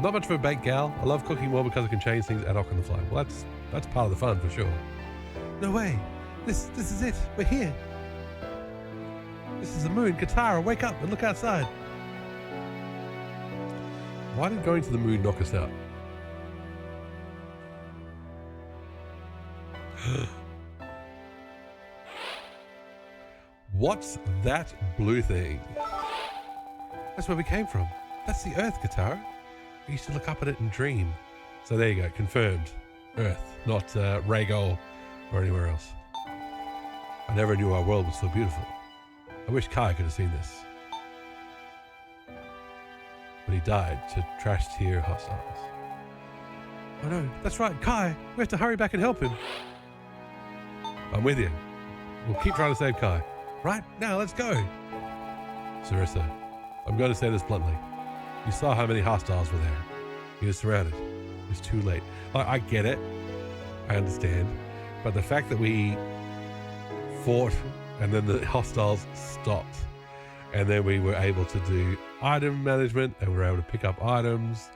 Not much of a baked gal. I love cooking more because I can change things ad hoc on the fly. Well, that's part of the fun for sure. No way. This is it. We're here. This is the moon. Katara, wake up and look outside. Why did going to the moon knock us out? What's that blue thing? That's where we came from. That's the Earth, Katara. We used to look up at it and dream. So there you go, confirmed. Earth, not Rhaegal or anywhere else. I never knew our world was so beautiful. I wish Kai could have seen this. But he died to trash tier hostiles. Oh no, that's right, Kai. We have to hurry back and help him. I'm with you. We'll keep trying to save Kai. Right, now let's go. Sarissa, I'm going to say this bluntly. You saw how many hostiles were there. He was surrounded. It was too late. I get it. I understand. But the fact that we fought and then the hostiles stopped and then we were able to do item management and we were able to pick up items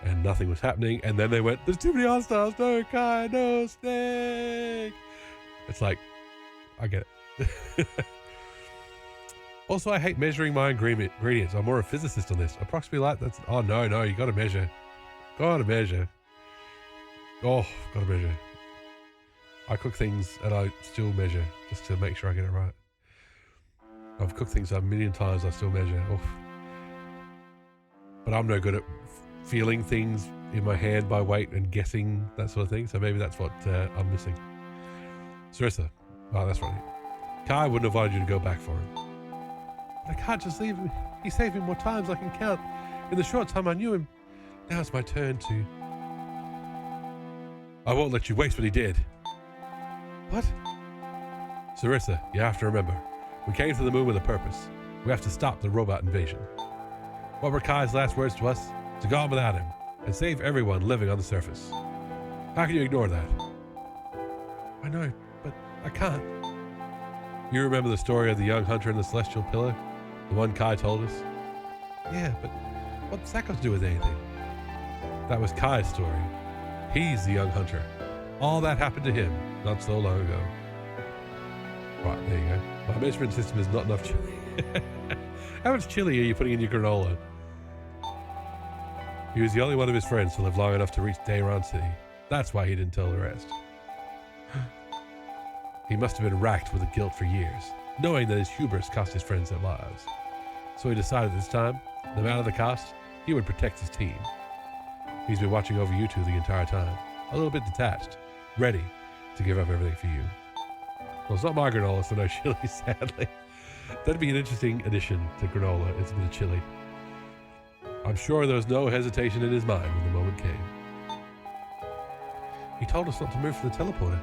and nothing was happening, and then they went, there's too many hostiles, no Kai, no Snake. It's like, I get it. Also, I hate measuring my ingredients. I'm more a physicist on this. Approximately like that's... Oh, no, you gotta measure. Gotta measure. Oh, gotta measure. I cook things and I still measure just to make sure I get it right. I've cooked things a million times, I still measure. Oh. But I'm no good at feeling things in my hand by weight and guessing that sort of thing. So maybe that's what I'm missing. Sarissa. Oh, that's right. Kai wouldn't have wanted you to go back for him. I can't just leave him. He saved me more times than I can count. In the short time I knew him, now it's my turn to... I won't let you waste what he did. What? Sarissa, you have to remember, we came to the moon with a purpose. We have to stop the robot invasion. What were Kai's last words to us? To go on without him and save everyone living on the surface. How can you ignore that? I know, but I can't. You remember the story of the young hunter and the celestial pillar? The one Kai told us? Yeah, but what's that got to do with anything? That was Kai's story. He's the young hunter. All that happened to him not so long ago. Right, there you go. My measurement system is not enough chili. How much chili are you putting in your granola? He was the only one of his friends to live long enough to reach Dayron City. That's why he didn't tell the rest. He must have been racked with guilt for years, knowing that his hubris cost his friends their lives. So he decided this time, no matter the cost, he would protect his team. He's been watching over you two the entire time. A little bit detached, ready to give up everything for you. Well, it's not my granola, so no chili, sadly. That'd be an interesting addition to granola. It's a bit of chili. I'm sure there was no hesitation in his mind when the moment came. He told us not to move for the teleporter.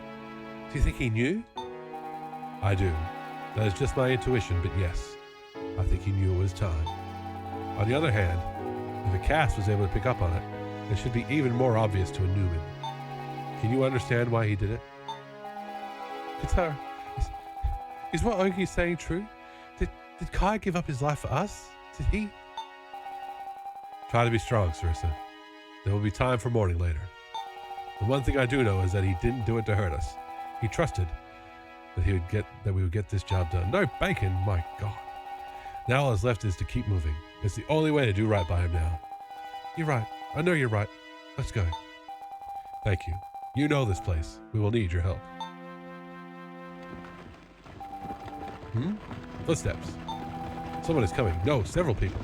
Do you think he knew? I do. That is just my intuition, but yes, I think he knew it was time. On the other hand, if a cast was able to pick up on it, it should be even more obvious to a newman. Can you understand why he did it? Guitar, is what Ogi's saying true? Did Kai give up his life for us? Did he? Try to be strong, Sarissa. There will be time for mourning later. The one thing I do know is that he didn't do it to hurt us. He trusted that we would get this job done. No bacon, my God. Now all that's left is to keep moving. It's the only way to do right by him now. You're right. I know you're right. Let's go. Thank you. You know this place. We will need your help. Footsteps. Someone is coming. No, several people.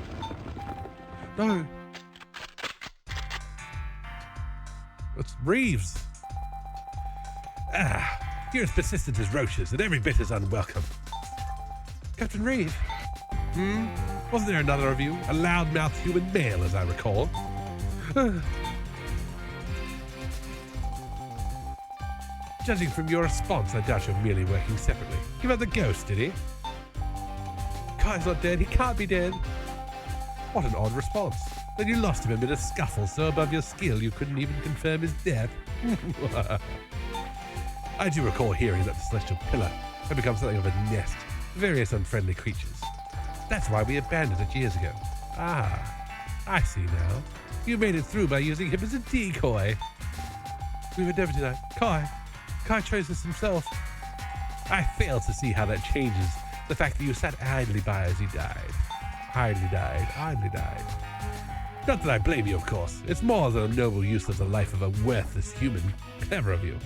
No. It's Reeves. You're as persistent as roaches and every bit as unwelcome. Captain Reeve. Wasn't there another of you? A loud-mouthed human male, as I recall. Judging from your response, I doubt you're merely working separately. Give up the ghost, did he? Kai's not dead. He can't be dead. What an odd response. Then you lost him amid a scuffle so above your skill you couldn't even confirm his death. I do recall hearing that the celestial pillar had become something of a nest for various unfriendly creatures. That's why we abandoned it years ago. I see now. You made it through by using him as a decoy. We would never do that. Kai chose this himself. I fail to see how that changes the fact that you sat idly by as he died. Idly died. Not that I blame you, of course. It's more than a noble use of the life of a worthless human. Clever of you.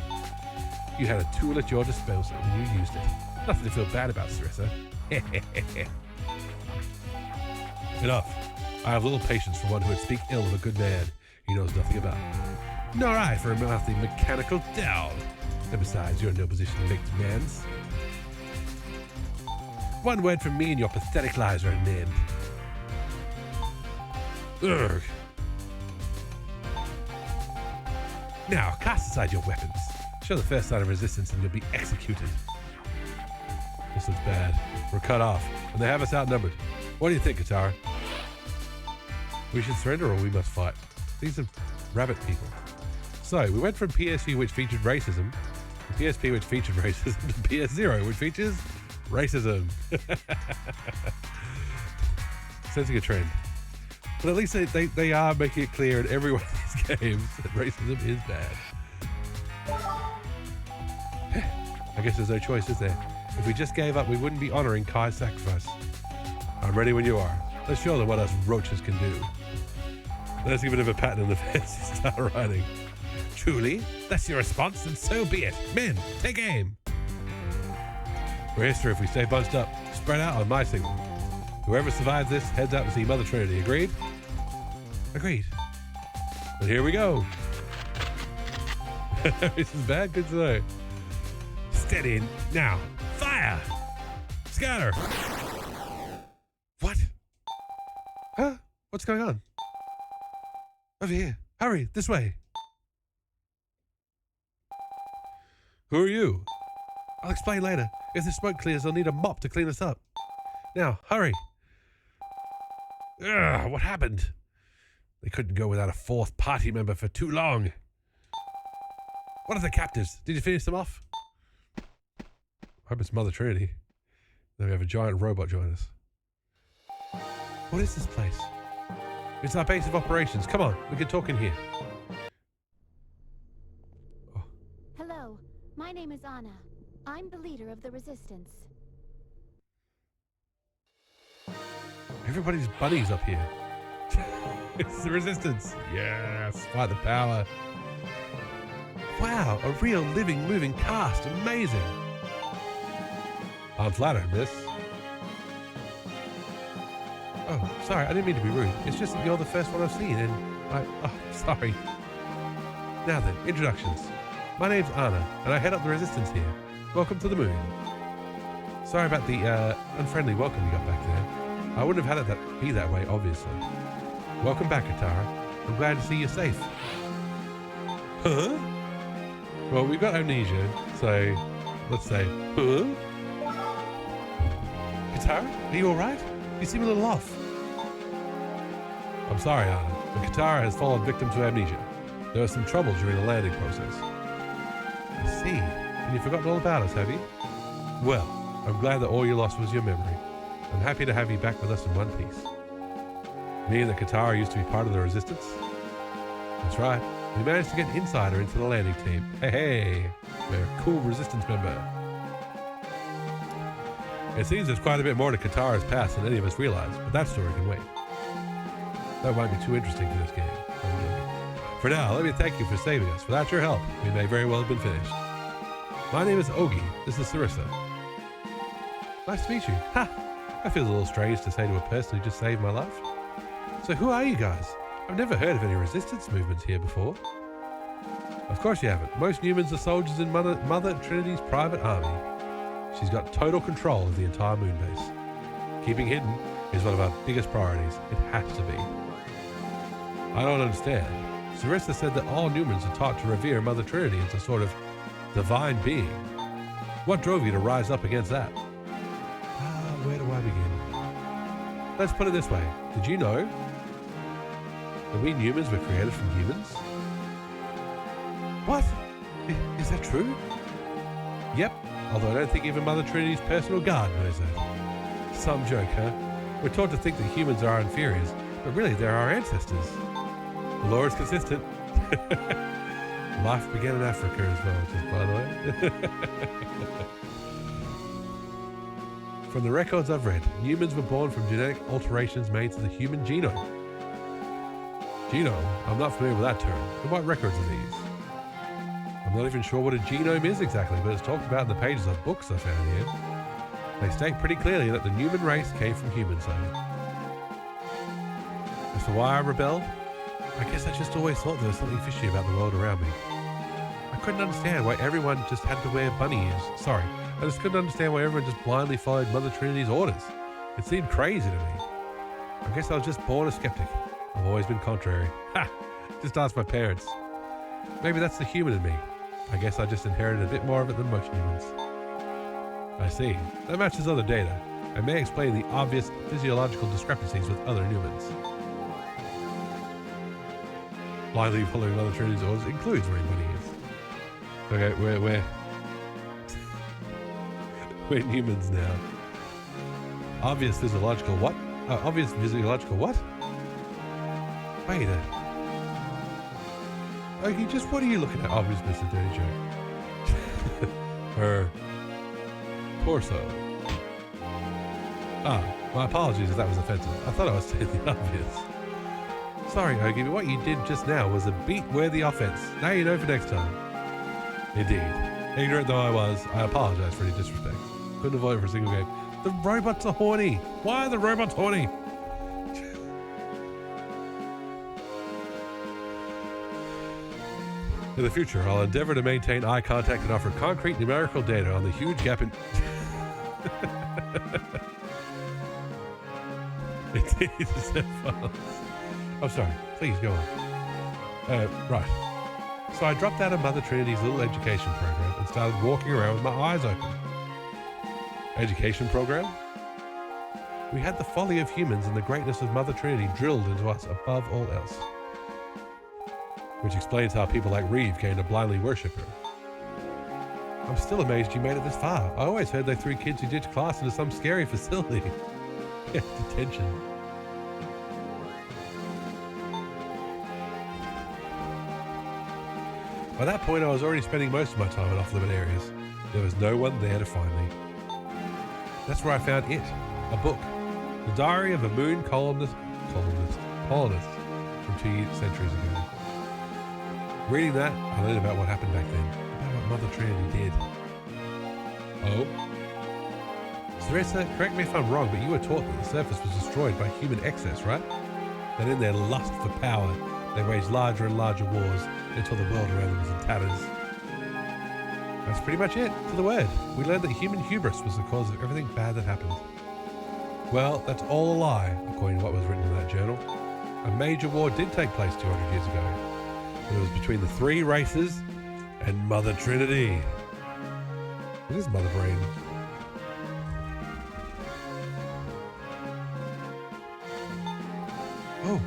You had a tool at your disposal and you used it. Nothing to feel bad about, Sarissa. Enough. I have little patience for one who would speak ill of a good man he knows nothing about. Nor I for a mouthy mechanical doll. And besides, you're in no position to make demands. One word from me and your pathetic lies are an end. Ugh. Now, cast aside your weapons. Show the first sign of resistance and you'll be executed. This looks bad. We're cut off, and they have us outnumbered. What do you think, Katara? We should surrender or we must fight? These are rabbit people. So, we went from PSU, which featured racism, to PSP, which featured racism, to PS0, which features racism. Sensing a trend. But at least they are making it clear in every one of these games that racism is bad. I guess there's no choice, is there? If we just gave up, we wouldn't be honoring Kai's sacrifice. I'm ready when you are. Let's show them what us roaches can do. Let's give it a bit of a pattern in the fancy style writing. Truly, that's your response, and so be it. Men, take aim. We're history if we stay bunched up. Spread out on my signal. Whoever survives this heads out to see Mother Trinity. Agreed? Agreed. But here we go. This is bad? Good to know. Steady. Now. Fire! Scatter! What? Huh? What's going on? Over here. Hurry, this way. Who are you? I'll explain later. If the smoke clears, I'll need a mop to clean us up. Now, hurry. Ugh, what happened? They couldn't go without a fourth party member for too long. What are the captives? Did you finish them off? I hope it's Mother Trinity. Then we have a giant robot join us. What is this place? It's our base of operations. Come on, we can talk in here. Oh. Hello, my name is Anna. I'm the leader of the Resistance. Everybody's buddies up here. It's the Resistance. Yes, fight the power. Wow, a real living, moving cast. Amazing. I'm flattered, miss. Oh, sorry, I didn't mean to be rude. It's just that you're the first one I've seen, and sorry. Now then, introductions. My name's Anna, and I head up the resistance here. Welcome to the moon. Sorry about the unfriendly welcome you got back there. I wouldn't have had it be that way, obviously. Welcome back, Katara. I'm glad to see you're safe. Huh? Well, we've got amnesia, so let's say, huh? Katara, are you alright? You seem a little off. I'm sorry, Anna, but Katara has fallen victim to amnesia. There was some trouble during the landing process. I see. And you've forgotten all about us, have you? Well, I'm glad that all you lost was your memory. I'm happy to have you back with us in one piece. Me and the Katara used to be part of the resistance? That's right. We managed to get an insider into the landing team. Hey, we're a cool resistance member. It seems there's quite a bit more to Katara's past than any of us realize, but that story can wait. That might be too interesting for this game. For now, let me thank you for saving us. Without your help, we may very well have been finished. My name is Ogi. This is Sarissa. Nice to meet you. Ha! That feels a little strange to say to a person who just saved my life. So who are you guys? I've never heard of any resistance movements here before. Of course you haven't. Most humans are soldiers in Mother Trinity's private army. She's got total control of the entire moon base. Keeping hidden is one of our biggest priorities. It has to be. I don't understand. Sarissa said that all humans are taught to revere Mother Trinity as a sort of divine being. What drove you to rise up against that? Where do I begin? Let's put it this way. Did you know that we humans were created from humans? What? Is that true? Yep, although I don't think even Mother Trinity's personal guard knows that. Some joke, huh? We're taught to think that humans are our inferiors, but really they're our ancestors. The law is consistent. Life began in Africa as well, just by the way. From the records I've read, humans were born from genetic alterations made to the human genome. Genome? I'm not familiar with that term. And what records are these? I'm not even sure what a genome is exactly, but it's talked about in the pages of books I found here. They state pretty clearly that the human race came from humans, though. As to why I rebelled? I guess I just always thought there was something fishy about the world around me. I couldn't understand why everyone just had to wear bunny ears. Sorry, I just couldn't understand why everyone just blindly followed Mother Trinity's orders. It seemed crazy to me. I guess I was just born a skeptic. I've always been contrary. Ha! Just ask my parents. Maybe that's the human in me. I guess I just inherited a bit more of it than most humans. I see. That matches other data, and may explain the obvious physiological discrepancies with other humans. Blindly following Mother Trinity's orders includes wearing bunny ears. Okay, we're humans now. Obvious physiological what? Obvious physiological what? Wait a... Okay, just what are you looking at? Obvious Mr. Dirty Joke. Her torso. My apologies if that was offensive. I thought I was saying the obvious. Sorry, Ogie, but what you did just now was a beat-worthy offense. Now you know for next time. Indeed. Ignorant though I was, I apologize for any disrespect. Couldn't avoid it for a single game. The robots are horny. Why are the robots horny? In the future, I'll endeavor to maintain eye contact and offer concrete numerical data on the huge gap in... Indeed, I'm sorry. Please go on. Right. So I dropped out of Mother Trinity's little education program and started walking around with my eyes open. Education program? We had the folly of humans and the greatness of Mother Trinity drilled into us above all else. Which explains how people like Reeve came to blindly worship her. I'm still amazed you made it this far. I always heard they threw kids who ditched class into some scary facility. Yeah, detention. By that point, I was already spending most of my time in off-limit areas. There was no one there to find me. That's where I found it, a book. The Diary of a Moon colonist from 2 centuries ago. Reading that, I learned about what happened back then, about what Mother Trinity did. Oh? Theresa, correct me if I'm wrong, but you were taught that the surface was destroyed by human excess, right? That in their lust for power, they waged larger and larger wars until the world around them was in tatters. That's pretty much it, to the word. We learned that human hubris was the cause of everything bad that happened. Well, that's all a lie, according to what was written in that journal. A major war did take place 200 years ago. It was between the three races and Mother Trinity. What is Mother Brain? Oh.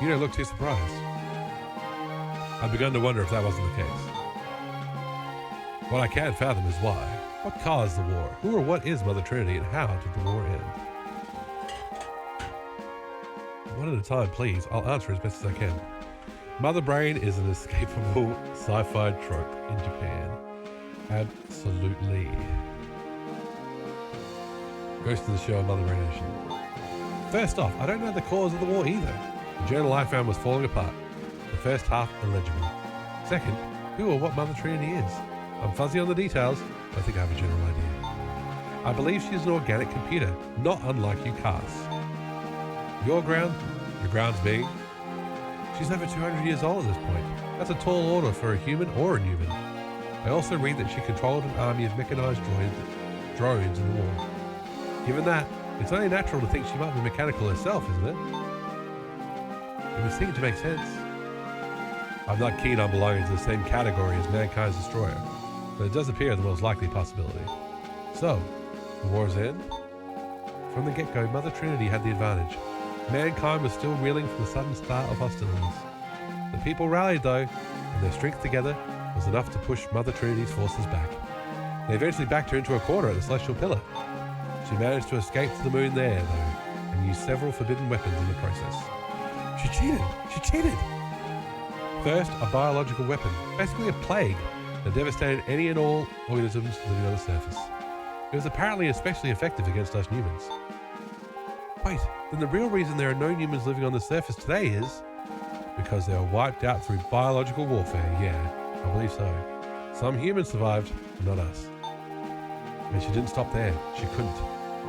You don't look too surprised. I've begun to wonder if that wasn't the case. What I can't fathom is why. What caused the war? Who or what is Mother Trinity, and how did the war end? One at a time, please. I'll answer as best as I can. Mother Brain is an escapable sci-fi trope in Japan. Absolutely. Ghost of the show, Mother Brain Edition. First off, I don't know the cause of the war either. The journal I found was falling apart. The first half illegible. Second, who or what Mother Trinity is. I'm fuzzy on the details, but I think I have a general idea. I believe she's an organic computer, not unlike you casts. Your ground's me. She's over 200 years old at this point. That's a tall order for a human or a Newman. I also read that she controlled an army of mechanized drones in the war. Given that, it's only natural to think she might be mechanical herself, isn't it? It would seem to make sense. I'm not keen on belonging to the same category as mankind's destroyer, but it does appear the most likely possibility. So, the war's end? From the get-go, Mother Trinity had the advantage. Mankind was still reeling from the sudden start of hostilities. The people rallied though, and their strength together was enough to push Mother Trinity's forces back. They eventually backed her into a corner at the Celestial Pillar. She managed to escape to the moon there though, and used several forbidden weapons in the process. She cheated! First, a biological weapon, basically a plague that devastated any and all organisms living on the surface. It was apparently especially effective against us humans. Wait, then the real reason there are no humans living on the surface today is because they were wiped out through biological warfare. Yeah, I believe so. Some humans survived, but not us. And she didn't stop there. She couldn't.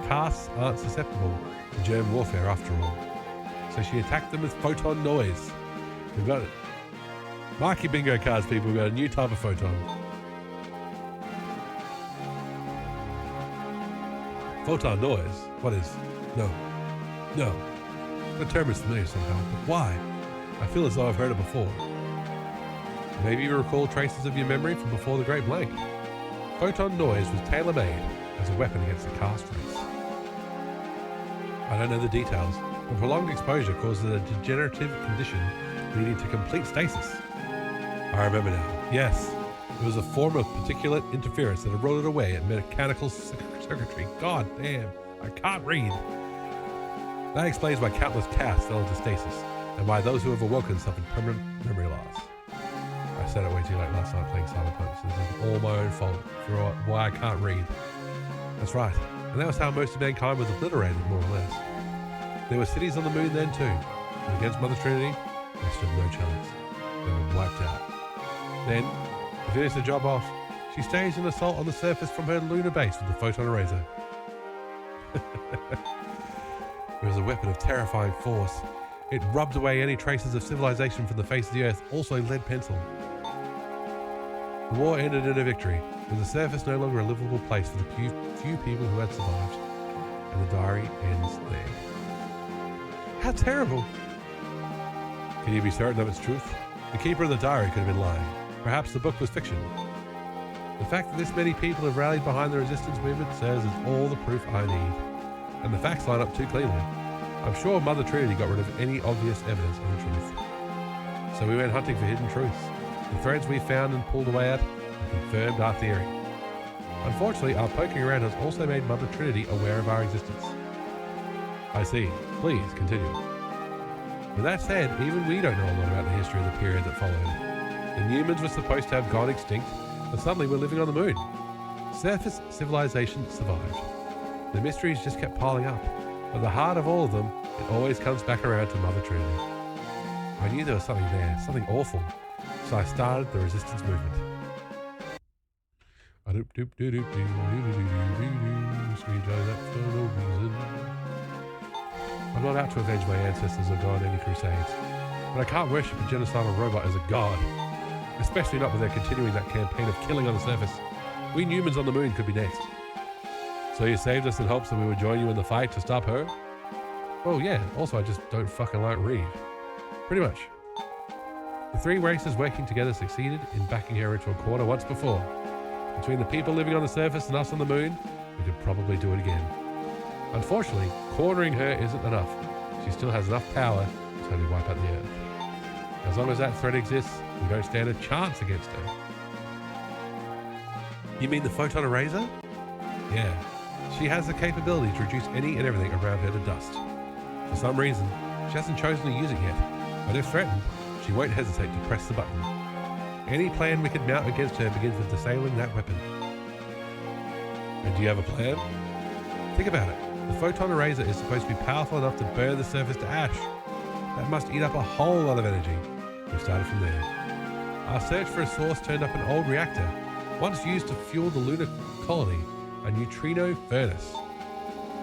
Casts aren't susceptible to germ warfare after all. So she attacked them with photon noise. We've got it. Mark your bingo cards, people. We've got a new type of photon. Photon noise? What is? No. The term is familiar somehow, but why? I feel as though I've heard it before. Maybe you recall traces of your memory from before the Great Blank. Photon noise was tailor-made as a weapon against the caste race. I don't know the details, but prolonged exposure causes a degenerative condition leading to complete stasis. I remember now. Yes, it was a form of particulate interference that eroded away at mechanical circuitry. God damn, I can't read. That explains why countless castes fell into stasis, and why those who have awoken suffered permanent memory loss. I said it way too late last night playing Cyberpunk, so this is all my own fault for why I can't read. That's right, and that was how most of mankind was obliterated, more or less. There were cities on the moon then too, and against Mother Trinity, they stood no chance. They were wiped out. Then, to finish the job off, she staged an assault on the surface from her lunar base with the photon eraser. It was a weapon of terrifying force. It rubbed away any traces of civilization from the face of the earth, also lead pencil. The war ended in a victory, with the surface no longer a livable place for the few people who had survived. And the diary ends there. How terrible! Can you be certain of its truth? The keeper of the diary could have been lying. Perhaps the book was fiction. The fact that this many people have rallied behind the resistance movement serves as all the proof I need. And the facts line up too cleanly. I'm sure Mother Trinity got rid of any obvious evidence of the truth. So we went hunting for hidden truths. The threads we found and pulled away at have confirmed our theory. Unfortunately, our poking around has also made Mother Trinity aware of our existence. I see. Please, continue. With that said, even we don't know a lot about the history of the period that followed. The humans were supposed to have gone extinct, but suddenly we're living on the moon. Surface civilization survived. The mysteries just kept piling up, but the heart of all of them, it always comes back around to Mother Trinity. I knew there was something there, something awful, so I started the resistance movement. I I'm not out to avenge my ancestors or go on any crusades, but I can't worship a genocidal robot as a god, especially not with their continuing that campaign of killing on the surface. We humans on the moon could be next. So you saved us in hopes that we would join you in the fight to stop her? Well, yeah, also I just don't fucking like Reed. Pretty much. The three races working together succeeded in backing her into a corner once before. Between the people living on the surface and us on the moon, we could probably do it again. Unfortunately, cornering her isn't enough. She still has enough power to totally wipe out the Earth. As long as that threat exists, we don't stand a chance against her. You mean the photon eraser? Yeah. She has the capability to reduce any and everything around her to dust. For some reason, she hasn't chosen to use it yet, but if threatened, she won't hesitate to press the button. Any plan we could mount against her begins with disabling that weapon. And do you have a plan? Think about it. The photon eraser is supposed to be powerful enough to burn the surface to ash. That must eat up a whole lot of energy. We started from there. Our search for a source turned up an old reactor, once used to fuel the lunar colony, a neutrino furnace.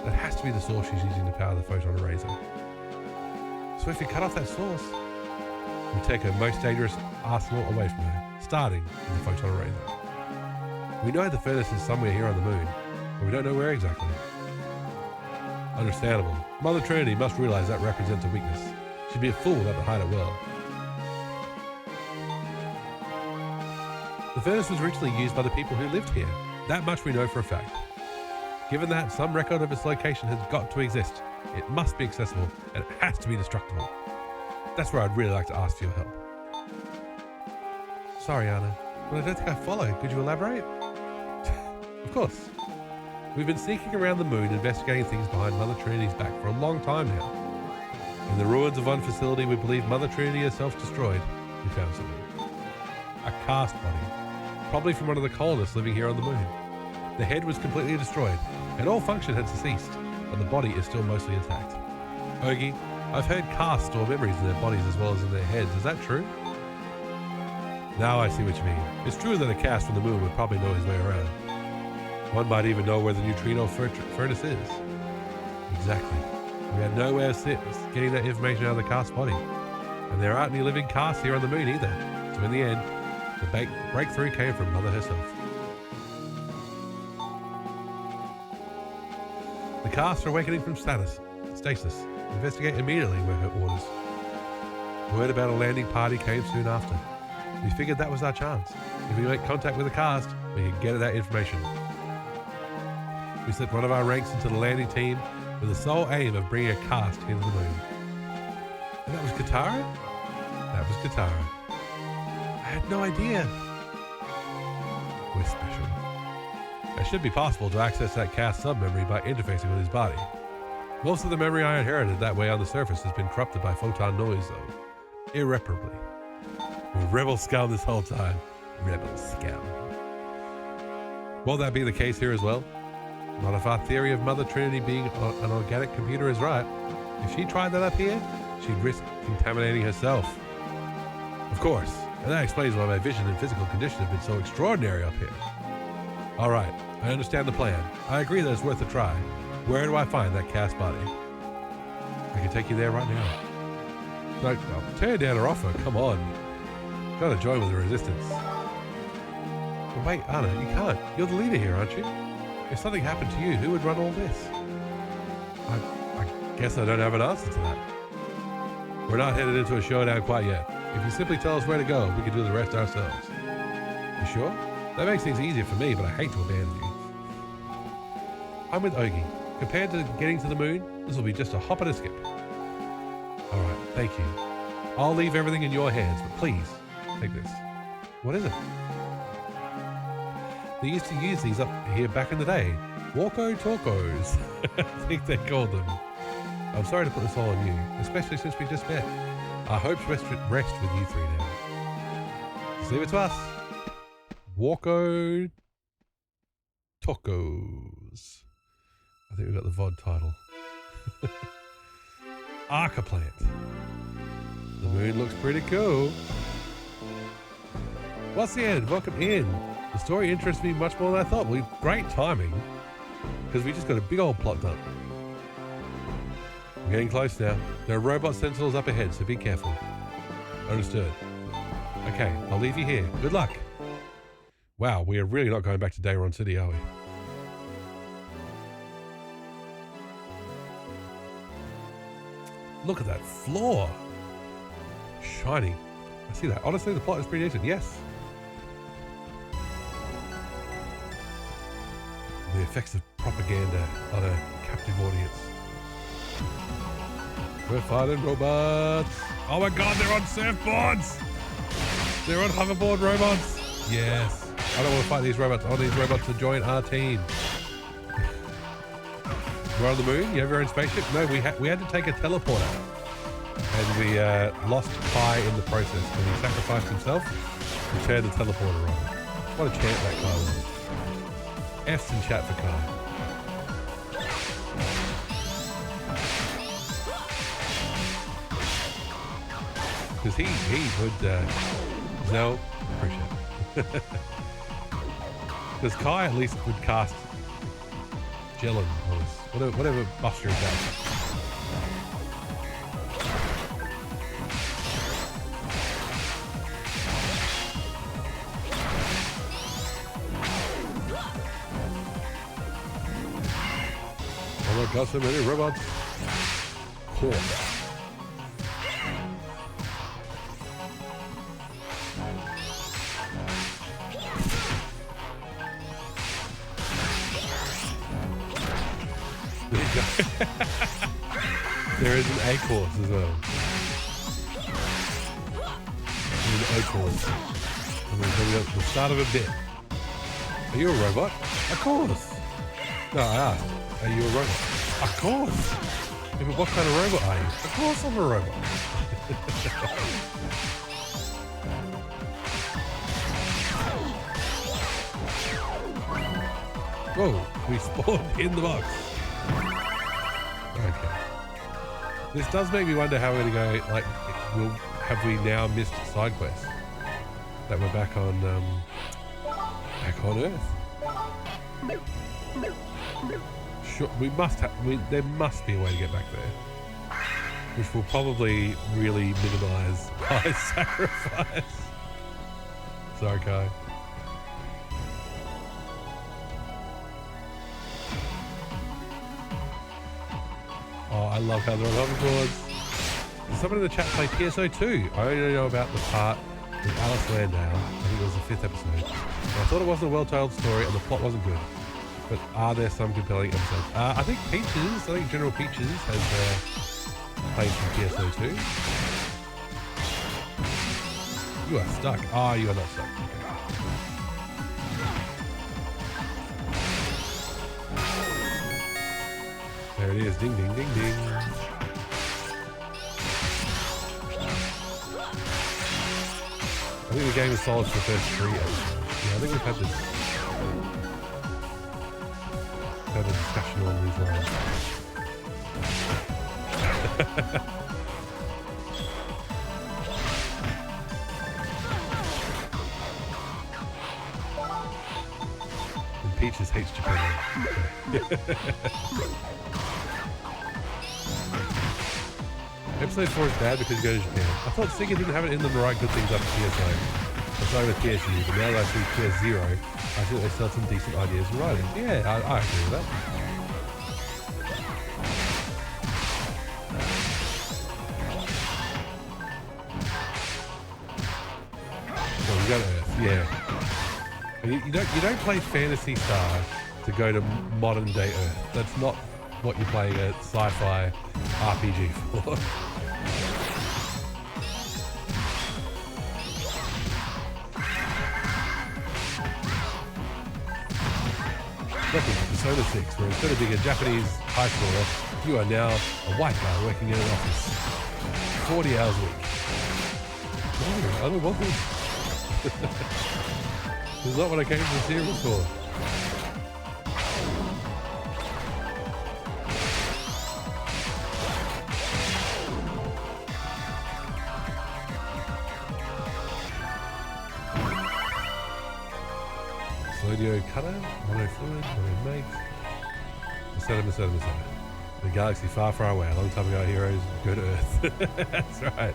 That has to be the source she's using to power the photon eraser. So if you cut off that source, we take her most dangerous arsenal away from her, starting with the photon eraser. We know the furnace is somewhere here on the moon, but we don't know where exactly. Understandable. Mother Trinity must realize that represents a weakness. She'd be a fool not to hide it well. The furnace was originally used by the people who lived here. That much we know for a fact. Given that, some record of its location has got to exist. It must be accessible, and it has to be destructible. That's where I'd really like to ask for your help. Sorry, Anna, but I don't think I follow. Could you elaborate? Of course. We've been sneaking around the moon investigating things behind Mother Trinity's back for a long time now. In the ruins of one facility we believe Mother Trinity herself destroyed, we found something. A cast body. Probably from one of the colonists living here on the moon. The head was completely destroyed, and all function had ceased, but the body is still mostly intact. Ogie, I've heard casts store memories in their bodies as well as in their heads. Is that true? Now I see what you mean. It's true that a cast from the moon would probably know his way around. One might even know where the neutrino furnace is. Exactly. We had no way of getting that information out of the cast body. And there aren't any living casts here on the moon either. So in the end, the breakthrough came from Mother herself. The casts are awakening from stasis. Investigate immediately were her orders. Word about a landing party came soon after. We figured that was our chance. If we make contact with the cast, we could get that information. We sent one of our ranks into the landing team with the sole aim of bringing a cast here to the moon. And that was Katara? That was Katara. I had no idea. We're special. It should be possible to access that cast sub-memory by interfacing with his body. Most of the memory I inherited that way on the surface has been corrupted by photon noise, though. Irreparably. We're rebel scum this whole time. Rebel scum. Will that be the case here as well? Not if our theory of Mother Trinity being an organic computer is right. If she tried that up here, she'd risk contaminating herself. Of course, and that explains why my vision and physical condition have been so extraordinary up here. Alright, I understand the plan. I agree that it's worth a try. Where do I find that cast body? I can take you there right now. No, turn down her offer, come on. Gotta join with the resistance. But wait, Anna, you can't. You're the leader here, aren't you? If something happened to you, who would run all this? I guess I don't have an answer to that. We're not headed into a showdown quite yet. If you simply tell us where to go, we can do the rest ourselves. You sure? That makes things easier for me, but I hate to abandon you. I'm with Ogie. Compared to getting to the moon, this will be just a hop and a skip. Alright, thank you. I'll leave everything in your hands, but please, take this. What is it? They used to use these up here back in the day. Walko Talkos, I think they called them. I'm sorry to put this all on you, especially since we just met. Our hopes rest with you three now. Just leave it to us. Walko Talkos. I think we've got the VOD title. Arca plant. The moon looks pretty cool. What's the end? Welcome in. The story interests me much more than I thought. Well, great timing, because we just got a big old plot done. We're getting close now. There are robot sentinels up ahead, so be careful. Understood. Okay, I'll leave you here. Good luck. Wow, we are really not going back to Dayron City, are we? Look at that floor. Shiny. I see that. Honestly, the plot is pretty decent. Yes. The effects of propaganda on a captive audience. We're fighting robots. Oh my god, they're on surfboards. They're on hoverboard robots. Yes. I don't want to fight these robots. I want these robots to join our team. We're on the moon. You have your own spaceship? No, we had to take a teleporter. And we lost Kai in the process. When he sacrificed himself, we turned the teleporter on. What a champ that Kai was. F's in chat for Kai. Because he would... no, appreciate it. Because Kai at least would cast Jellin on us. Whatever Buster does. Oh my god, so many robots. Cool. There is an A course as well. There's an O course. And we're coming up to the start of a bit. Are you a robot? Of course. No, I asked. Are you a robot? Of course. Yeah, but what kind of robot are you? Of course I'm a robot. Whoa, we spawned in the box. Okay. This does make me wonder how we're going to go, like, have we now missed side quests? That we're back on Earth. Sure, there must be a way to get back there. Which will probably really minimize my sacrifice. Sorry, Kai. Oh, I love how they're on hoverboards. Did someone in the chat play PSO2? I only know about the part with Alice Landau. I think it was the 5th episode. And I thought it wasn't a well-told story and the plot wasn't good. But are there some compelling episodes? I think General Peaches has played some PSO2. You are stuck. Ah, you are not stuck. Okay. There it is. Ding, ding, ding, ding. I think the game is solid for the first 3 episodes. Yeah, I think we've had a discussion along these lines. And Peaches hates Japan. Episode 4 is bad because you go to Japan. I thought Sega didn't have it in them to write good things up to PSO. I'm sorry with PSU, but now that I see PS0, I think they still have some decent ideas in writing. Yeah, I agree with that. Well, you go to Earth, yeah. And you don't play Phantasy Star to go to modern day Earth. That's not what you're playing a sci-fi RPG for. Welcome to Persona 6, where instead of being a Japanese high schooler, you are now a white guy working in an office. 40 hours a week. No, I don't want this. This is not what I came to the series for. cutter, mono fluid, mono makes. Masada. The galaxy far, far away. A long time ago, heroes go to Earth. That's right.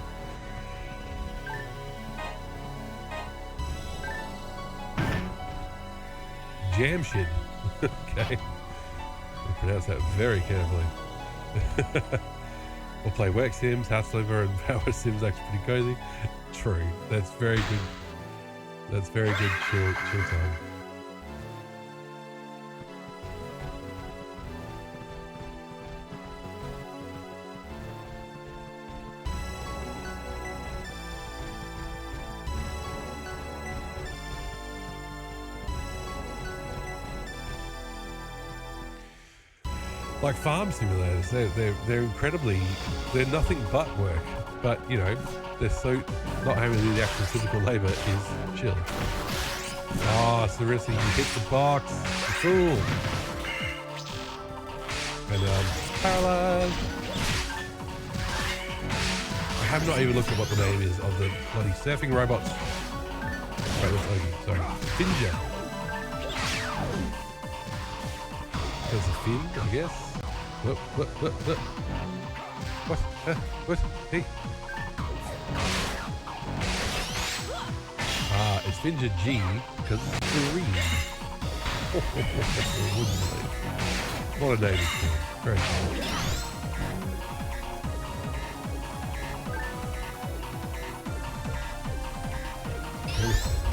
Jamshed. Okay. I pronounce that very carefully. We'll play work sims, house liver, and power sims. Actually pretty cozy. True. That's very good. That's very good chill time. Like farm simulators, they're incredibly, they're nothing but work, but you know, they're so, not having to do the actual physical labor is chill. Oh, seriously, you hit the box, you fool. And paralyzed. I have not even looked at what the name is of the bloody surfing robots. Wait, what's Ogie? Sorry. Finja. There's a fin, I guess. What? What? Hey. It's Finja G because it's green. What a name it's called. Very cool.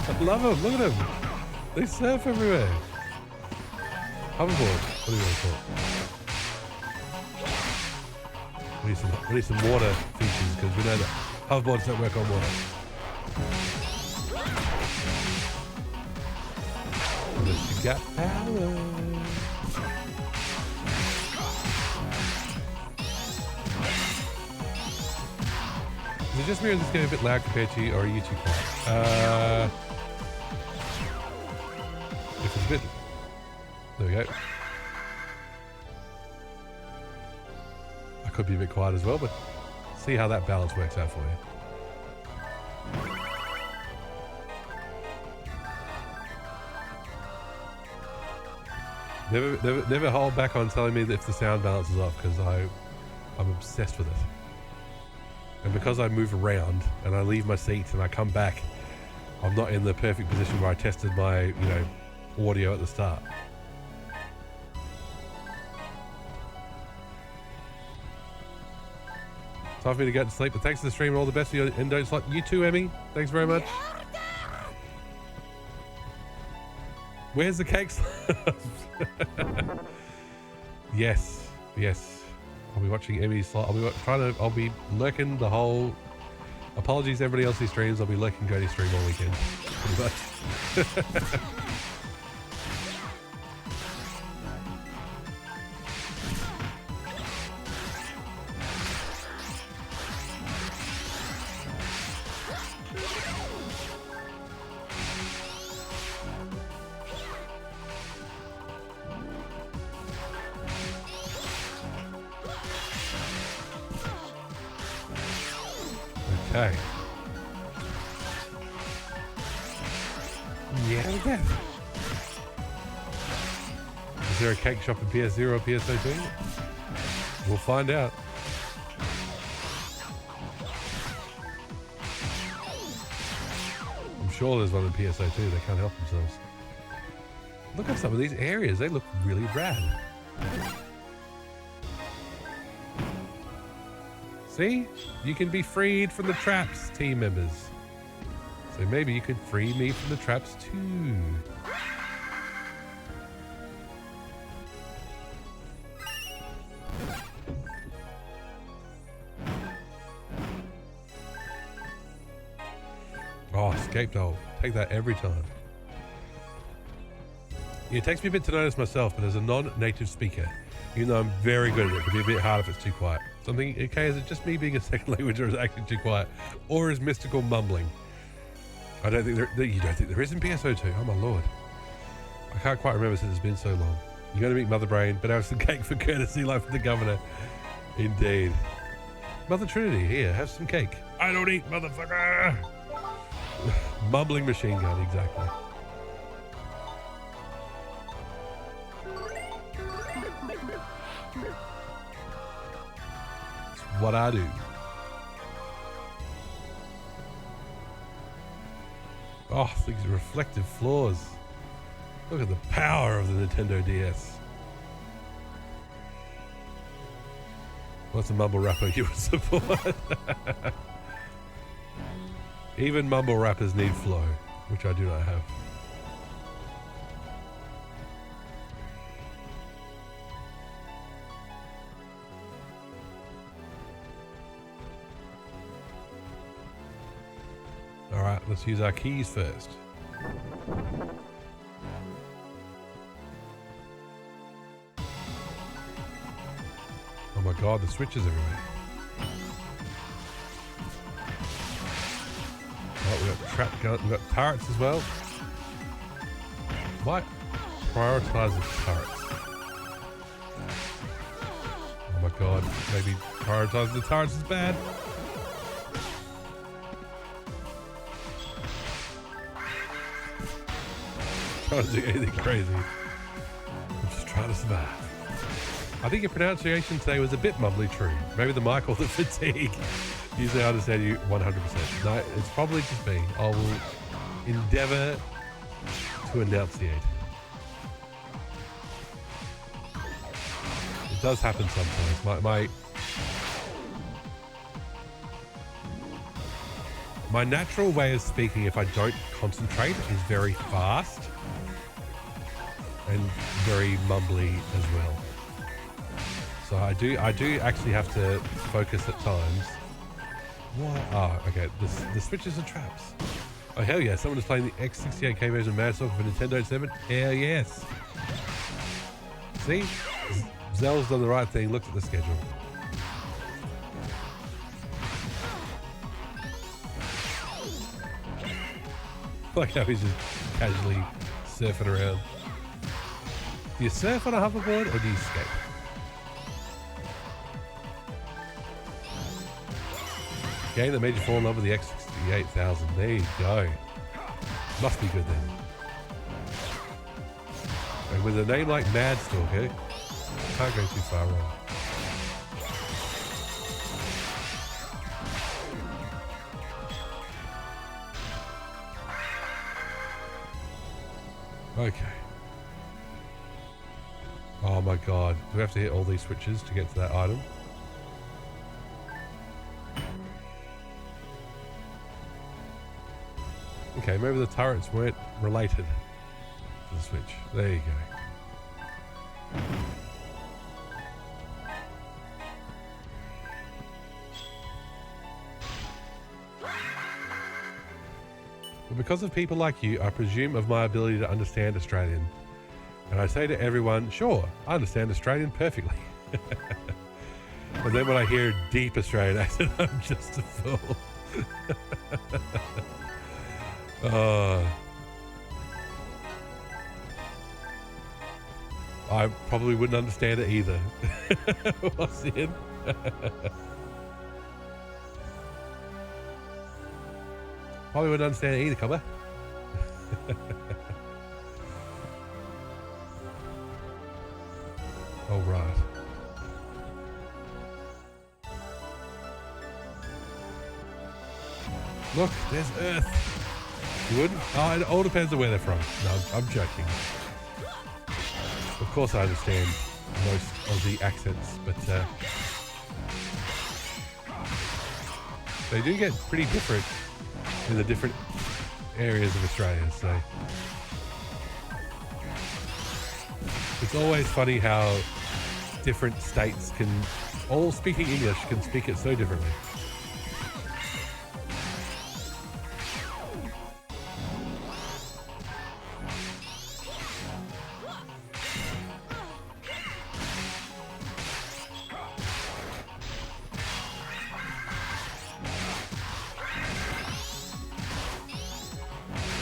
I love them. Look at them. They surf everywhere. Hoverboard. What do you want to call it? We need some water features because we know that hoverboards don't work on water. Unless you got power. Is it just me or is this getting a bit loud compared to you, or are you too quiet? If it's a bit... There we go. I could be a bit quiet as well, but see how that balance works out for you. Never hold back on telling me that if the sound balance is off, because I'm obsessed with it. And because I move around and I leave my seat and I come back, I'm not in the perfect position where I tested my, you know, audio at the start. Time for me to go to sleep, but thanks for the stream and all the best for you, and don't sleep. You too, Emmy. Thanks very much. Where's the cake? Yes. I'll be watching Emmy's slot. I'll be lurking the whole. Apologies to everybody else who streams. I'll be lurking Goaty stream all weekend. Pretty much. Okay. Yeah, again. Is there a cake shop in PS0 or PSO2? We'll find out. I'm sure there's one in PSO2. They can't help themselves. Look at some of these areas. They look really rad. See? You can be freed from the traps, team members. So maybe you could free me from the traps too. Oh, escaped. I'll take that every time. It takes me a bit to notice myself, but as a non-native speaker, even though I'm very good at it, it can be a bit hard if it's too quiet. Something, okay, is it just me being a second language, or is it actually too quiet? Or is mystical mumbling? I don't think you don't think there is in PSO2? Oh my lord. I can't quite remember since it's been so long. You're going to meet Mother Brain, but have some cake for courtesy like from the governor. Indeed. Mother Trinity, here, have some cake. I don't eat, motherfucker! Mumbling machine gun, exactly. It's what I do. Oh, these reflective floors. Look at the power of the Nintendo DS. What's a mumble rapper you would support? Even mumble rappers need flow, which I do not have. Alright, let's use our keys first. Oh my god, the switches everywhere. Oh, we got trap gun, we got turrets as well. Might prioritize the turrets. Oh my god, maybe prioritizing the turrets is bad. Trying to do anything crazy. I'm just trying to survive. I think your pronunciation today was a bit mumbly true. Maybe the mic or the fatigue. Usually I understand you 100%. No, it's probably just me. I will endeavour to enunciate. It does happen sometimes. My natural way of speaking, if I don't concentrate, is very fast and very mumbly as well. So I do actually have to focus at times. What? Oh, okay. The switches and traps. Oh hell yeah! Someone is playing the X68K version of Mad Stalker for Nintendo 7. Hell yes. See, Zell's done the right thing. Looked at the schedule. Like how he's just casually surfing around. Do you surf on a hoverboard or do you skate? Game that made you fall in love with the X68000. There you go. Must be good then. And with a name like Mad Stalker, can't go too far wrong. Okay. Oh my god. Do we have to hit all these switches to get to that item? Okay, maybe the turrets weren't related to the switch. There you go. But because of people like you, I presume of my ability to understand Australian. And I say to everyone, sure, I understand Australian perfectly. And then when I hear deep Australian accent, I'm just a fool. I probably wouldn't understand it either. What's in? Probably wouldn't understand it either, Cobber. Oh, right. Look, there's Earth. You wouldn't? Oh, it all depends on where they're from. No, I'm joking. Of course I understand most of the accents, but they do get pretty different in the different areas of Australia, so it's always funny how different states can, all speaking English, can speak it so differently.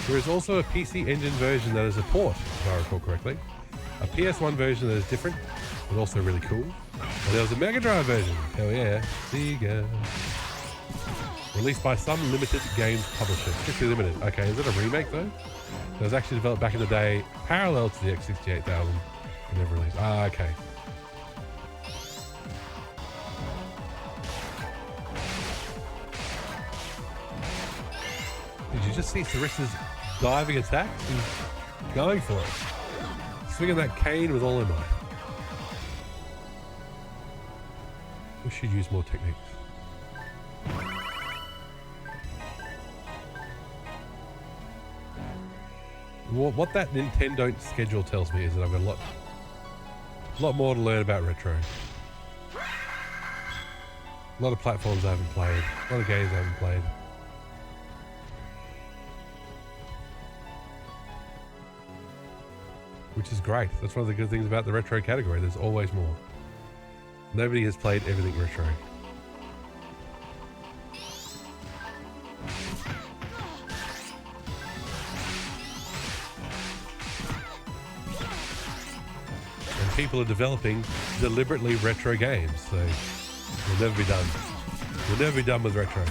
There is also a PC Engine version that is a port, if I recall correctly. A PS1 version that is different, but also really cool. And there was a Mega Drive version. Hell yeah. Sega. Released by some limited games publisher. Strictly limited. Okay, is it a remake though? It was actually developed back in the day, parallel to the X68000. Never released. Ah, okay. You just see Sarissa's diving attacks and going for it. Swinging that cane with all her might. We should use more techniques. What that Nintendo schedule tells me is that I've got a lot more to learn about retro. A lot of platforms I haven't played. A lot of games I haven't played. Which is great. That's one of the good things about the retro category. There's always more. Nobody has played everything retro. And people are developing deliberately retro games, so we'll never be done. We'll never be done with retro.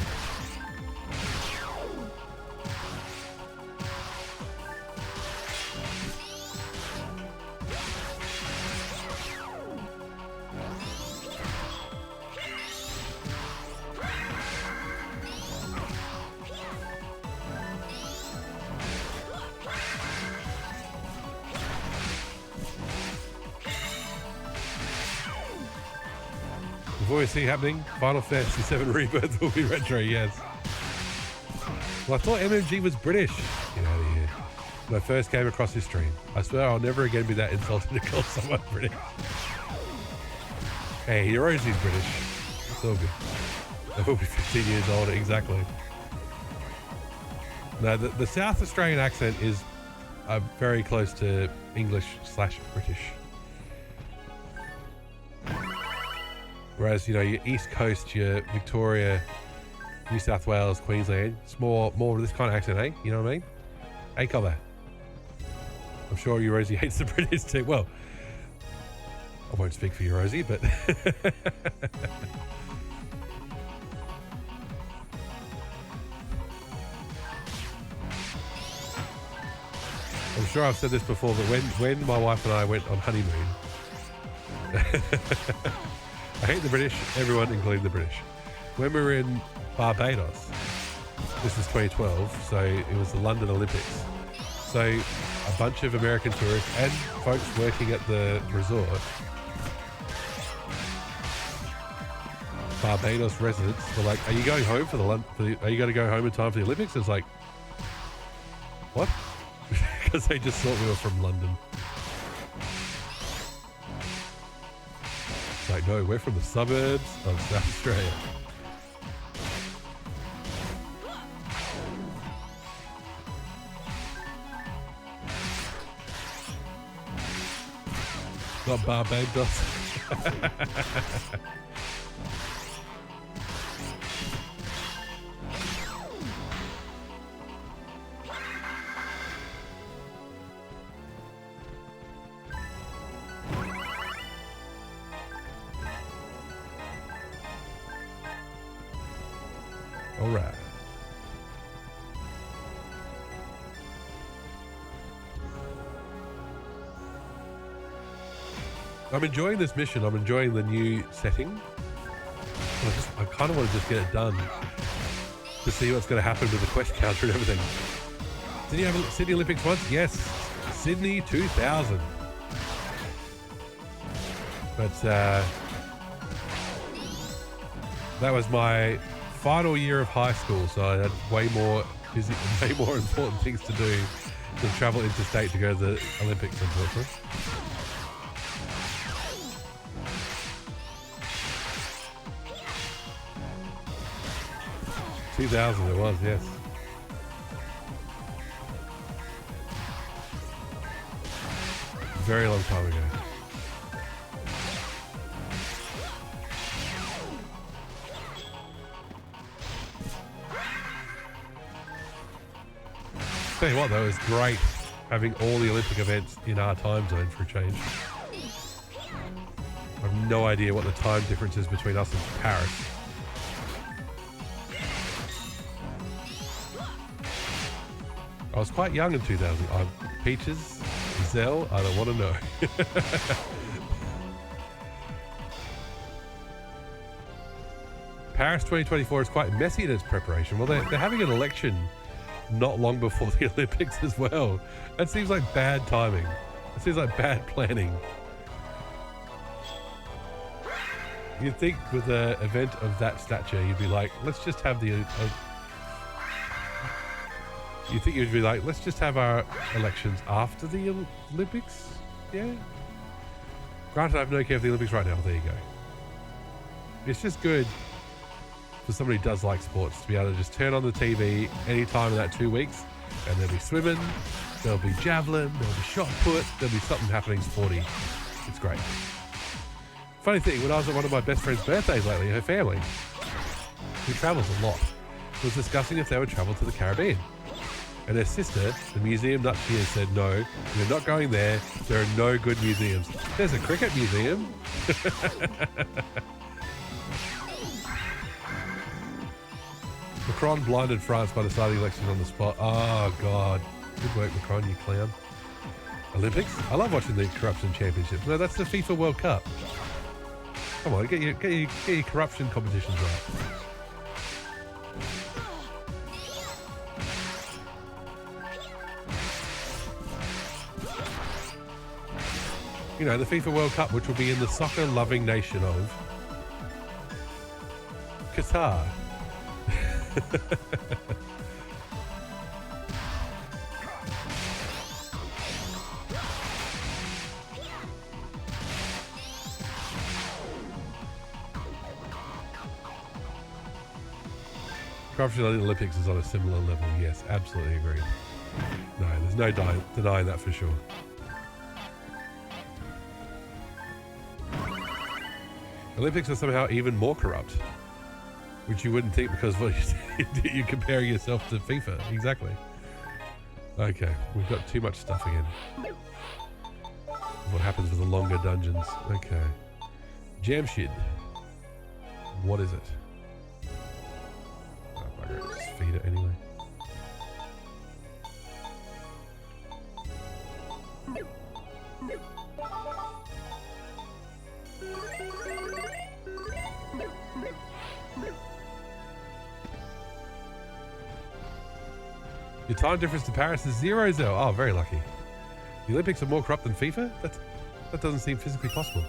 Before we see happening, Final Fantasy VII Rebirth will be retro, yes. Well, I thought MMG was British. Get out of here. When I first came across this stream, I swear I'll never again be that insulted to call someone British. Hey, Hiroshi's British. It's all good. They will be 15 years older, exactly. No, the South Australian accent is very close to English/British. Whereas, you know, your East Coast, your Victoria, New South Wales, Queensland, it's more of this kind of accent, eh? You know what I mean? Hey, cover. I'm sure Rosie hates the British too. Well, I won't speak for Rosie, but... I'm sure I've said this before, but when my wife and I went on honeymoon... I hate the British, everyone including the British. When we were in Barbados, this was 2012, so it was the London Olympics. So a bunch of American tourists and folks working at the resort, Barbados residents, were like, "Are you going home are you going to go home in time for the Olympics?" It's like, what? Because they just thought we were from London. Like, no, we're from the suburbs of South Australia. Not Barbados. All right. I'm enjoying this mission. I'm enjoying the new setting. I kind of want to just get it done to see what's going to happen with the quest counter and everything. Did you have a Sydney Olympics once? Yes. Sydney 2000. But that was my final year of high school, so I had way more important things to do than travel interstate to go to the Olympics, unfortunately. $2000 it was, yes. Very long time ago. Tell you what though, it's great having all the Olympic events in our time zone for a change. I have no idea what the time difference is between us and Paris. I was quite young in 2000. Peaches, Zell, I don't want to know. Paris 2024 is quite messy in its preparation. Well, they're having an election not long before the Olympics as well. That seems like bad timing. It seems like bad planning. You'd think with an event of that stature, you'd be like, let's just have the... you think you'd be like, let's just have our elections after the Olympics? Yeah. Granted, I have no care for the Olympics right now. There you go. It's just good for somebody who does like sports to be able to just turn on the TV anytime in that 2 weeks, and there'll be swimming, there'll be javelin, there'll be shot put, there'll be something happening sporty. It's great. Funny thing, when I was at one of my best friend's birthdays lately, her family, who travels a lot, was discussing if they would travel to the Caribbean. And her sister, the museum nut she is, said, no, we're not going there. There are no good museums. There's a cricket museum. Macron blinded France by deciding elections on the spot. Oh, God. Good work, Macron, you clown. Olympics? I love watching the corruption championships. No, that's the FIFA World Cup. Come on, get your corruption competitions right. You know, the FIFA World Cup, which will be in the soccer-loving nation of Qatar. Corruption on the Olympics is on a similar level. Yes, absolutely agree. No, there's no denying that for sure. Olympics are somehow even more corrupt, which you wouldn't think because well, you're comparing yourself to FIFA. Exactly. Okay, we've got too much stuff again. What happens with the longer dungeons? Okay. Jamshid. What is it? Oh, bugger it. Just feed it anyway. Your time difference to Paris is 0. Oh, very lucky. The Olympics are more corrupt than FIFA? That doesn't seem physically possible.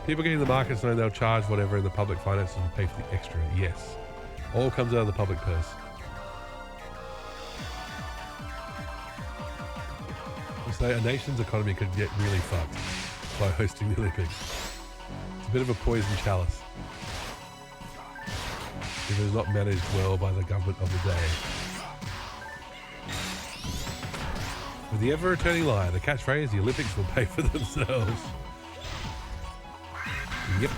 People getting the markets know they'll charge whatever in the public finances and pay for the extra. Yes. All comes out of the public purse. So a nation's economy could get really fucked by hosting the Olympics. It's a bit of a poison chalice if it is not managed well by the government of the day. With the ever-returning line, the catchphrase, the Olympics will pay for themselves. Yep.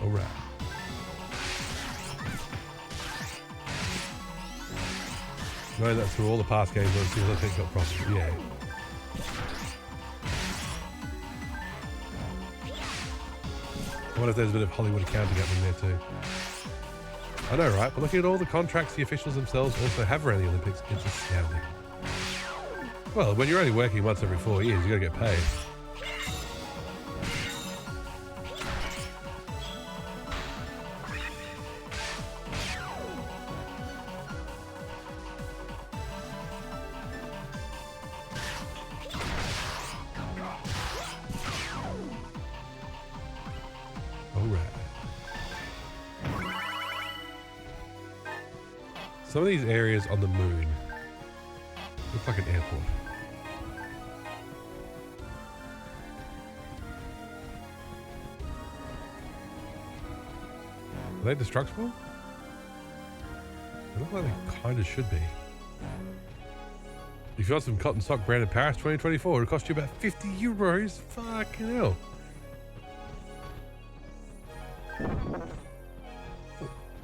All right. No, that's through all the past games once the Olympics got prospered. Yeah. I wonder if there's a bit of Hollywood accounting happening there too. I know, right? But looking at all the contracts the officials themselves also have around the Olympics, it's astounding. Well, when you're only working once every 4 years, you gotta get paid. Some of these areas on the moon look like an airport. Are they destructible? They look like they kind of should be. If you want some cotton sock branded Paris 2024, it'll cost you about 50 euros. Fucking hell.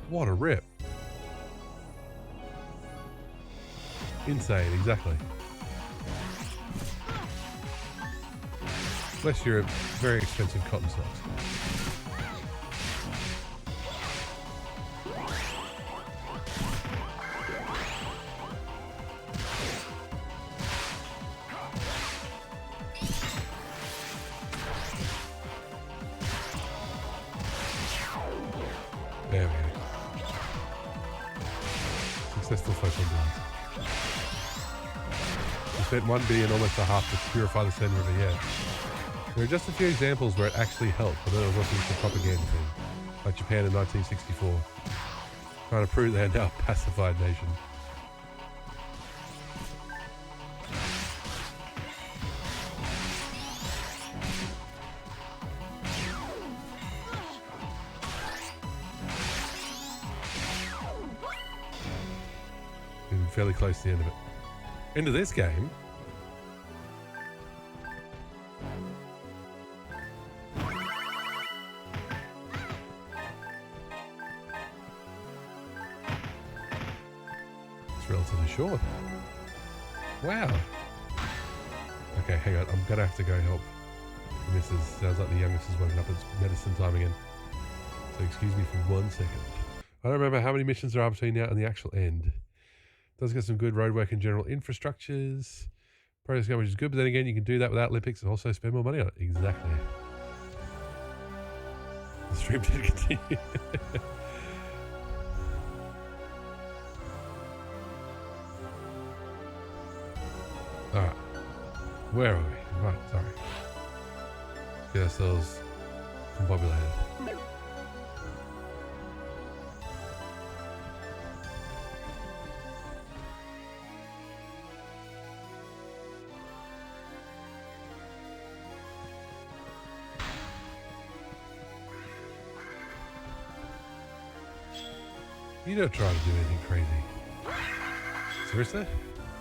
What a rip. Insane, exactly. Unless you're a very expensive cotton socks. spent 1 billion, almost a half, to purify the Seine River yet. There are just a few examples where it actually helped, but then it was also just a propaganda thing, like Japan in 1964, trying to prove they're now a pacified nation. Been fairly close to the end of it. End of this game. It's relatively short. Wow. Okay, hang on. I'm gonna have to go help the missus. Sounds like the youngest is woken up. It's medicine time again. So excuse me for 1 second. I don't remember how many missions there are between now and the actual end. Does get some good roadwork and general infrastructures. Progress game, which is good, but then again, you can do that without Olympics and also spend more money on it. Exactly. The stream did continue. Alright. Where are we? Right, sorry. Get ourselves combobulated. You don't try to do anything crazy. Seriously?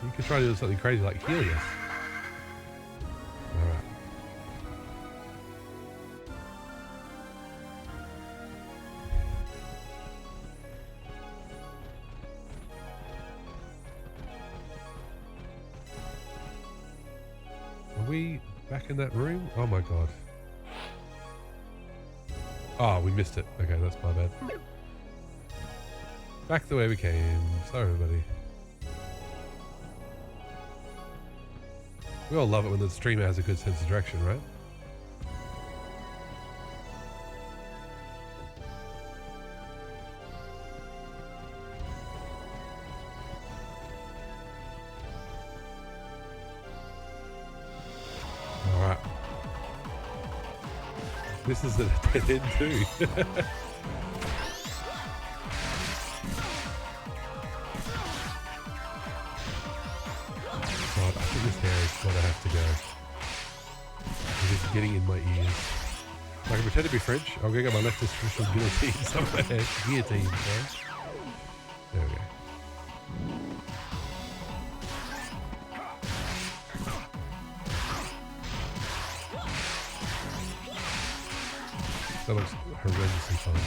You could try to do something crazy like Helios. Alright. Are we back in that room? Oh my god. Oh, we missed it. Okay, that's my bad. Back the way we came. Sorry, everybody. We all love it when the streamer has a good sense of direction, right? Alright. This is a dead end too. This hair is gotta have to go. It is getting in my ears. I can pretend to be French. I'm gonna get my leftist official guillotine somewhere. Guillotine, right? There we go. That looks horrendously fun.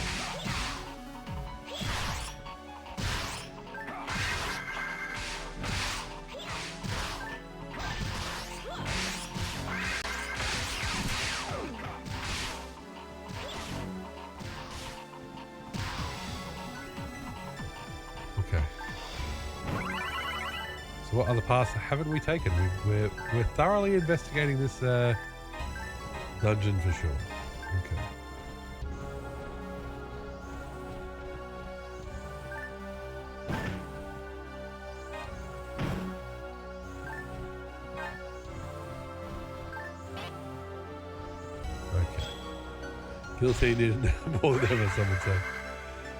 What other paths haven't we taken? We're thoroughly investigating this dungeon for sure. Okay. Okay. Guillotine needed more than ever, some would say.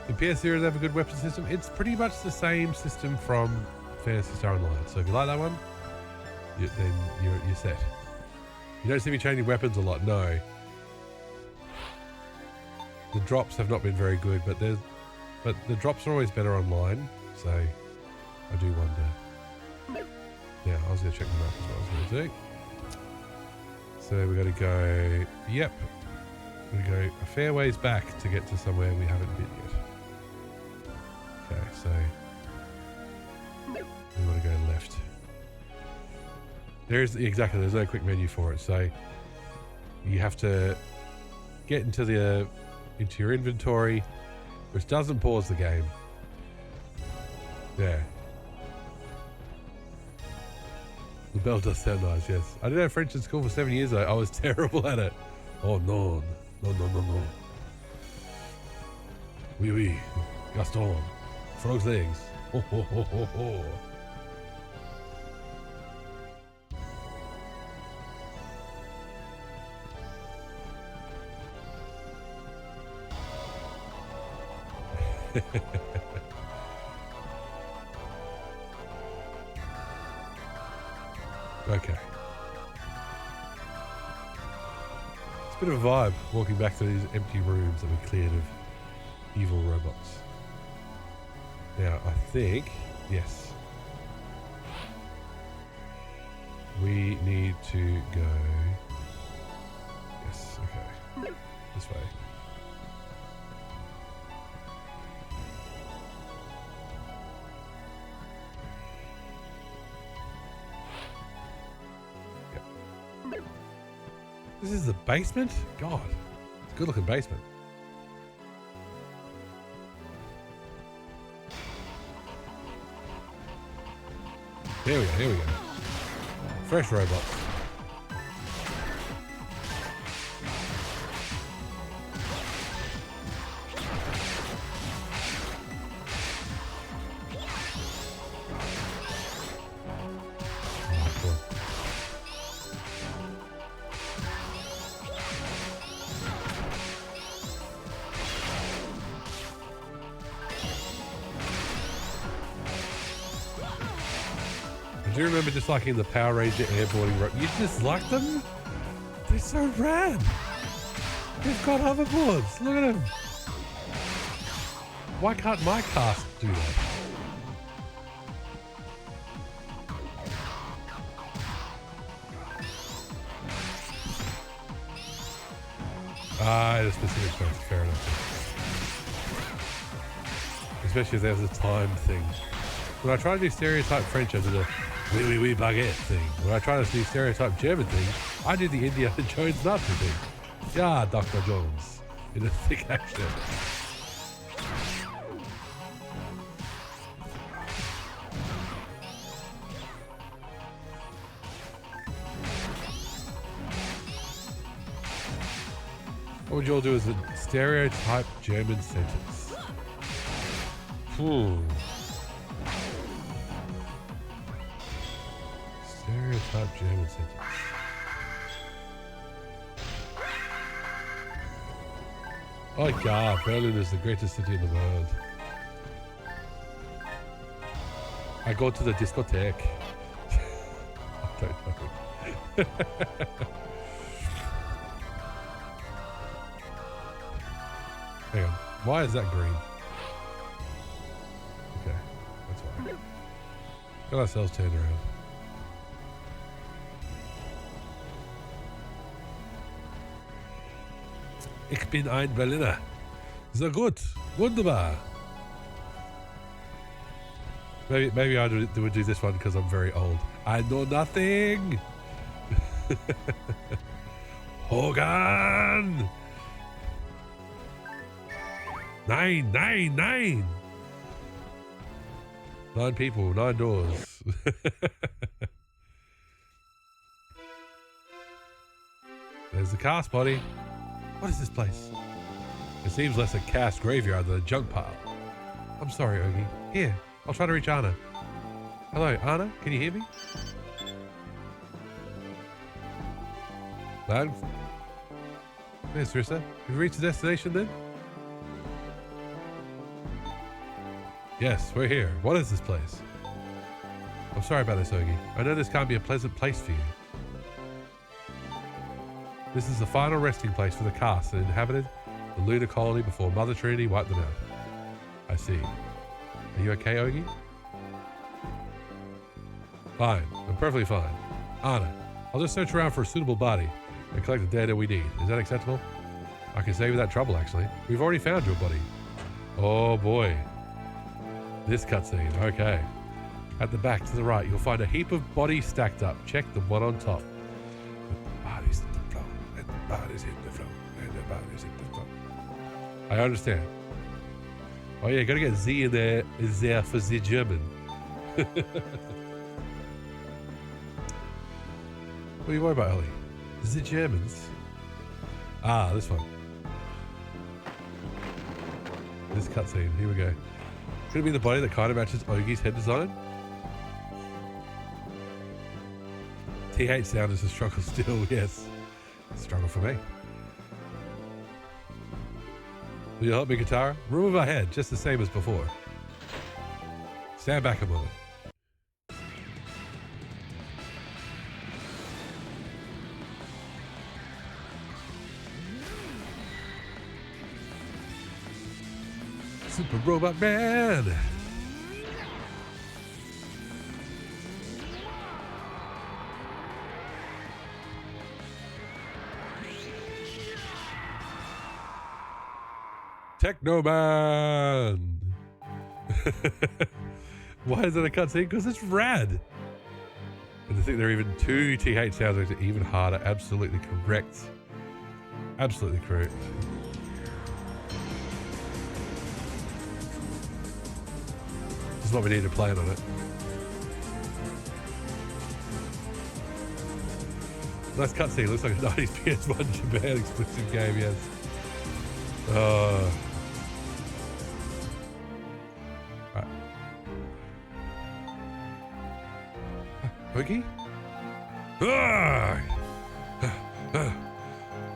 The PS series have a good weapon system. It's pretty much the same system from Phantasy Star Online. So if you like that one, then you're set. You don't see me changing weapons a lot, no. The drops have not been very good, but the drops are always better online. So I do wonder. Yeah, I was going to check the map as well. I was going to do. So we got to go. Yep, we go a fair ways back to get to somewhere we haven't been yet. Okay, so we want to go left. There's no quick menu for it, so you have to get into your inventory, which doesn't pause the game. Yeah. The bell does sound nice, yes. I did have French in school for 7 years though. I was terrible at it. Oh no. No. Oui, oui. Gaston. Frog's legs. Ho, ho, ho, ho, ho. Okay. It's a bit of a vibe walking back through these empty rooms that we cleared of evil robots. Now, I think, yes. We need to go. Yes, okay. This way. This is the basement? God, it's a good looking basement. Here we go, here we go. Fresh robots. I do remember just liking the Power Ranger airboarding rope. You just like them? They're so rad. They've got hoverboards. Look at them. Why can't my cast do that? Ah, in a specific place. Fair enough. Especially if there's a time thing. When I try to do stereotype French, I do the oui baguette thing. When I try to do stereotype German thing, I do the Indiana Jones Nazi thing. Yeah, Dr. Jones. In a thick accent. What would you all do as a stereotype German sentence? Stereotype German sentence. Oh God, Berlin is the greatest city in the world. I go to the discotheque. I don't know. Hang on. Why is that green? Okay, that's why. Got ourselves turned around. Ich bin ein Berliner. So gut. Wunderbar. Maybe I would do this one because I'm very old. I know nothing. Hogan. Nine. 9 people, 9 doors. There's the cast body. What is this place? It seems less a cast graveyard than a junk pile. I'm sorry, Ogie. Here, I'll try to reach Anna. Hello, Anna? Can you hear me? Lad? There's Rissa. Have you reached the destination then? Yes, we're here. What is this place? I'm sorry about this, Ogie. I know this can't be a pleasant place for you. This is the final resting place for the cast that inhabited the lunar colony before Mother Trinity wiped them out. I see. Are you okay, Ogie? Fine. I'm perfectly fine. Anna, I'll just search around for a suitable body and collect the data we need. Is that acceptable? I can save you that trouble, actually. We've already found your body. Oh, boy. This cutscene. Okay. At the back to the right, you'll find a heap of bodies stacked up. Check the one on top. Bodies in the floor, and the bodies in the floor, and the bodies in the floor. I understand. Oh yeah, gotta get Z in there. Is there for the German? What are you worried about, Ellie? The Germans? Ah, this one. This cutscene. Here we go. Could it be the body that kind of matches Ogie's head design? TH sound is a struggle still, yes. Struggle for me. Will you help me, Katara? Remove my head, just the same as before. Stand back a moment. Super Robot Man! Techno Man! Why is it a cutscene? Because it's rad! And I think there are even 2 TH sounds makes it even harder. Absolutely correct. Absolutely correct. This is what we need to plan on it. Nice cutscene. Looks like a 90s PS1 Japan exclusive game, yes. Right. Hoogie?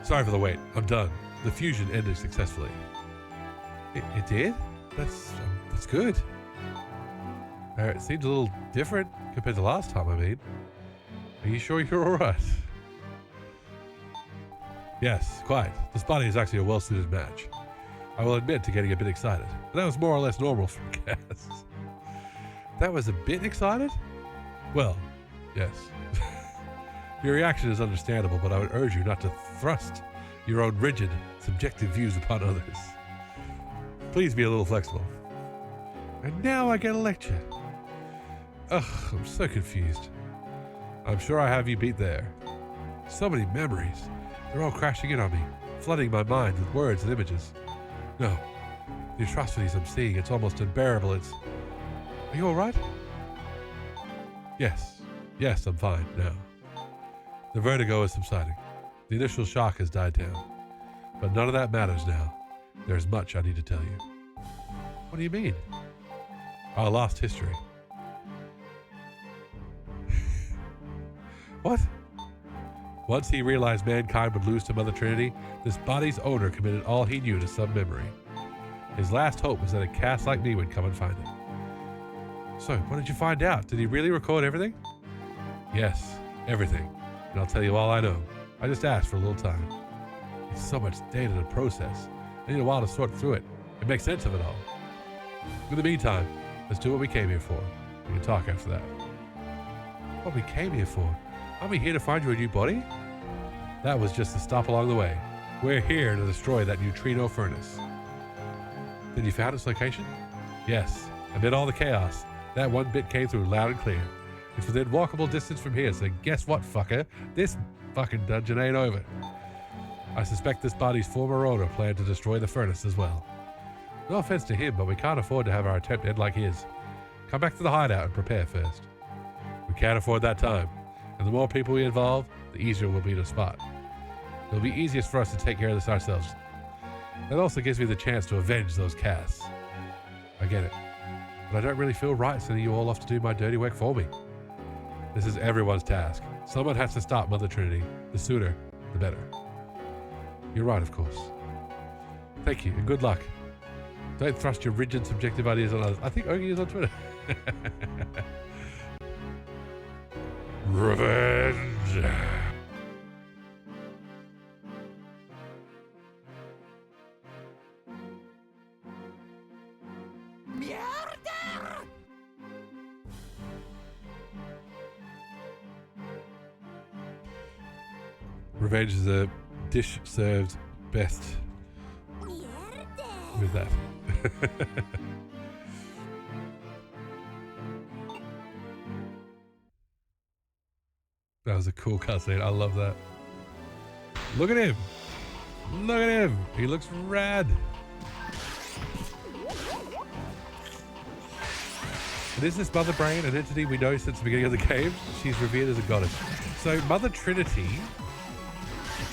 Sorry for the wait. I'm done. The fusion ended successfully. It did? That's good. It seems a little different compared to last time, I mean. Are you sure you're alright? Yes, quite. This body is actually a well-suited match. I will admit to getting a bit excited, but that was more or less normal for Cass. That was a bit excited? Well, yes. Your reaction is understandable, but I would urge you not to thrust your own rigid, subjective views upon others. Please be a little flexible. And now I get a lecture. Ugh, I'm so confused. I'm sure I have you beat there. So many memories. They're all crashing in on me, flooding my mind with words and images. No, the atrocities I'm seeing, it's almost unbearable. Are you alright? Yes, I'm fine now. The vertigo is subsiding. The initial shock has died down. But none of that matters now. There's much I need to tell you. What do you mean? Our lost history. What? Once he realized mankind would lose to Mother Trinity, this body's owner committed all he knew to some memory. His last hope was that a cast like me would come and find it. So, what did you find out? Did he really record everything? Yes, everything. And I'll tell you all I know. I just asked for a little time. It's so much data to process. I need a while to sort through it and make sense of it all. In the meantime, let's do what we came here for. We can talk after that. What we came here for? Aren't we here to find you a new body? That was just a stop along the way. We're here to destroy that neutrino furnace. Then you found its location? Yes. Amid all the chaos, that one bit came through loud and clear. It's within walkable distance from here, so guess what, fucker? This fucking dungeon ain't over. I suspect this body's former owner planned to destroy the furnace as well. No offense to him, but we can't afford to have our attempt end like his. Come back to the hideout and prepare first. We can't afford that time. And the more people we involve, the easier it will be to spot. It'll be easiest for us to take care of this ourselves. That also gives me the chance to avenge those casts. I get it. But I don't really feel right sending you all off to do my dirty work for me. This is everyone's task. Someone has to stop Mother Trinity. The sooner, the better. You're right, of course. Thank you, and good luck. Don't thrust your rigid, subjective ideas on others. I think Ogie is on Twitter. Revenge. Revenge is a dish served best with that. That was a cool cutscene. I love that. Look at him. Look at him. He looks rad. And is this Mother Brain an entity we know since the beginning of the game? She's revered as a goddess. So Mother Trinity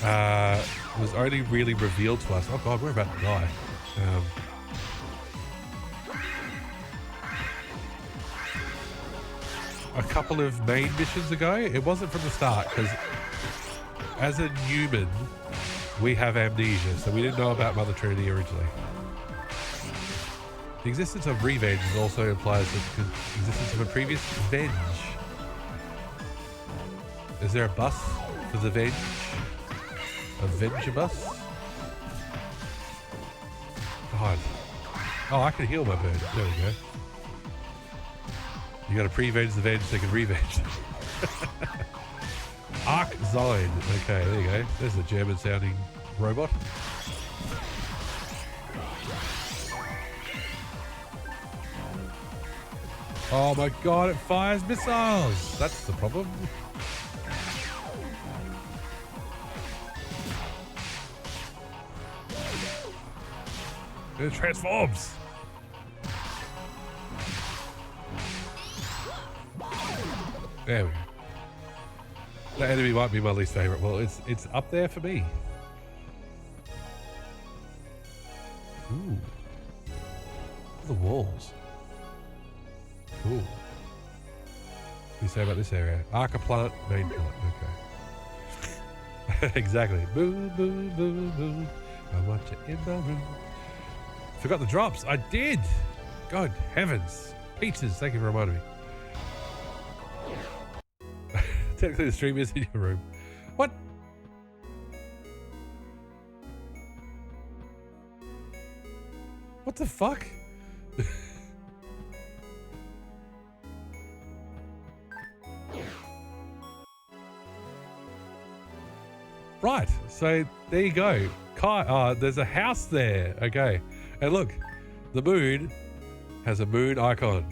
was only really revealed to us. Oh god, we're about to die. A couple of main missions ago. It wasn't from the start because as a human we have amnesia, so we didn't know about Mother Trinity originally. The existence of revenge also implies the existence of a previous venge. Is there a bus for the venge? A venge bus? God. Oh, I can heal my bird. There we go. You gotta pre-venge the venge so you can revenge. Arc Zine. Okay, there you go. There's a German sounding robot. Oh my god, it fires missiles! That's the problem. It transforms! There we go. That enemy might be my least favorite. Well, it's up there for me. Ooh. The walls. Cool. What do you say about this area? Arca plant, main plant. Okay. Exactly. Boo, boo, boo, boo. I want you in my room. Forgot the drops. I did. God heavens. Pizzas. Thank you for reminding me. Technically, the stream is in your room. What? What the fuck? Right, so there you go. Kai, there's a house there. Okay, and look, the moon has a moon icon.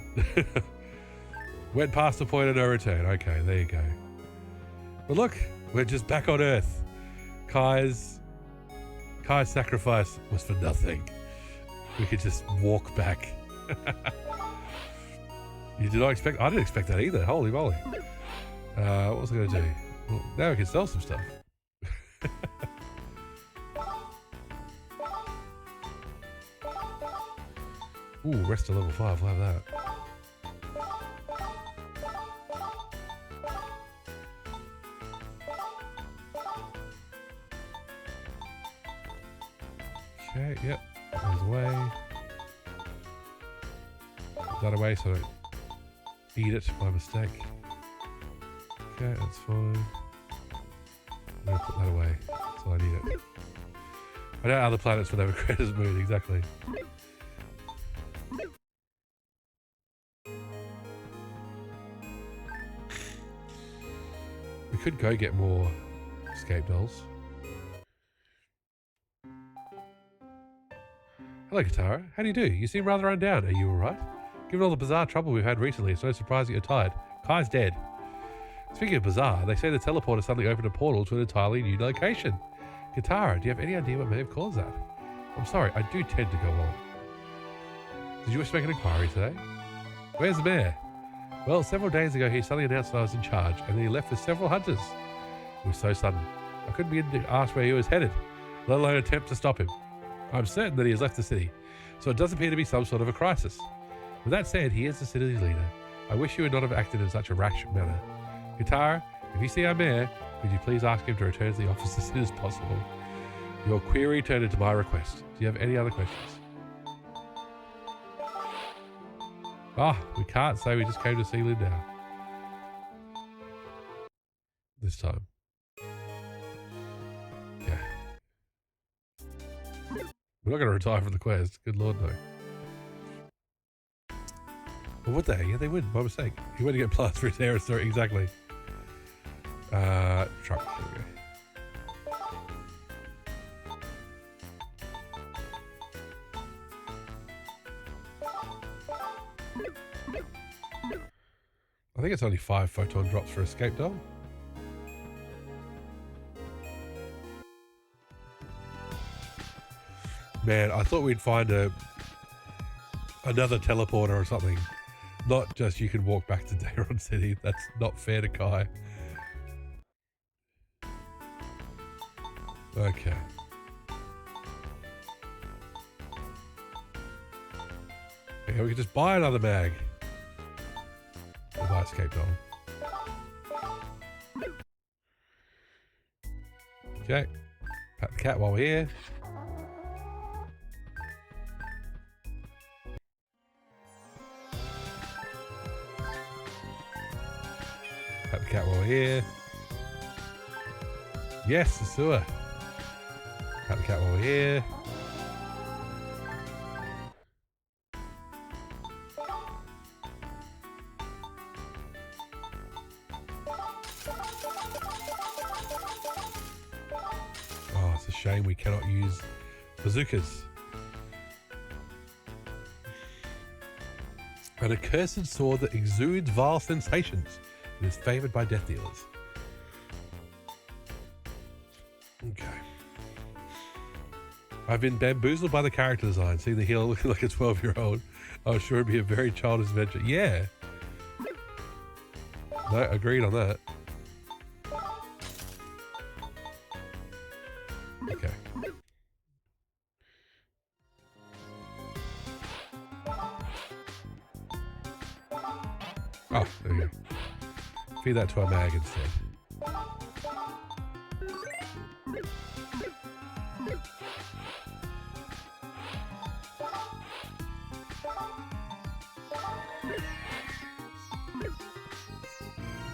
Went past the point of no return. Okay, there you go. But look, we're just back on Earth. Kai's sacrifice was for nothing. We could just walk back. You did not expect... I didn't expect that either. Holy moly. What was I going to do? Well, now we can sell some stuff. Ooh, rest of level 5. We'll have that. Okay, yep. Goes away. Put that away so I don't eat it by mistake. Okay, that's fine. I'm going to put that away so I need it. I know other planets would have a creator's moon, exactly. We could go get more escape dolls. Hello, Katara. How do you do? You seem rather run down. Are you alright? Given all the bizarre trouble we've had recently, it's no surprise that you're tired. Kai's dead. Speaking of bizarre, they say the teleporter suddenly opened a portal to an entirely new location. Katara, do you have any idea what may have caused that? I'm sorry, I do tend to go on. Did you wish to make an inquiry today? Where's the mayor? Well, several days ago he suddenly announced that I was in charge, and then he left with several hunters. It was so sudden. I couldn't begin to ask where he was headed, let alone attempt to stop him. I'm certain that he has left the city, so it does appear to be some sort of a crisis. With that said, he is the city's leader. I wish you would not have acted in such a rash manner. Katara, if you see our mayor, could you please ask him to return to the office as soon as possible? Your query turned into my request. Do you have any other questions? We can't say we just came to see Linda. This time. Yeah. We're not going to retire from the quest. Good lord, no. Or would they? Yeah, they would, by mistake. He went to get plants for his hair story. Exactly. Truck. Here we go. I think it's only 5 photon drops for escape doll. Man, I thought we'd find another teleporter or something. Not just you can walk back to Dayron City. That's not fair to Kai. Okay. Yeah, we can just buy another mag. We'll buy escape doll. Okay. Pat the cat while we're here. here. Yes, the sewer. Cut the cat while we're here. Oh, it's a shame we cannot use bazookas. An accursed sword that exudes vile sensations and is favored by death dealers. Okay. I've been bamboozled by the character design. Seeing the hero looking like a 12-year-old, I was sure it'd be a very childish adventure. Yeah. No, agreed on that. Okay. Oh, there you go. Feed that to our mag instead.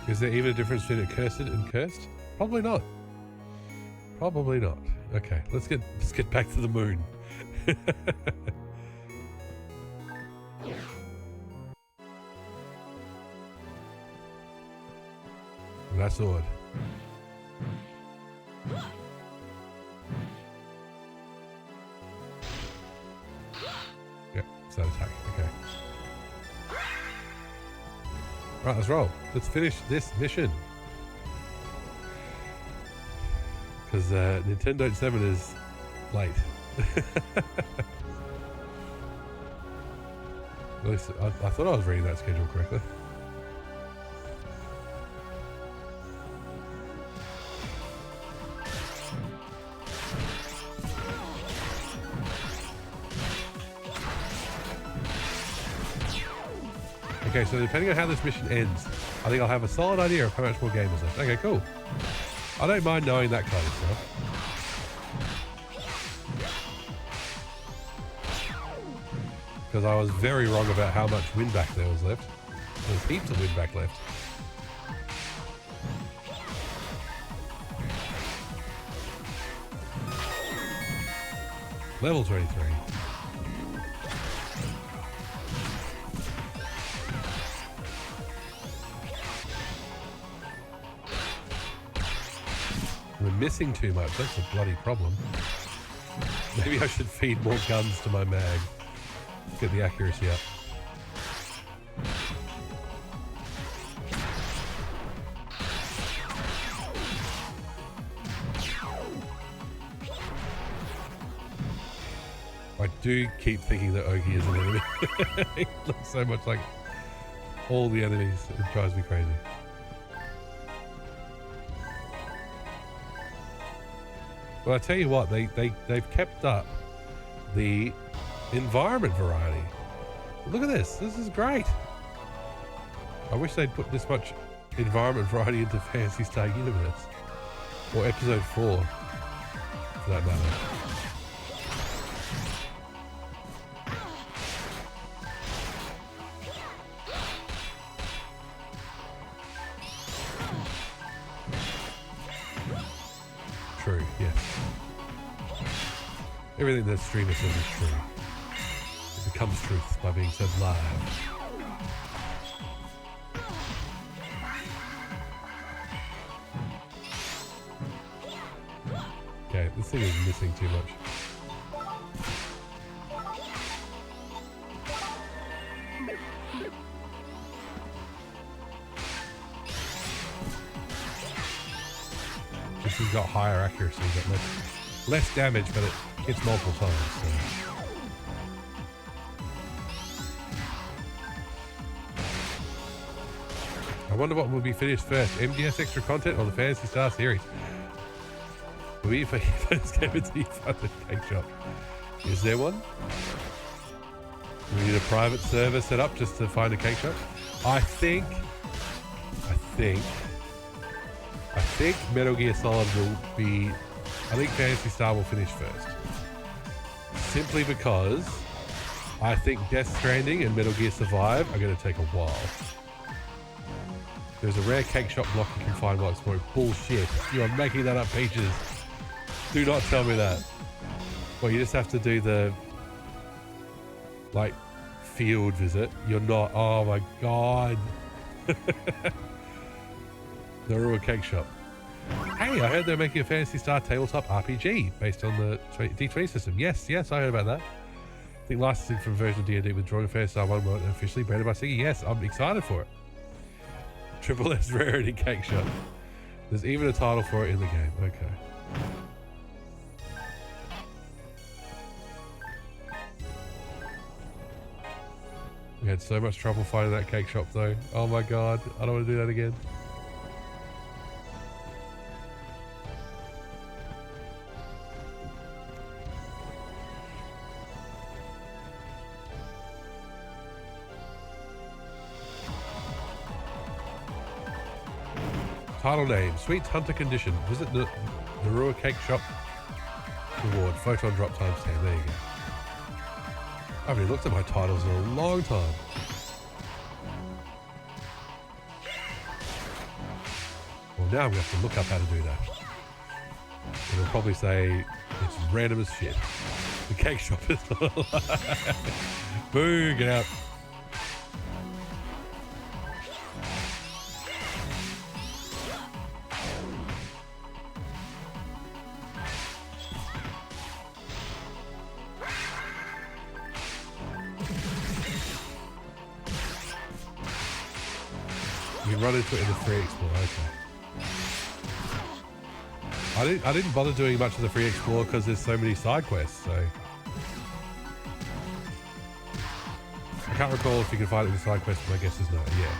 Is there even a difference between accursed and cursed? Probably not. Probably not. Okay, let's get back to the moon. That sword. Yep, start attack. Okay. Right, let's roll. Let's finish this mission. Because Nintendo 7 is late. At least I thought I was reading that schedule correctly. Okay, so depending on how this mission ends, I think I'll have a solid idea of how much more game is left. Okay, cool. I don't mind knowing that kind of stuff. Because I was very wrong about how much win back there was left. There's heaps of win back left. Level 23. We're missing too much. That's a bloody problem. Maybe I should feed more guns to my mag. Get the accuracy up. I do keep thinking that Ogi is an enemy. He looks so much like all the enemies. It drives me crazy. Well, I tell you what, they've kept up the environment variety. Look at this. This is great. I wish they'd put this much environment variety into Phantasy Star Universe. Or Episode 4, for that matter. True, yes. Everything that streamer says is true. It becomes truth by being said live. Okay, this thing is missing too much. This has got higher accuracy, but less damage, but it hits multiple times. So. I wonder what will be finished first, MGS extra content or the Phantasy Star series? We first came into the funded cake shop. Is there one? We need a private server set up just to find a cake shop. I think Metal Gear Solid will be... I think Phantasy Star will finish first. Simply because I think Death Stranding and Metal Gear Survive are going to take a while. There's a rare cake shop block you can find while exploring. Bullshit. You are making that up, Peaches. Do not tell me that. Well, you just have to do the, like, field visit. You're not. Oh my god. The Rural Cake Shop. Hey, I heard they're making a Phantasy Star tabletop RPG based on the D20 system. Yes, I heard about that. I think licensing for a version of D&D with drawing Phantasy Star 1 won't officially branded by Siggy. Yes, I'm excited for it. Triple S Rarity Cake Shop. There's even a title for it in the game. Okay. We had so much trouble finding that cake shop though. Oh my god, I don't want to do that again. Title name, Sweet Hunter Condition. Visit the Narua Cake Shop. Reward, photon drop times 10. There you go. I haven't even looked at my titles in a long time. Well, now I'm going to have to look up how to do that. It'll probably say it's random as shit. The cake shop is not alive. Boo, get out. You can run into it in the free explore, okay. I didn't bother doing much of the free explore because there's so many side quests, so I can't recall if you can find it in the side quest, but my guess is no, yeah.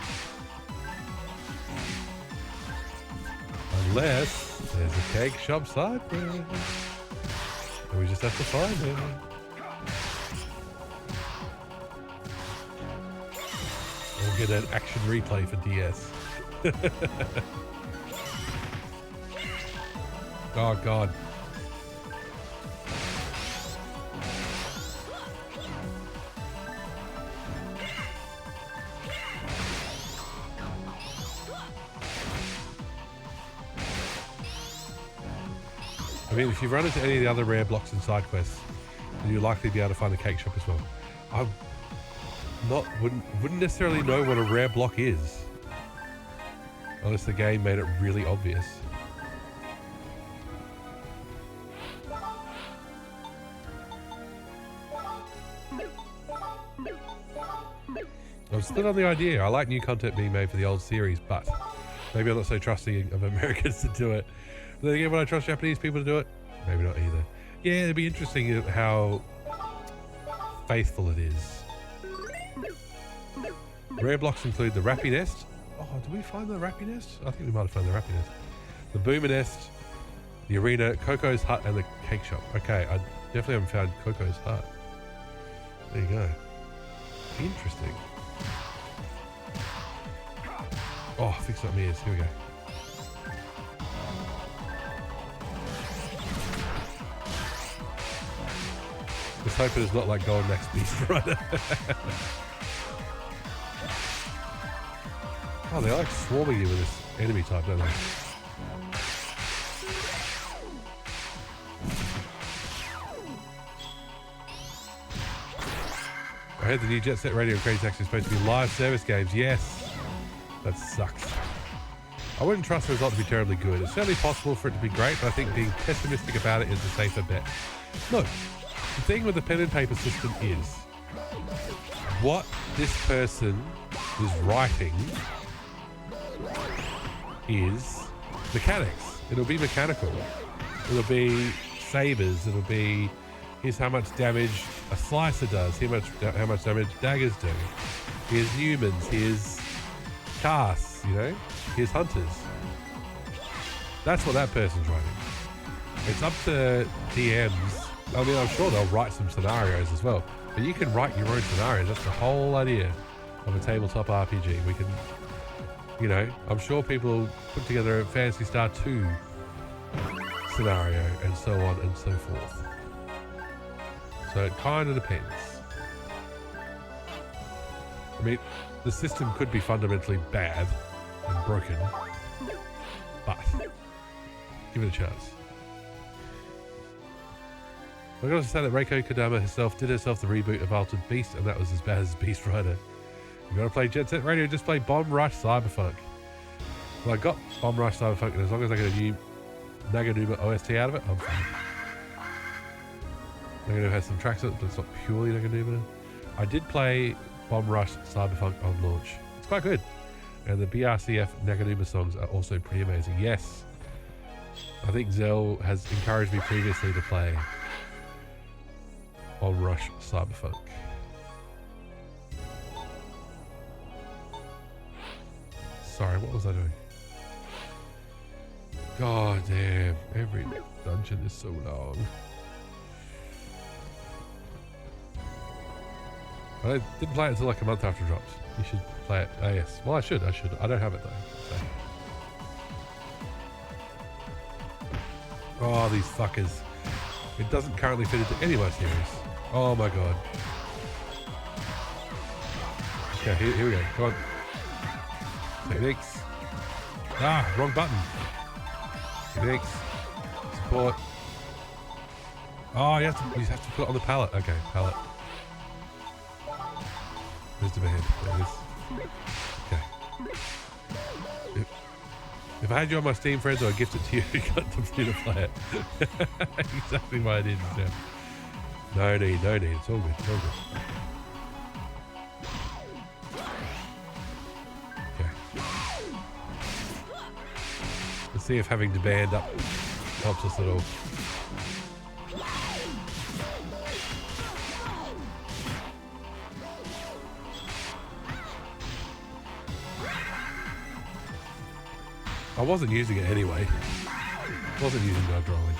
Unless there's a cake shop side quest. And we just have to find it. We'll get an action replay for DS. Oh god. I mean, if you run into any of the other rare blocks and side quests, then you'll likely be able to find the cake shop as well. I wouldn't necessarily know what a rare block is, unless the game made it really obvious. I'm split on the idea. I like new content being made for the old series, but maybe I'm not so trusting of Americans to do it. But then again, would I trust Japanese people to do it? Maybe not either. Yeah, it'd be interesting how faithful it is. Rare blocks include the Rappy Nest. Oh, did we find the Rappy Nest? I think we might have found the Rappy Nest. The Boomer Nest, the Arena, Coco's Hut, and the Cake Shop. Okay, I definitely haven't found Coco's Hut. There you go. Interesting. Oh, fix up my ears. Here we go. Just hoping it's not like Golden Axe Beast Rider. Oh, they like swarming you with this enemy type, don't they? I heard the new Jet Set Radio and Crazy Taxi is supposed to be live service games. Yes. That sucks. I wouldn't trust the result to be terribly good. It's certainly possible for it to be great, but I think being pessimistic about it is a safer bet. Look, the thing with the pen and paper system is what this person is writing is mechanics. It'll be mechanical. It'll be sabers. It'll be here's how much damage a slicer does. How much damage daggers do. Here's humans. Here's casts. You know. Here's hunters. That's what that person's writing. It's up to DMs. I mean, I'm sure they'll write some scenarios as well. But you can write your own scenarios. That's the whole idea of a tabletop RPG. We can, you know, I'm sure people put together a Phantasy Star 2 scenario and so on and so forth. So it kind of depends. I mean, the system could be fundamentally bad and broken, but give it a chance. I gotta say that Reiko Kodama herself did herself the reboot of Altered Beast, and that was as bad as Beast Rider. You gotta play Jet Set Radio, just play Bomb Rush Cyberpunk. Well, I got Bomb Rush Cyberpunk, and as long as I get a new Naganuma OST out of it, I'm fine. Naganuma has some tracks on it, but it's not purely Naganuma. I did play Bomb Rush Cyberpunk on launch. It's quite good. And the BRCF Naganuma songs are also pretty amazing. Yes, I think Zell has encouraged me previously to play Bomb Rush Cyberpunk. Sorry, what was I doing? God damn, every dungeon is so long. I didn't play it until like a month after it dropped. You should play it. Oh yes. Well, I should. I don't have it though. So. Oh, these fuckers. It doesn't currently fit into any of my series. Oh my god. Okay, here we go. Come on. Techniques. Ah, wrong button. Techniques. Support. Oh, you have to put it on the pallet. Okay, pallet. Where's the band? There it is. Okay. If I had you on my Steam friends, I'd gift it to you. You got to play it. Exactly what I did. Yeah. No need. It's all good. It's all good. Let's see if having the band up helps us at all. I wasn't using it anyway. Wasn't using dodge rolling.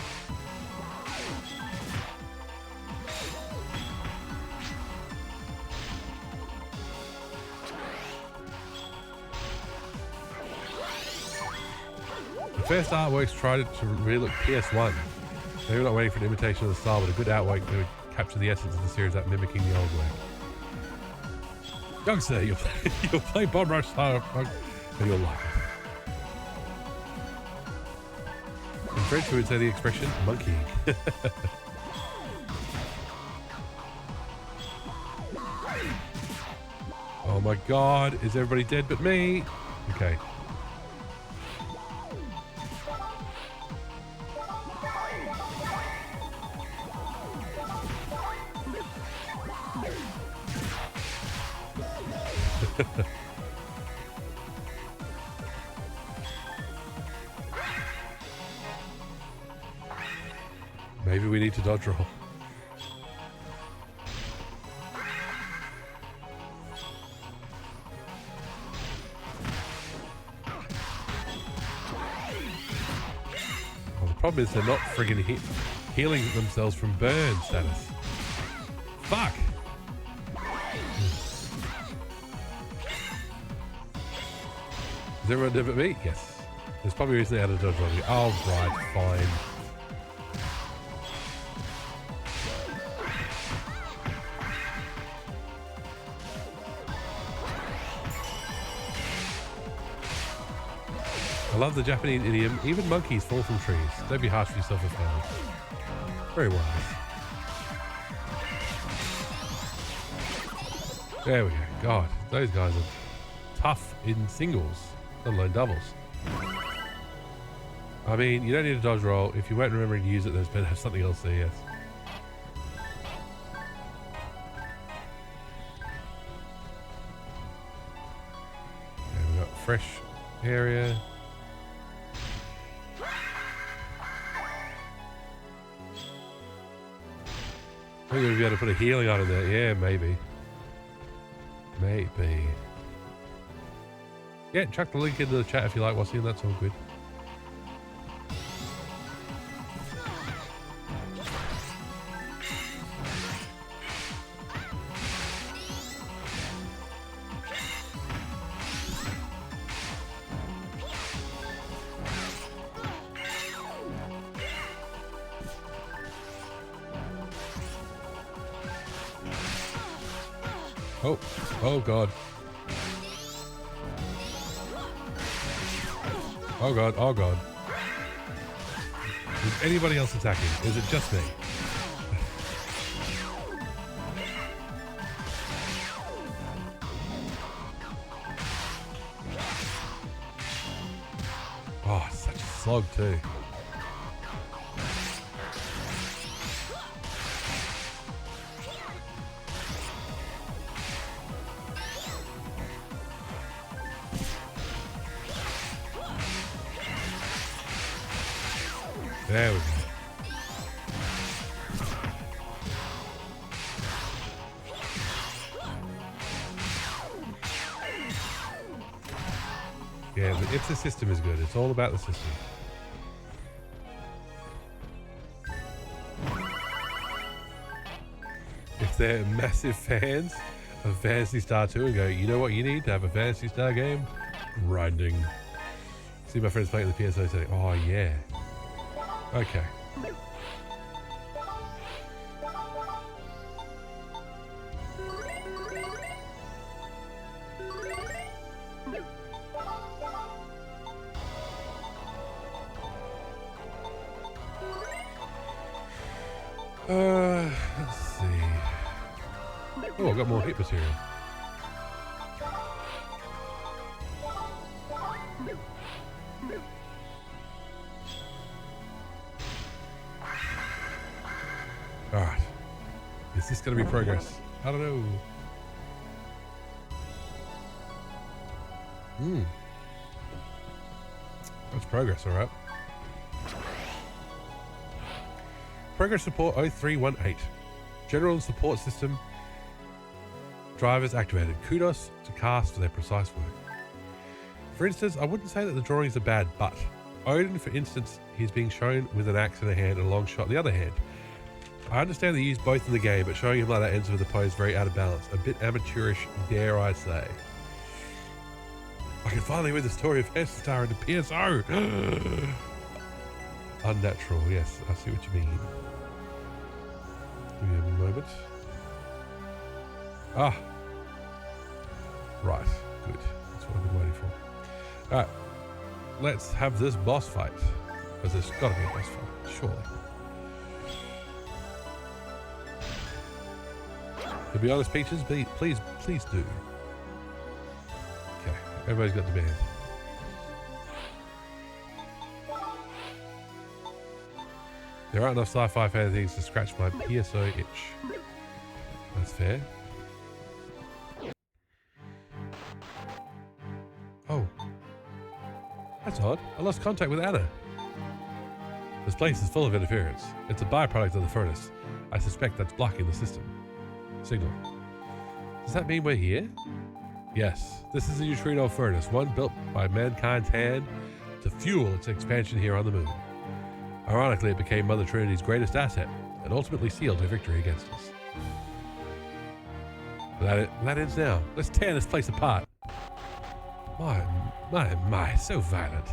The first artworks tried to really look PS1. They were not waiting for an imitation of the style, but a good artwork that would capture the essence of the series without mimicking the old work. Youngster, you'll play Bomb Rush Cyberpunk and you'll like it. In French, we would say the expression monkeying. Oh my god, is everybody dead but me? Okay. Maybe we need to dodge roll. Well, the problem is they're not friggin' healing themselves from burn status. Fuck! Is everyone dead but me? Yes. There's probably a reason they had a dodge roll. Oh, right, fine. I love the Japanese idiom, even monkeys fall from trees. Don't be harsh for yourself, family. Very wise. There we go. God, those guys are tough in singles, let alone doubles. I mean, you don't need a dodge roll. If you weren't remembering to use it, there's better have something else there, yes. Okay, we've got a fresh area. I think we'd be able to put a healing item there. Yeah, maybe. Maybe. Yeah, chuck the link into the chat if you like, Wassy, and that's all good. Oh, oh God. Oh god, oh god. Is anybody else attacking? Is it just me? Oh, such a slog too. There we go. Yeah, but if the system is good, it's all about the system. If they're massive fans of Phantasy Star 2 and go, you know what you need to have a Phantasy Star game? Grinding. See my friends playing the PSO saying, oh yeah. Okay. Let's see. Oh, I've got more hit material. Alright. Is this going to be progress? I don't know. That's progress, alright. Progress report 0318. General support system drivers activated. Kudos to cast for their precise work. For instance, I wouldn't say that the drawings are bad, but Odin, for instance, he's being shown with an axe in a hand and a long shot in the other hand. I understand they use both in the game, but showing him like that ends with a pose very out of balance. A bit amateurish, dare I say. I can finally read the story of Phantasy Star in the PSO. Unnatural, yes, I see what you mean. Give me a moment. Ah. Right, good. That's what I've been waiting for. Alright, let's have this boss fight. Because there's got to be a boss fight, surely. To be honest, Peaches, please do. Okay, everybody's got demand. There aren't enough sci-fi fantasies to scratch my PSO itch. That's fair. Oh. That's odd. I lost contact with Anna. This place is full of interference. It's a byproduct of the furnace. I suspect that's blocking the system. Signal. Does that mean we're here? Yes. This is a neutrino furnace, one built by mankind's hand to fuel its expansion here on the moon. Ironically, it became Mother Trinity's greatest asset and ultimately sealed her victory against us. That ends now. Let's tear this place apart. My, so violent.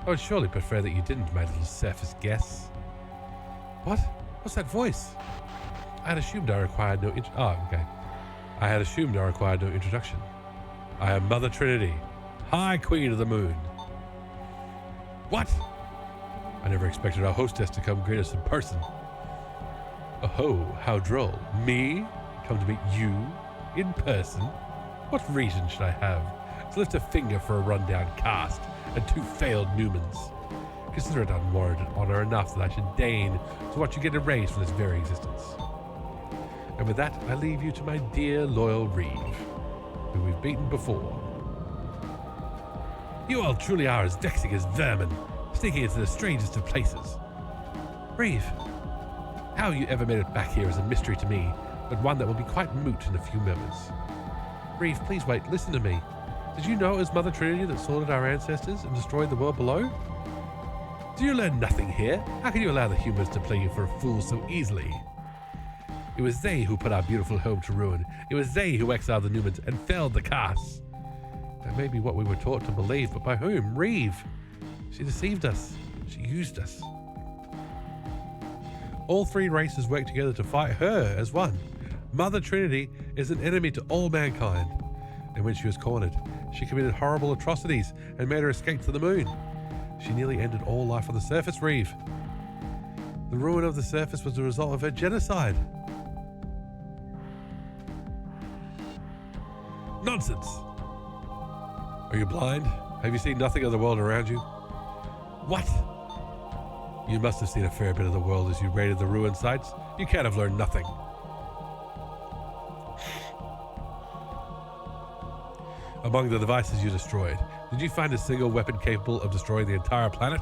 I would surely prefer that you didn't, my little surface guess. What? What's that voice? I had assumed I required no I had assumed I required no introduction. I am Mother Trinity, High Queen of the Moon. What? I never expected our hostess to come greet us in person. Oh, how droll. Me? Come to meet you? In person? What reason should I have to lift a finger for a rundown cast and 2 failed Newmans? Consider it unwarranted honor enough that I should deign to watch you get erased from this very existence. And with that, I leave you to my dear, loyal Reeve, who we've beaten before. You all truly are as vexing as vermin, sneaking into the strangest of places. Reeve, how you ever made it back here is a mystery to me, but one that will be quite moot in a few moments. Reeve, please wait, listen to me. Did you know it was Mother Trinity that slaughtered our ancestors and destroyed the world below? Do you learn nothing here? How can you allow the humans to play you for a fool so easily? It was they who put our beautiful home to ruin. It was they who exiled the Newmans and felled the casts. That may be what we were taught to believe, but by whom? Reeve. She deceived us. She used us. All 3 races work together to fight her as one. Mother Trinity is an enemy to all mankind. And when she was cornered, she committed horrible atrocities and made her escape to the moon. She nearly ended all life on the surface, Reeve. The ruin of the surface was the result of her genocide. Nonsense! Are you blind? Have you seen nothing of the world around you? What? You must have seen a fair bit of the world as you raided the ruined sites. You can't have learned nothing. Among the devices you destroyed, did you find a single weapon capable of destroying the entire planet?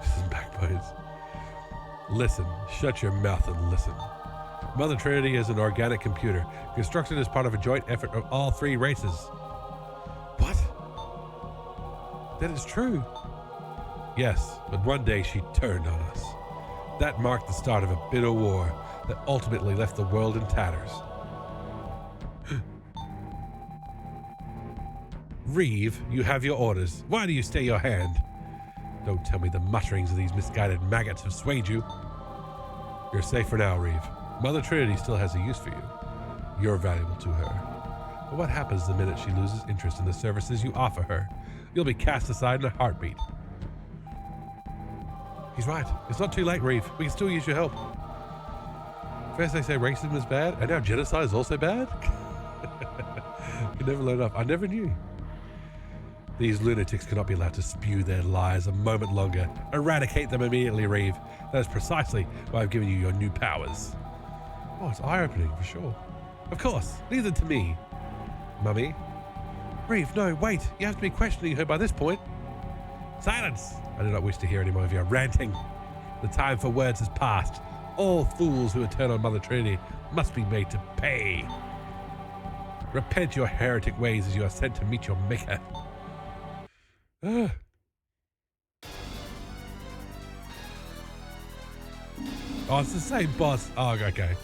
This is backbones. Listen, shut your mouth and listen. Mother Trinity is an organic computer, constructed as part of a joint effort of all three races. What? That is true. Yes, but one day she turned on us. That marked the start of a bitter war that ultimately left the world in tatters. Reeve, you have your orders. Why do you stay your hand? Don't tell me the mutterings of these misguided maggots have swayed you. You're safe for now, Reeve. Mother Trinity still has a use for you. You're valuable to her. But what happens the minute she loses interest in the services you offer her? You'll be cast aside in a heartbeat. He's right. It's not too late, Reeve. We can still use your help. First they say racism is bad, and now genocide is also bad? You never learn up. I never knew. These lunatics cannot be allowed to spew their lies a moment longer. Eradicate them immediately, Reeve. That is precisely why I've given you your new powers. Oh, it's eye-opening, for sure. Of course, leave them to me. Mummy? Reeve, no, wait. You have to be questioning her by this point. Silence! I do not wish to hear any more of your ranting. The time for words has passed. All fools who turn on Mother Trinity must be made to pay. Repent your heretic ways as you are sent to meet your maker. Oh, it's the same boss. Oh, okay.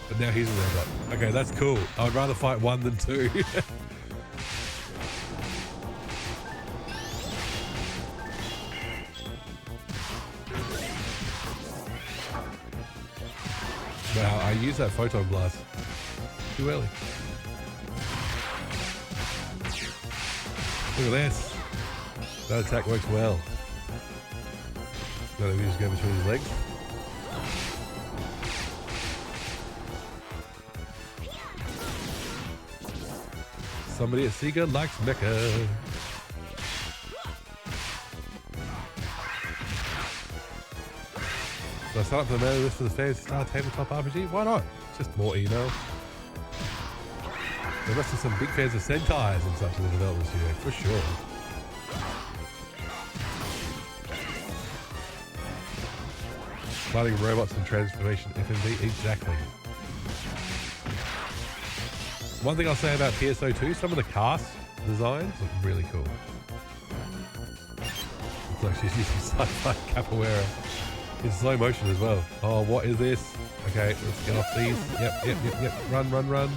But now he's a robot. Okay, that's cool. I would rather fight one than two. Wow, I used that photon blast too early. Look at this. That attack works well. Gotta just go between his legs. Somebody at Sega likes mecha. So I sign up for the mailing list for the Phantasy Star Tabletop RPG? Why not? It's just more email. There must be some big fans of Sentais and such in the development studio, for sure. Fighting robots and transformation FMV, exactly. One thing I'll say about PSO2, some of the cast designs look really cool. Looks like she's using sci-fi capoeira in slow motion as well. Oh, what is this? Okay, let's get off these. Yep. Run.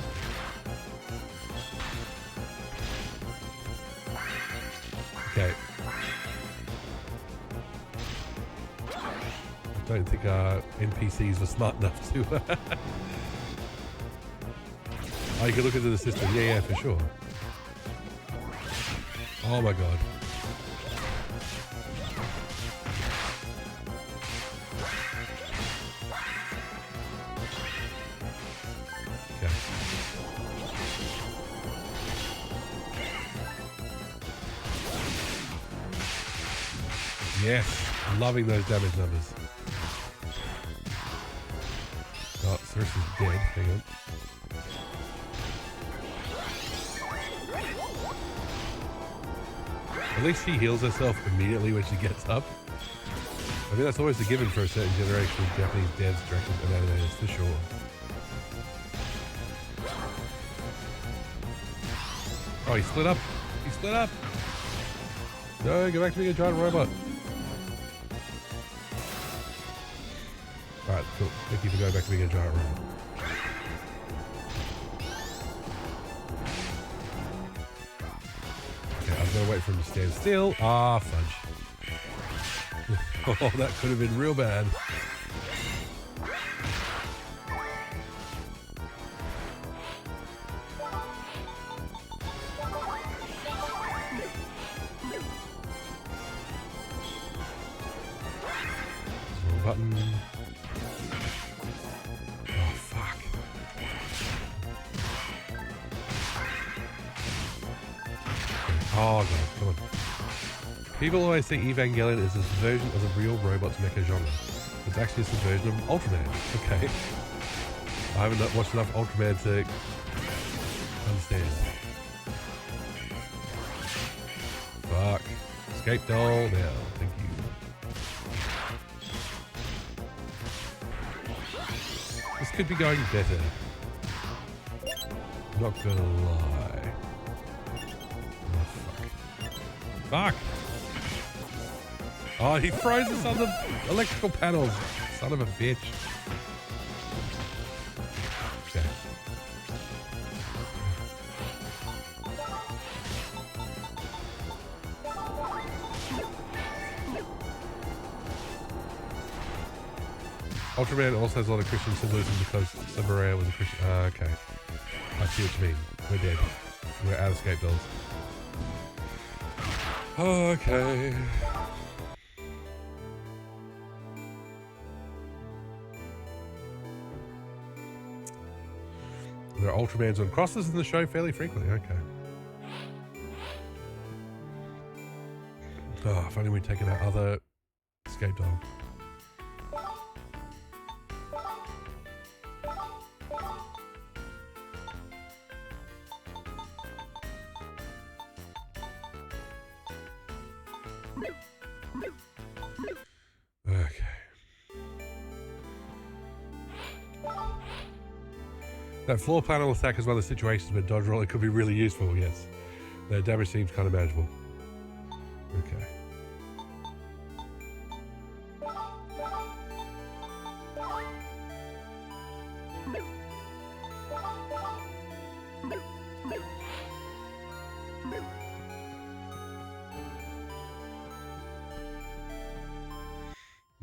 Okay. I don't think NPCs were smart enough to... Oh, you can look into the system. Yeah, for sure. Oh my god. Okay. Yes, loving those damage numbers. Oh, Circe is dead. Hang on. At least she heals herself immediately when she gets up. I think that's always a given for a certain generation of Japanese dance directors and animators, for sure. Oh, he split up. He split up. No, go back to being a giant robot. Alright, cool. Thank you for going back to being a giant robot. I'm gonna wait for him to stand still. Ah, fudge. Oh, that could have been real bad. button. Oh, fuck. Oh, God, come on. People always think Evangelion is this version of the real robots mecha genre. It's actually a subversion of Ultraman. Okay. I haven't watched enough Ultraman to understand. Fuck. Escape doll now. Thank you. This could be going better. Not gonna lie. Oh, fuck. Fuck! Oh, he froze us on the electrical panels. Son of a bitch. Okay. Ultraman also has a lot of Christian symbolism because Samurai was a Christian. Okay. I see what you mean. We're dead. We're out of escape dolls. Okay. There are Ultramans on crosses in the show fairly frequently. Okay. Oh, if only we'd taken our other escape doll. Okay. That floor panel attack is one of the situations where dodge rolling could be really useful, yes. The damage seems kind of manageable. Okay.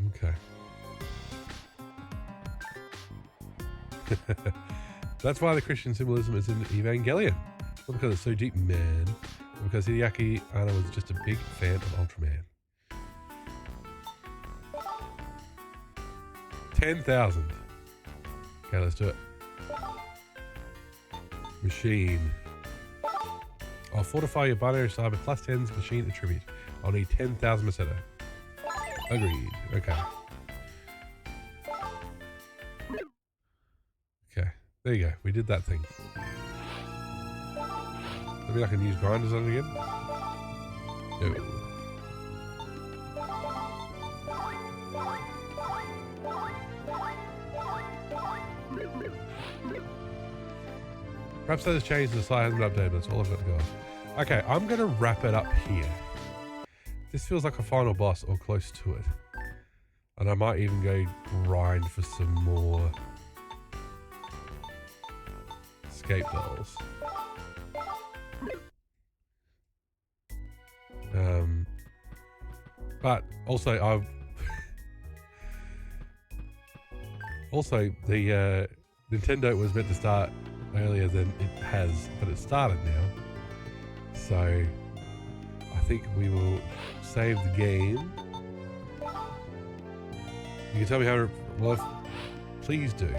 Okay. That's why the Christian symbolism is in Evangelion. Not because it's so deep, man. But because Hideaki Anno was just a big fan of Ultraman. 10,000. Okay, let's do it. Machine. I'll fortify your binary side with +10's machine attribute. I'll need 10,000 Macedo. Agreed. Okay. Okay. There you go. We did that thing. Maybe I can use grinders on it again? No. Perhaps that has changed, the site hasn't been updated, that's all I've got to go off. Okay, I'm going to wrap it up here. This feels like a final boss or close to it. And I might even go grind for some more escape dolls. But also I've the Nintendo was meant to start earlier than it has, but it started now. So I think we will save the game. You can tell me how. Well, please do.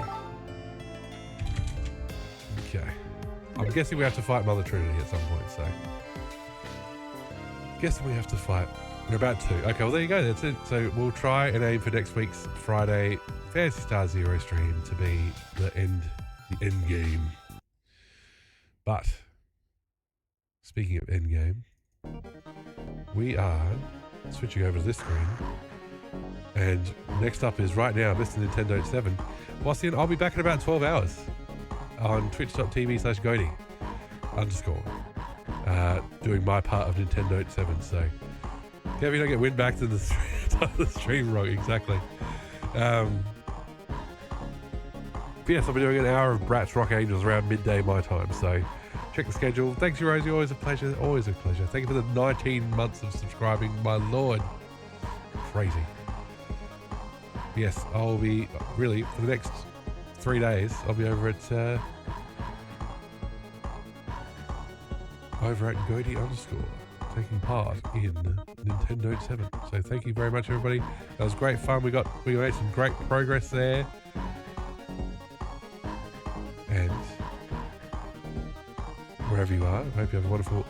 Okay. I'm guessing we have to fight Mother Trinity at some point. So guessing we have to fight. We're about to. Okay. Well, there you go. That's it. So we'll try and aim for next week's Friday Phantasy Star Zero stream to be the end game. But speaking of end game, we are switching over to this screen. And next up is right now, Mr. Nintendo 7. Wassian, I'll be back in about 12 hours on twitch.tv/Goaty_, doing my part of Nintendo 7. So, if you don't get win back to the stream wrong, exactly. Yes, I'll be doing an hour of Bratz Rock Angels around midday my time. So, check the schedule. Thanks, you, Rosie. Always a pleasure. Always a pleasure. Thank you for the 19 months of subscribing. My lord. Crazy. Yes, I'll be, really, for the next 3 days, I'll be over at Goaty_. taking part in Nintendo Note 7. So thank you very much, everybody. That was great fun. We made some great progress there. And wherever you are, I hope you have a wonderful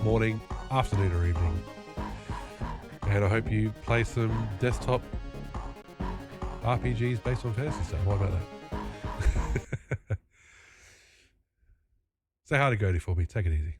morning, afternoon, or evening. And I hope you play some desktop RPGs based on fantasy stuff. What about that? Say hi to Cody for me. Take it easy.